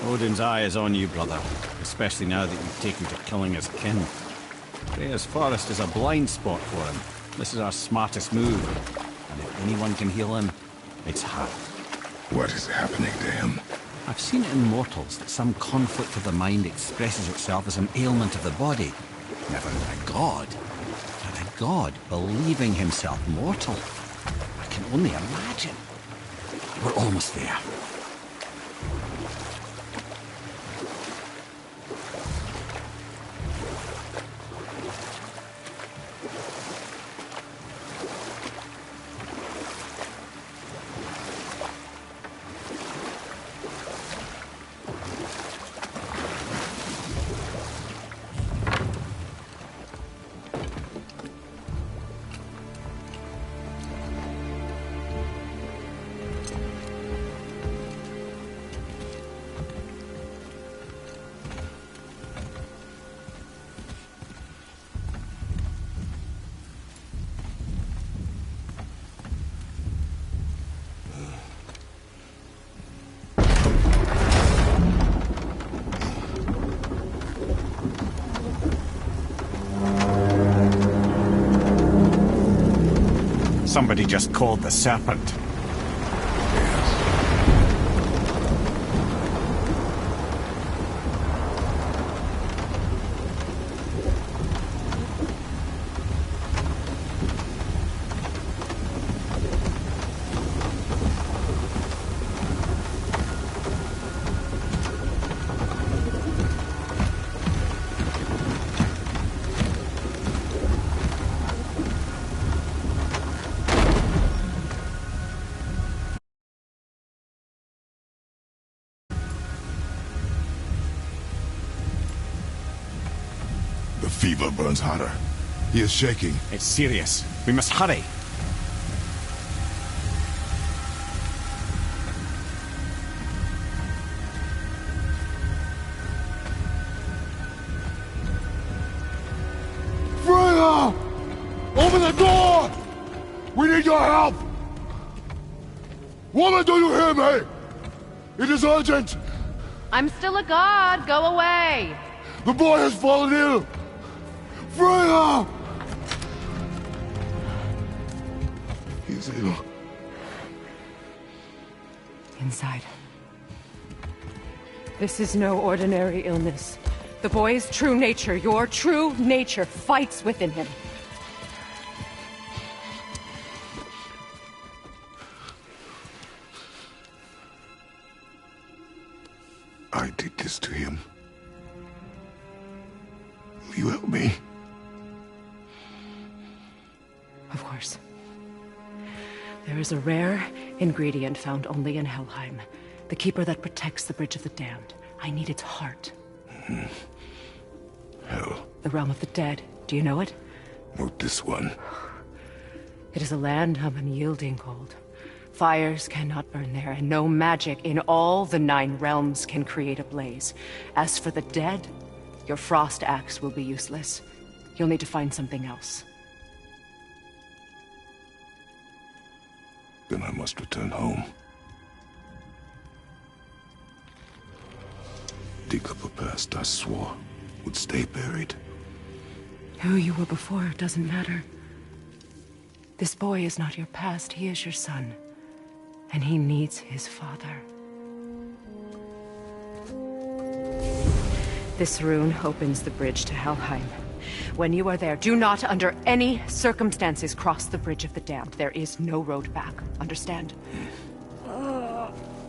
Odin's eye is on you, brother, especially now that you've taken to killing his kin. Freya's forest is a blind spot for him. This is our smartest move, and if anyone can heal him, it's her. What is happening to him? I've seen it in mortals that some conflict of the mind expresses itself as an ailment of the body. Never in a god, but a god believing himself mortal. I can only imagine. We're almost there. Somebody just called the serpent. The fever burns hotter. He is shaking. It's serious. We must hurry. Freya! Open the door! We need your help! Woman, do you hear me? It is urgent! I'm still a god. Go away! The boy has fallen ill! Freya! He's ill. Inside. This is no ordinary illness. The boy's true nature, your true nature, fights within him. I did this to him. Will you help me? Of course. There is a rare ingredient found only in Helheim. The keeper that protects the Bridge of the Damned. I need its heart. Hell. The realm of the dead. Do you know it? Not this one. It is a land of unyielding cold. Fires cannot burn there, and no magic in all the 9 realms can create a blaze. As for the dead, your frost axe will be useless. You'll need to find something else. Then I must return home. Dig up a past I swore would stay buried. Who you were before doesn't matter. This boy is not your past, he is your son. And he needs his father. This rune opens the bridge to Helheim. When you are there, do not under any circumstances cross the Bridge of the Damned. There is no road back. Understand?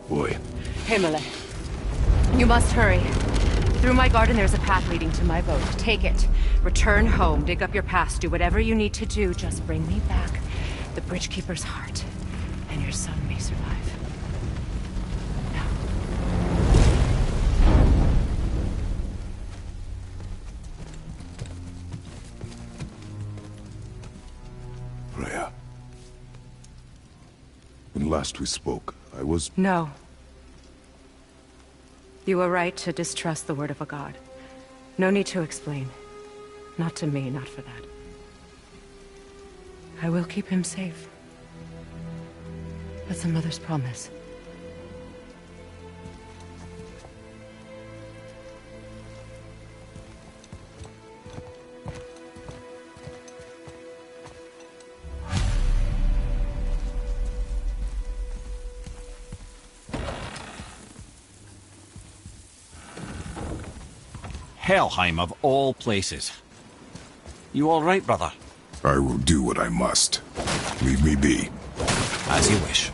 Boy. Himmele. You must hurry. Through my garden there's a path leading to my boat. Take it. Return home. Dig up your past. Do whatever you need to do. Just bring me back the Bridgekeeper's heart. And your son may survive. Now. Freya. When last we spoke, I was... No. You were right to distrust the word of a god. No need to explain. Not to me, not for that. I will keep him safe. That's a mother's promise. Helheim of all places. You all right, brother? I will do what I must. Leave me be. As you wish.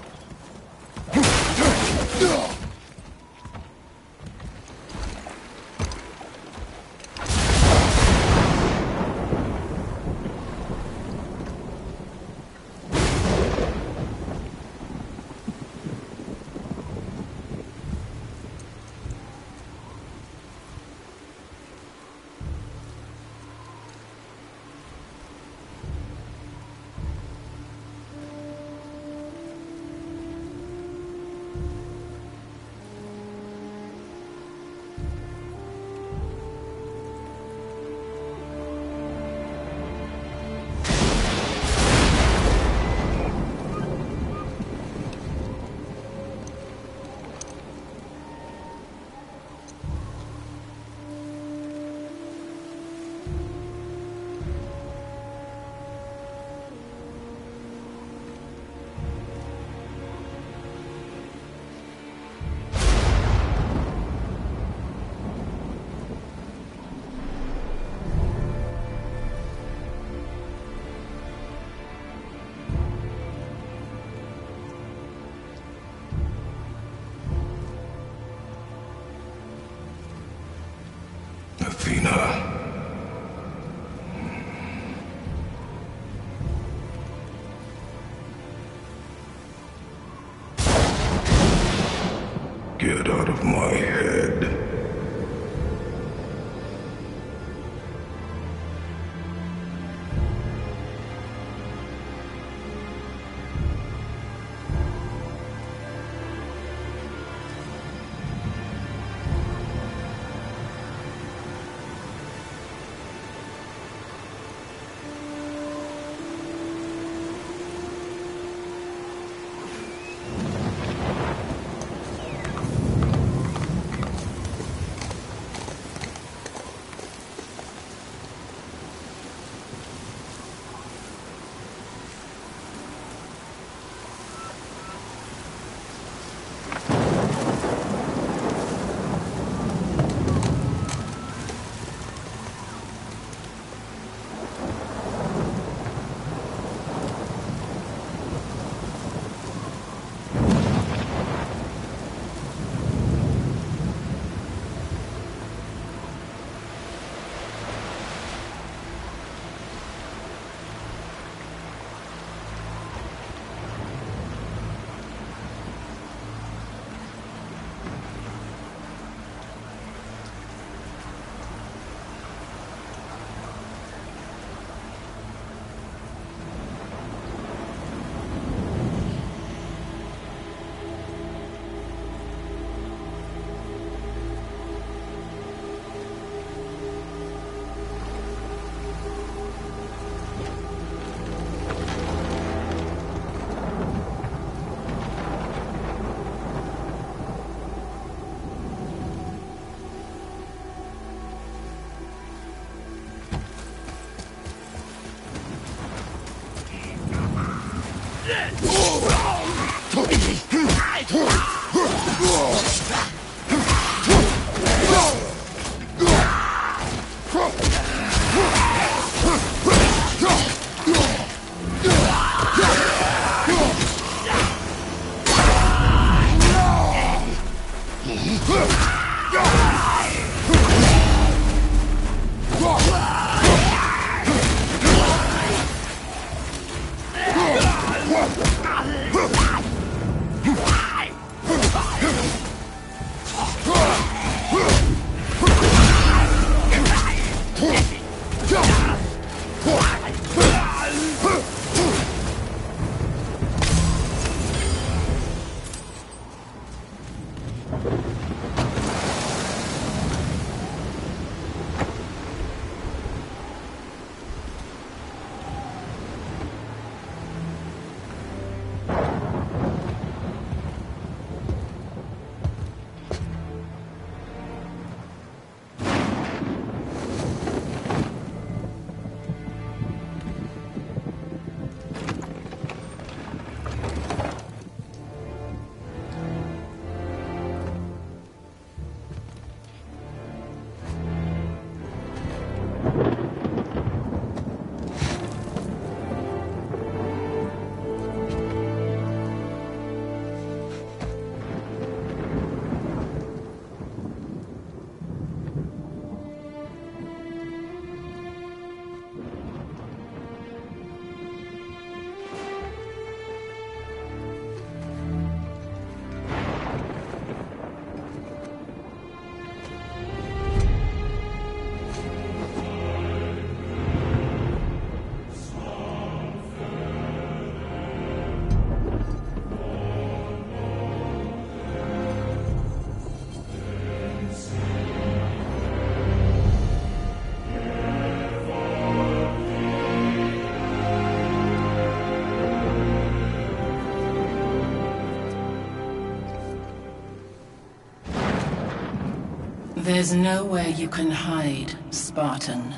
There's nowhere you can hide, Spartan.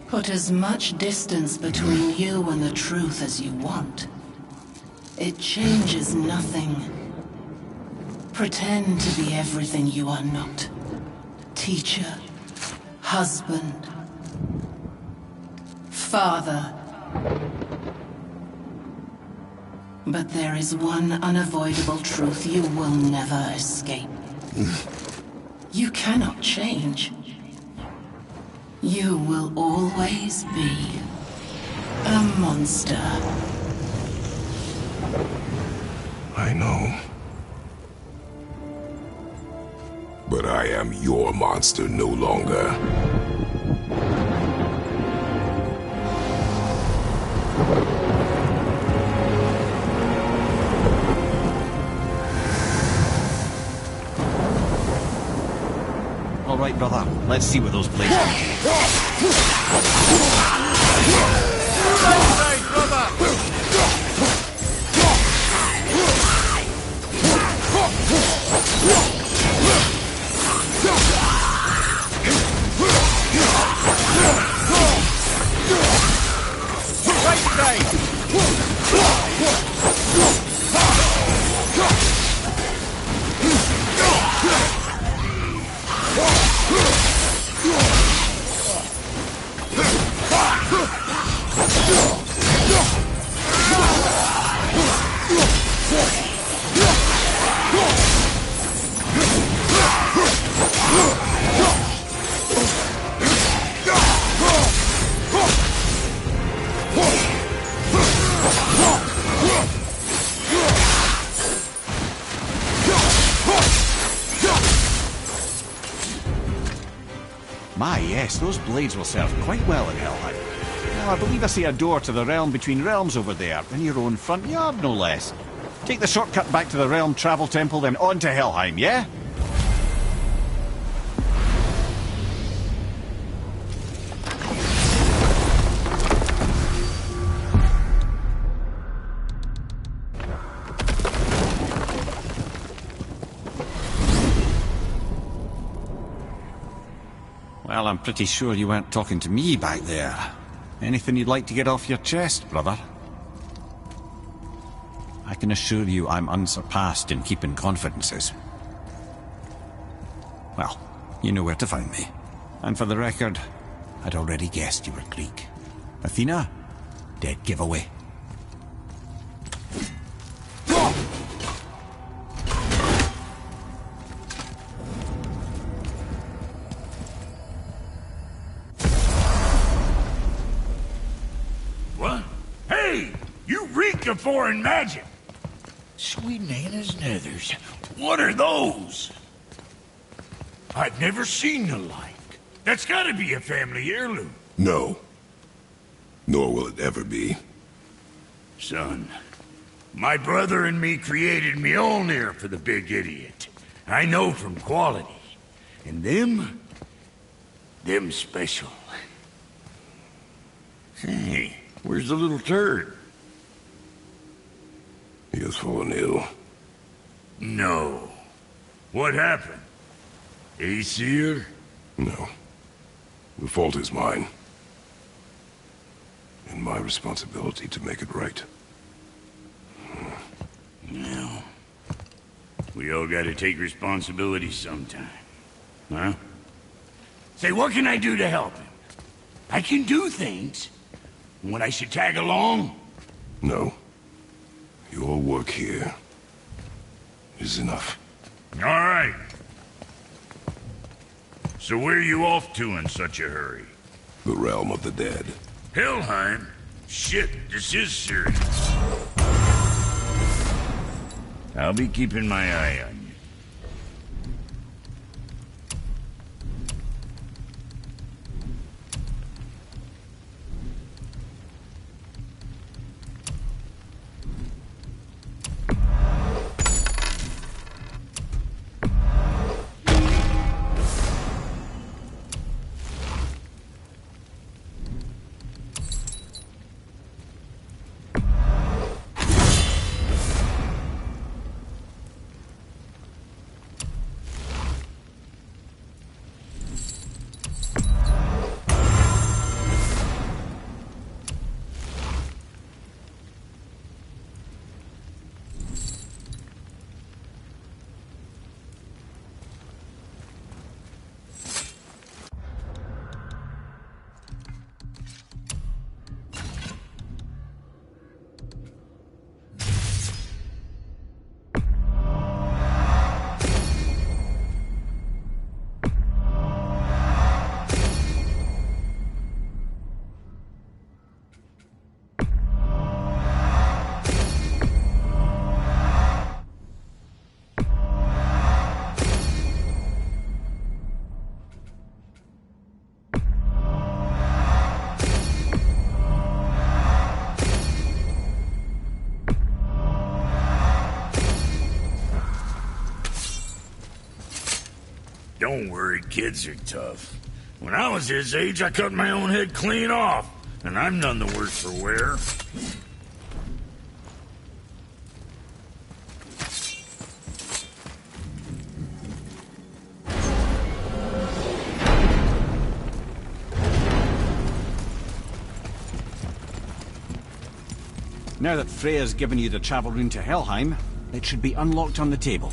Put as much distance between you and the truth as you want. It changes nothing. Pretend to be everything you are not. Teacher, husband, father. But there is one unavoidable truth you will never escape. You cannot change. You will always be a monster. I know. But I am your monster no longer. All right, brother. Let's see what those blades can do. My, yes, those blades will serve quite well in Helheim. Now, I believe I see a door to the realm between realms over there, in your own front yard, no less. Take the shortcut back to the realm travel temple, then on to Helheim, yeah? Well, I'm pretty sure you weren't talking to me back there. Anything you'd like to get off your chest, brother? I can assure you I'm unsurpassed in keeping confidences. Well, you know where to find me. And for the record, I'd already guessed you were Greek. Athena? Dead giveaway. What? Hey! You reek of foreign magic! Sweet Nana's nethers. What are those? I've never seen the like. That's gotta be a family heirloom. No. Nor will it ever be. Son, my brother and me created Mjolnir for the big idiot. I know from quality. And them special. Hey, where's the little turd? He has fallen ill. No. What happened? Aesir? No. The fault is mine. And my responsibility to make it right. Well, we all gotta take responsibility sometime. Huh? Say, what can I do to help him? I can do things. When I should tag along? No. Your work here is enough. All right. So where are you off to in such a hurry? The realm of the dead. Helheim? Shit, this is serious. I'll be keeping my eye on you. Don't worry, kids are tough. When I was his age, I cut my own head clean off, and I'm none the worse for wear. Now that Freya's given you the travel rune to Helheim, it should be unlocked on the table.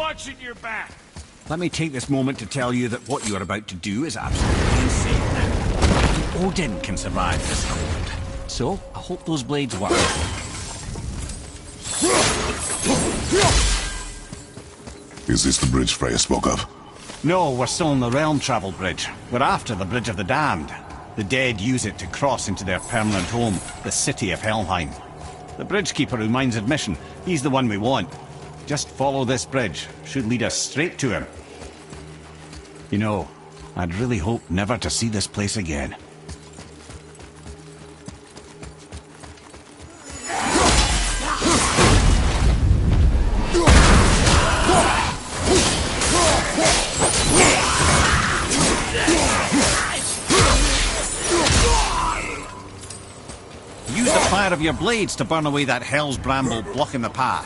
watching your back. Let me take this moment to tell you that what you are about to do is absolutely insane. Odin can survive this cold. So, I hope those blades work. Is this the bridge Freya spoke of? No, we're still on the realm travel bridge. We're after the Bridge of the Damned. The dead use it to cross into their permanent home, the city of Helheim. The bridgekeeper who minds admission, he's the one we want. Just follow this bridge. Should lead us straight to him. You know, I'd really hope never to see this place again. Use the fire of your blades to burn away that hell's bramble blocking the path.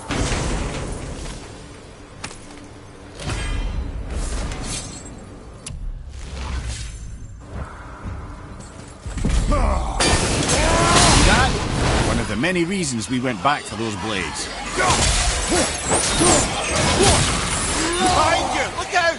One of the many reasons we went back for those blades. Behind you! Look out!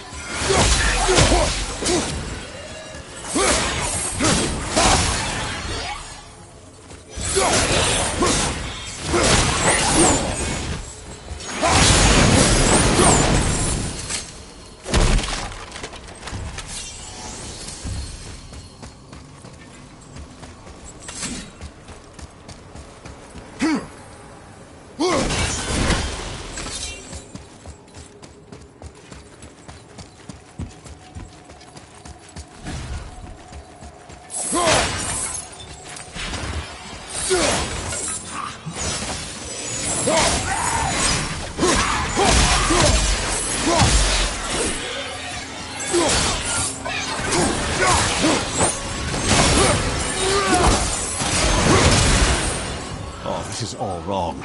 This is all wrong.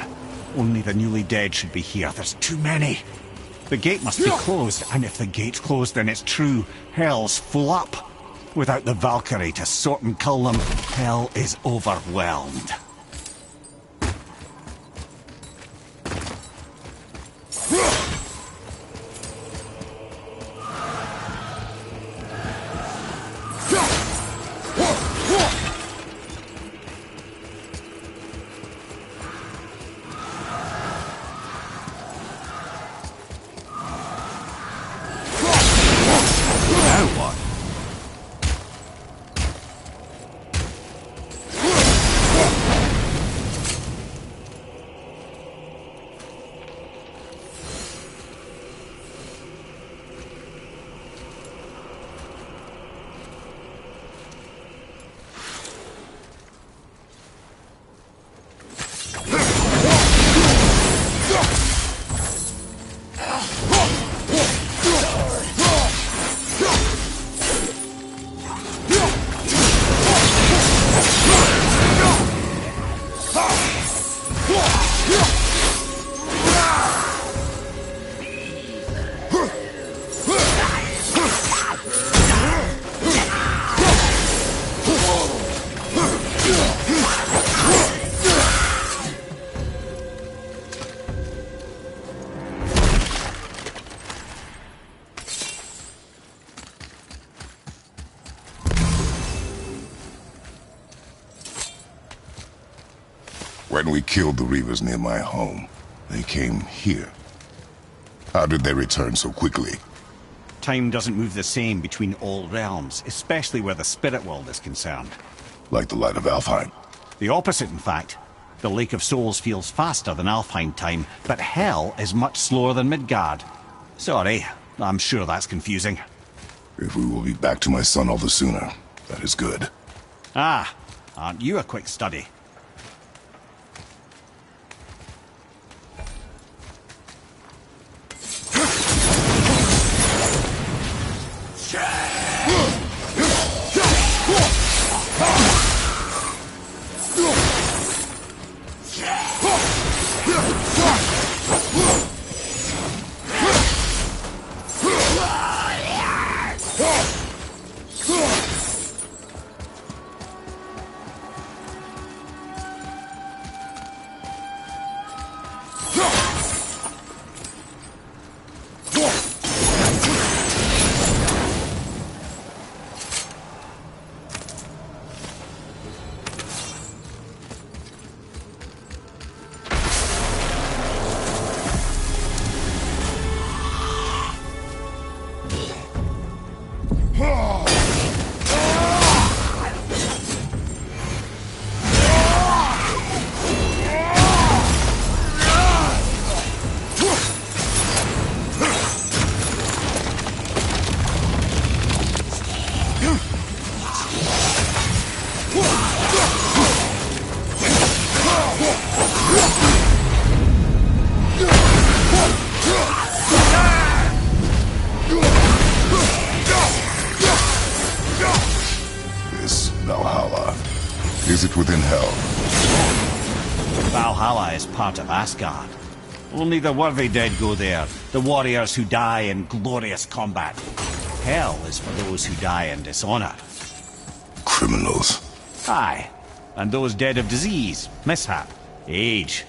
Only the newly dead should be here. There's too many. The gate must be closed, and if the gate's closed, then it's true. Hell's full up. Without the Valkyrie to sort and cull them, hell is overwhelmed. When we killed the Reavers near my home, they came here. How did they return so quickly? Time doesn't move the same between all realms, especially where the spirit world is concerned. Like the light of Alfheim? The opposite, in fact. The Lake of Souls feels faster than Alfheim time, but Hell is much slower than Midgard. Sorry, I'm sure that's confusing. If we will be back to my son all the sooner, that is good. Ah, aren't you a quick study? part of Asgard. Only the worthy dead go there, the warriors who die in glorious combat. Hell is for those who die in dishonor. Criminals. Aye, and those dead of disease, mishap, age.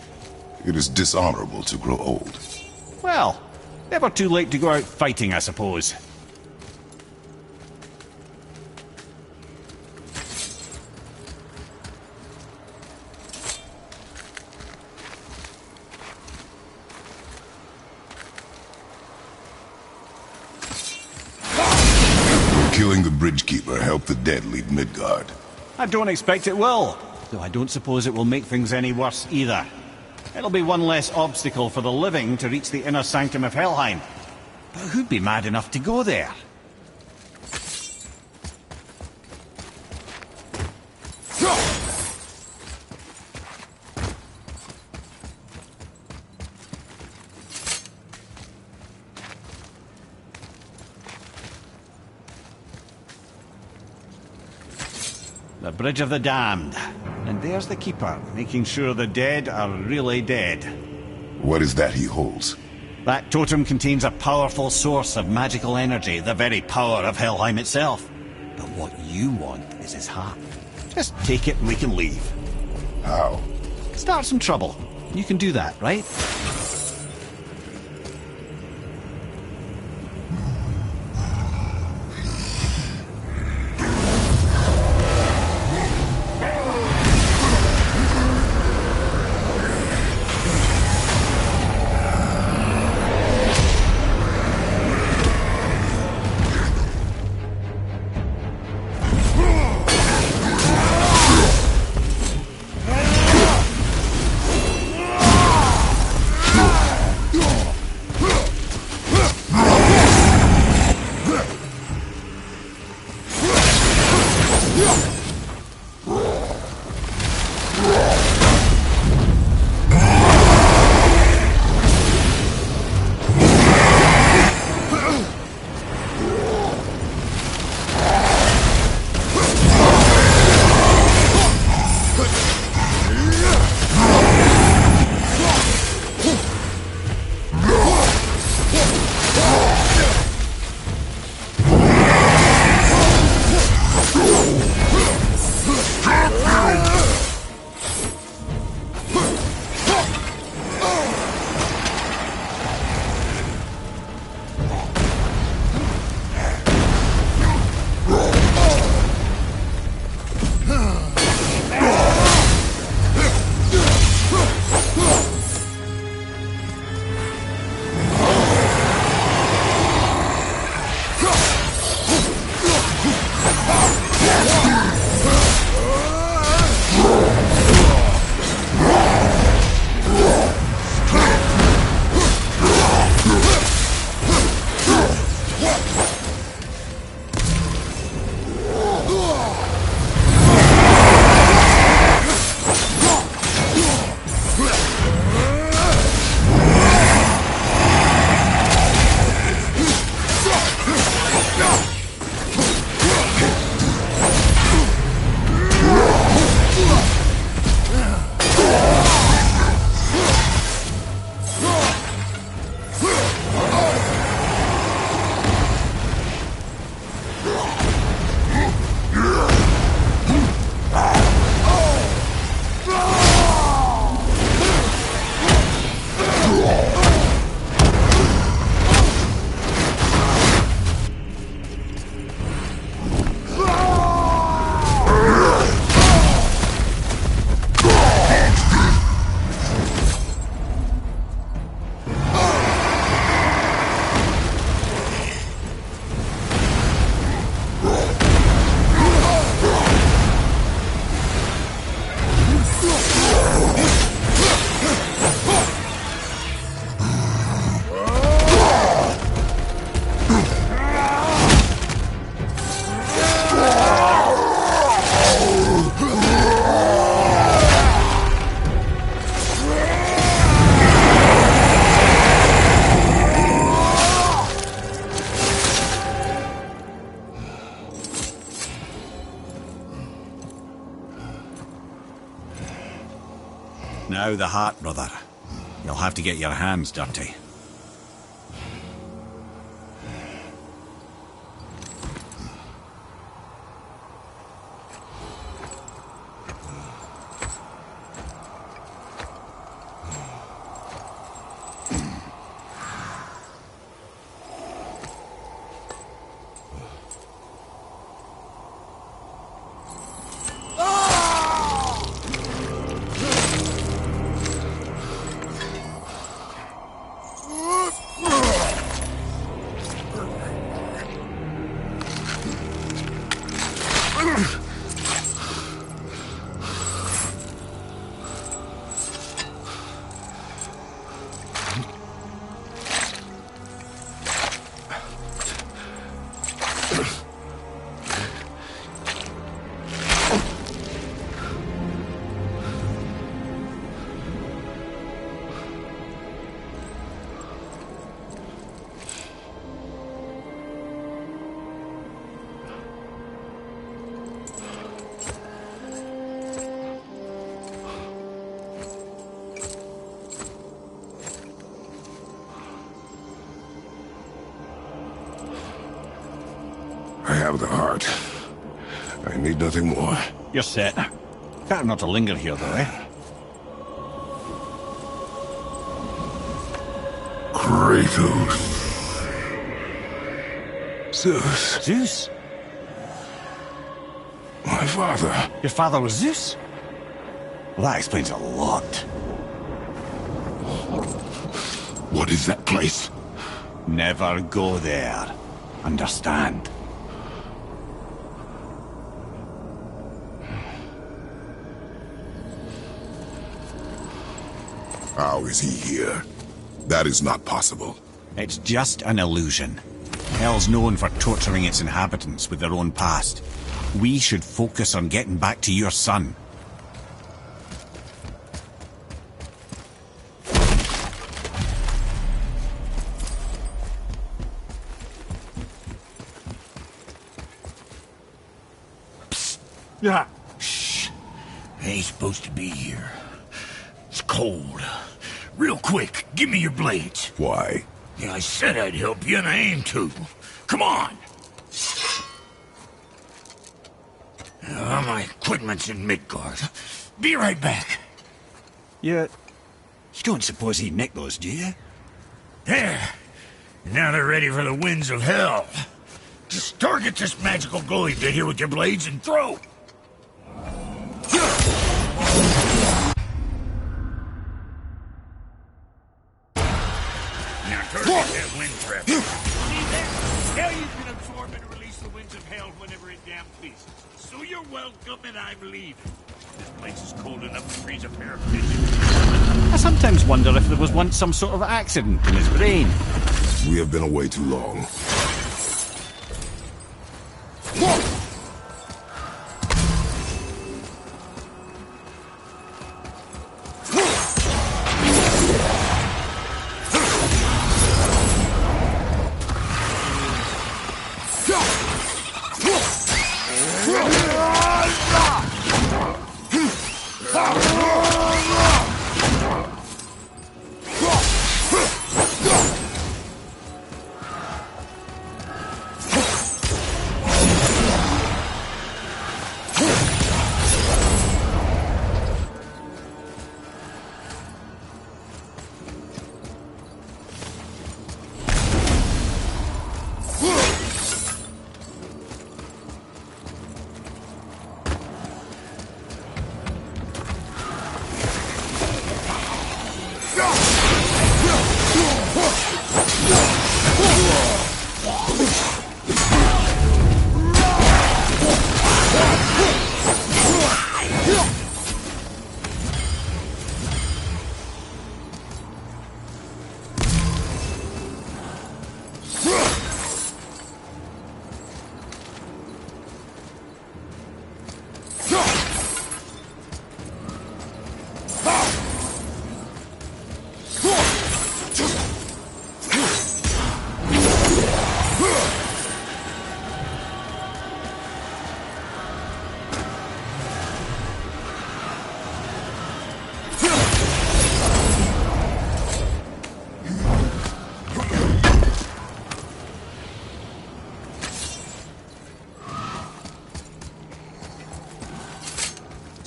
It is dishonorable to grow old. Well, never too late to go out fighting, I suppose. Killing the Bridgekeeper helped the dead leave Midgard. I don't expect it will, though I don't suppose it will make things any worse either. It'll be one less obstacle for the living to reach the inner sanctum of Helheim. But who'd be mad enough to go there? The Bridge of the Damned. And there's the Keeper, making sure the dead are really dead. What is that he holds? That totem contains a powerful source of magical energy, the very power of Helheim itself. But what you want is his heart. Just take it and we can leave. How? Start some trouble. You can do that, right? Now the heart, brother. You'll have to get your hands dirty. I have the heart. I need nothing more. You're set. Better not to linger here, though, eh? Kratos. Zeus. Zeus? My father. Your father was Zeus? Well, that explains a lot. What is that place? Never go there. Understand? How is he here? That is not possible. It's just an illusion. Hell's known for torturing its inhabitants with their own past. We should focus on getting back to your son. Yeah. Shh. I ain't supposed to be here. It's cold. Real quick, give me your blades. Why? Yeah, I said I'd help you, and I aim to. Come on! My equipment's in Midgard. Be right back. You don't suppose he'd nick those, do you? There. Now they're ready for the winds of hell. Just target this magical glowy bit here with your blades and throw. Now target that wind trap. See that? Now you can absorb and release the winds of hell whenever it damn pleases. So you're welcome, and I'm leaving. This place is cold enough to freeze a pair of pigeons. I sometimes wonder if there was once some sort of accident in his brain. We have been away too long.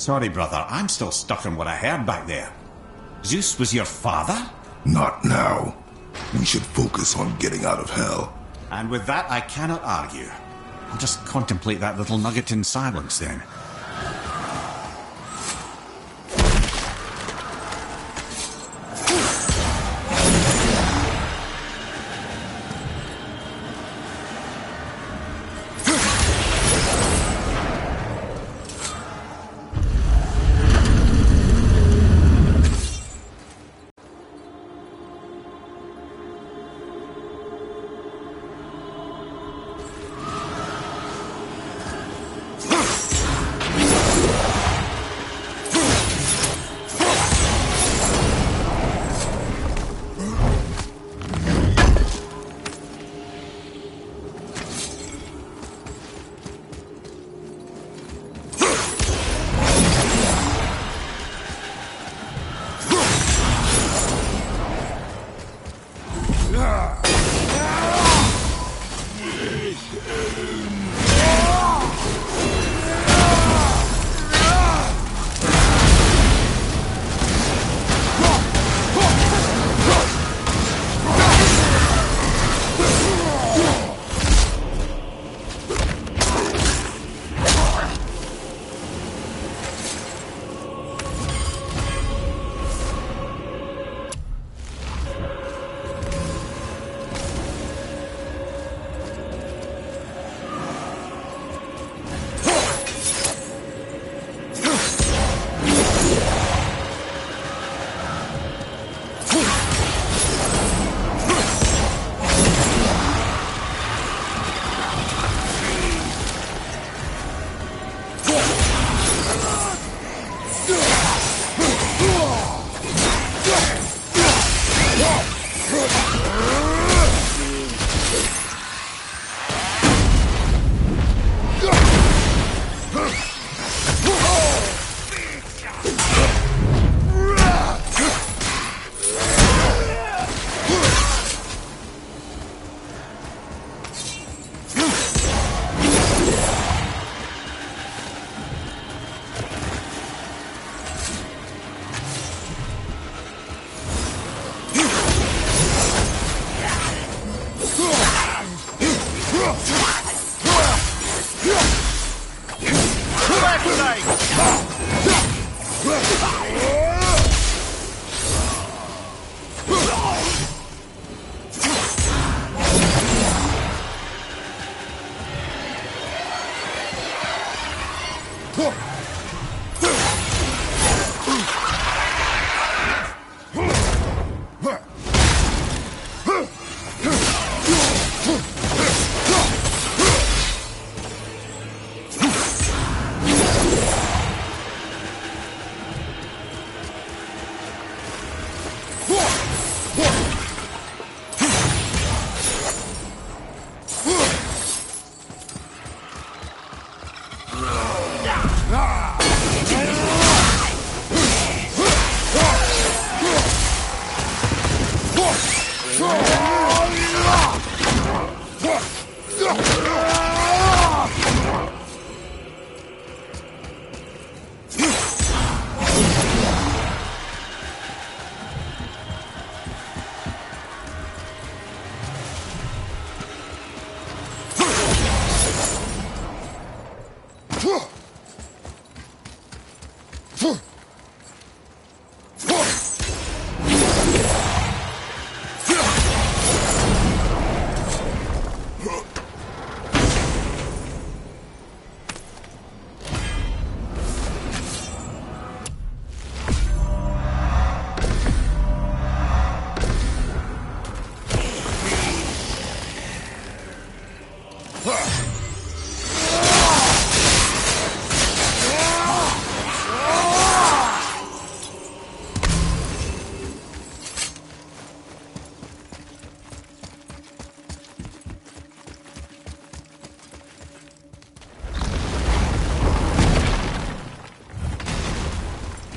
Sorry, brother, I'm still stuck on what I heard back there. Zeus was your father? Not now. We should focus on getting out of hell. And with that, I cannot argue. I'll just contemplate that little nugget in silence, then.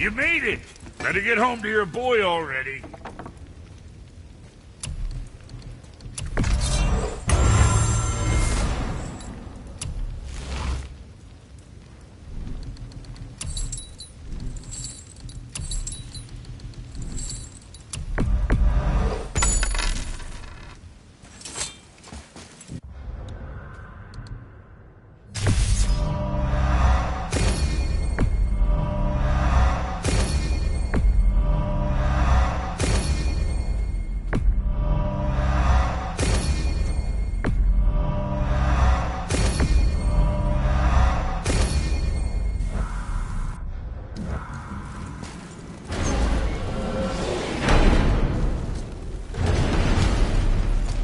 You made it! Better get home to your boy already.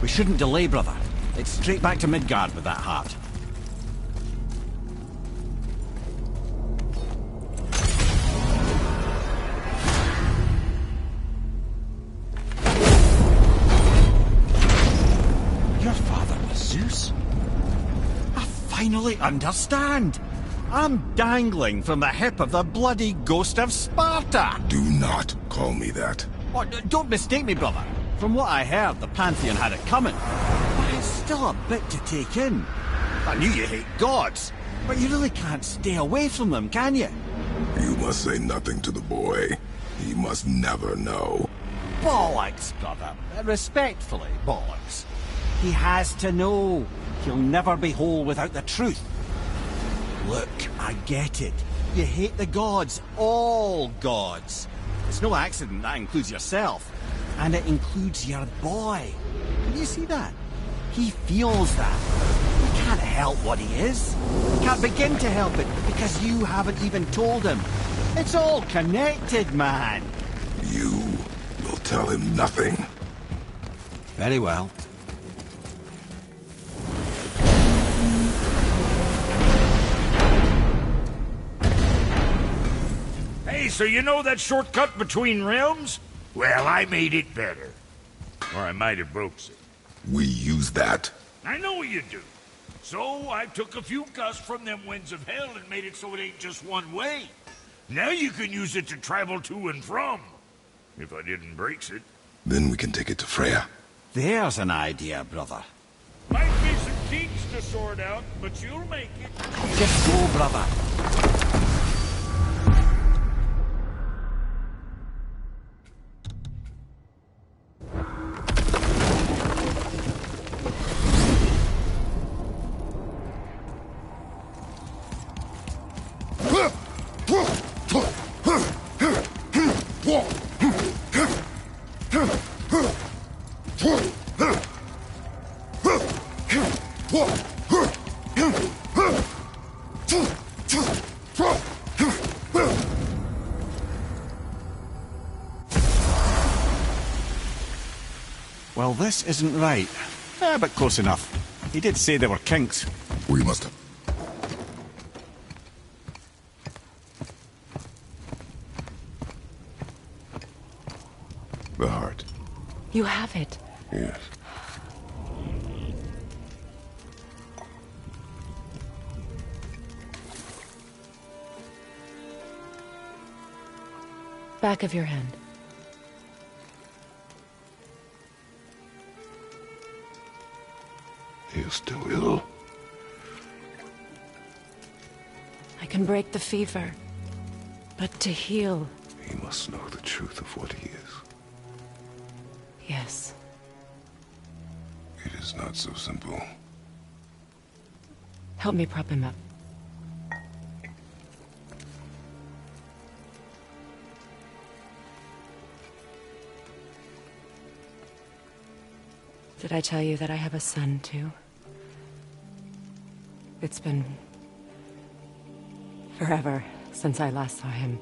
We shouldn't delay, brother. It's straight back to Midgard with that heart. Your father was Zeus? I finally understand. I'm dangling from the hip of the bloody ghost of Sparta. Do not call me that. Oh, don't mistake me, brother. From what I heard, the Pantheon had it coming. But it's still a bit to take in. I knew you hate gods, but you really can't stay away from them, can you? You must say nothing to the boy. He must never know. Bollocks, brother. Respectfully, bollocks. He has to know. He'll never be whole without the truth. Look, I get it. You hate the gods, all gods. It's no accident that includes yourself. And it includes your boy. Can you see that? He feels that. He can't help what he is. He can't begin to help it because you haven't even told him. It's all connected, man. You will tell him nothing. Very well. Hey, so you know that shortcut between realms? Well, I made it better. Or I might have broke it. We use that. I know you do. So I took a few gusts from them winds of hell and made it so it ain't just one way. Now you can use it to travel to and from. If I didn't break it. Then we can take it to Freya. There's an idea, brother. Might be some kinks to sort out, but you'll make it. Just go, brother. Well, this isn't right. But close enough. He did say there were kinks. We must... The heart. You have it. Yes. Back of your hand. He is still ill. I can break the fever, but to heal... He must know the truth of what he is. Yes. It is not so simple. Help me prop him up. Did I tell you that I have a son, too? It's been... forever since I last saw him.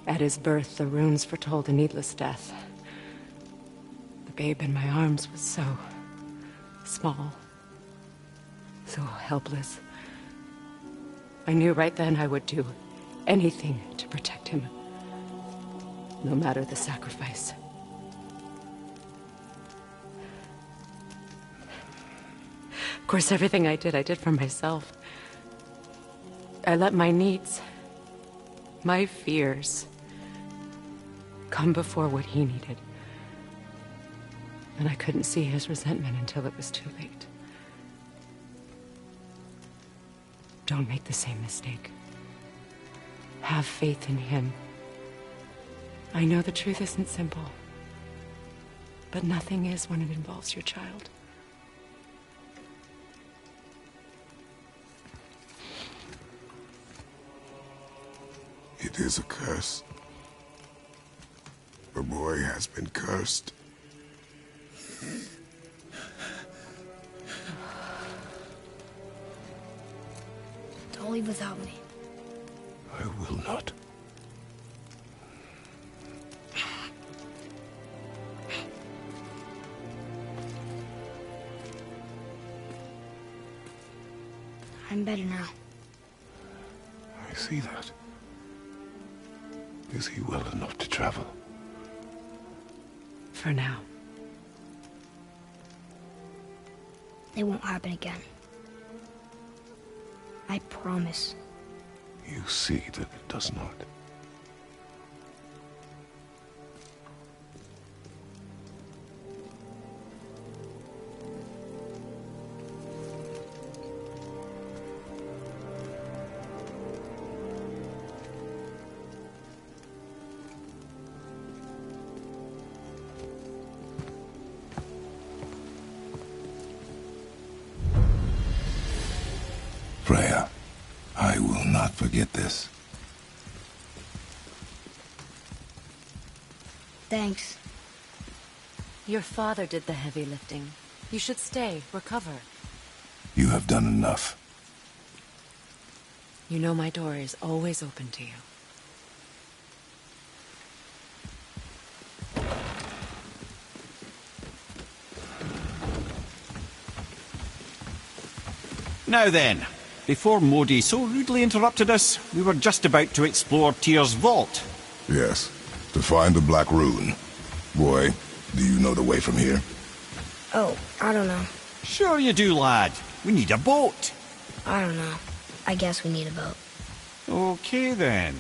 At his birth, the runes foretold a needless death. The babe in my arms was so... small. So helpless. I knew right then I would do anything to protect him. No matter the sacrifice. Of course, everything I did for myself. I let my needs, my fears, come before what he needed. And I couldn't see his resentment until it was too late. Don't make the same mistake. Have faith in him. I know the truth isn't simple, but nothing is when it involves your child. It is a curse. The boy has been cursed. Don't leave without me. I will not. I'm better now. I see that. Is he well enough to travel? For now. It won't happen again. I promise. You see that it does not. Freya, I will not forget this. Thanks. Your father did the heavy lifting. You should stay, recover. You have done enough. You know my door is always open to you. Now then, before Modi so rudely interrupted us, we were just about to explore Tyr's vault. Yes, to find the Black Rune. Boy, do you know the way from here? Oh, I don't know. Sure you do, lad. We need a boat. I don't know. I guess we need a boat. Okay then.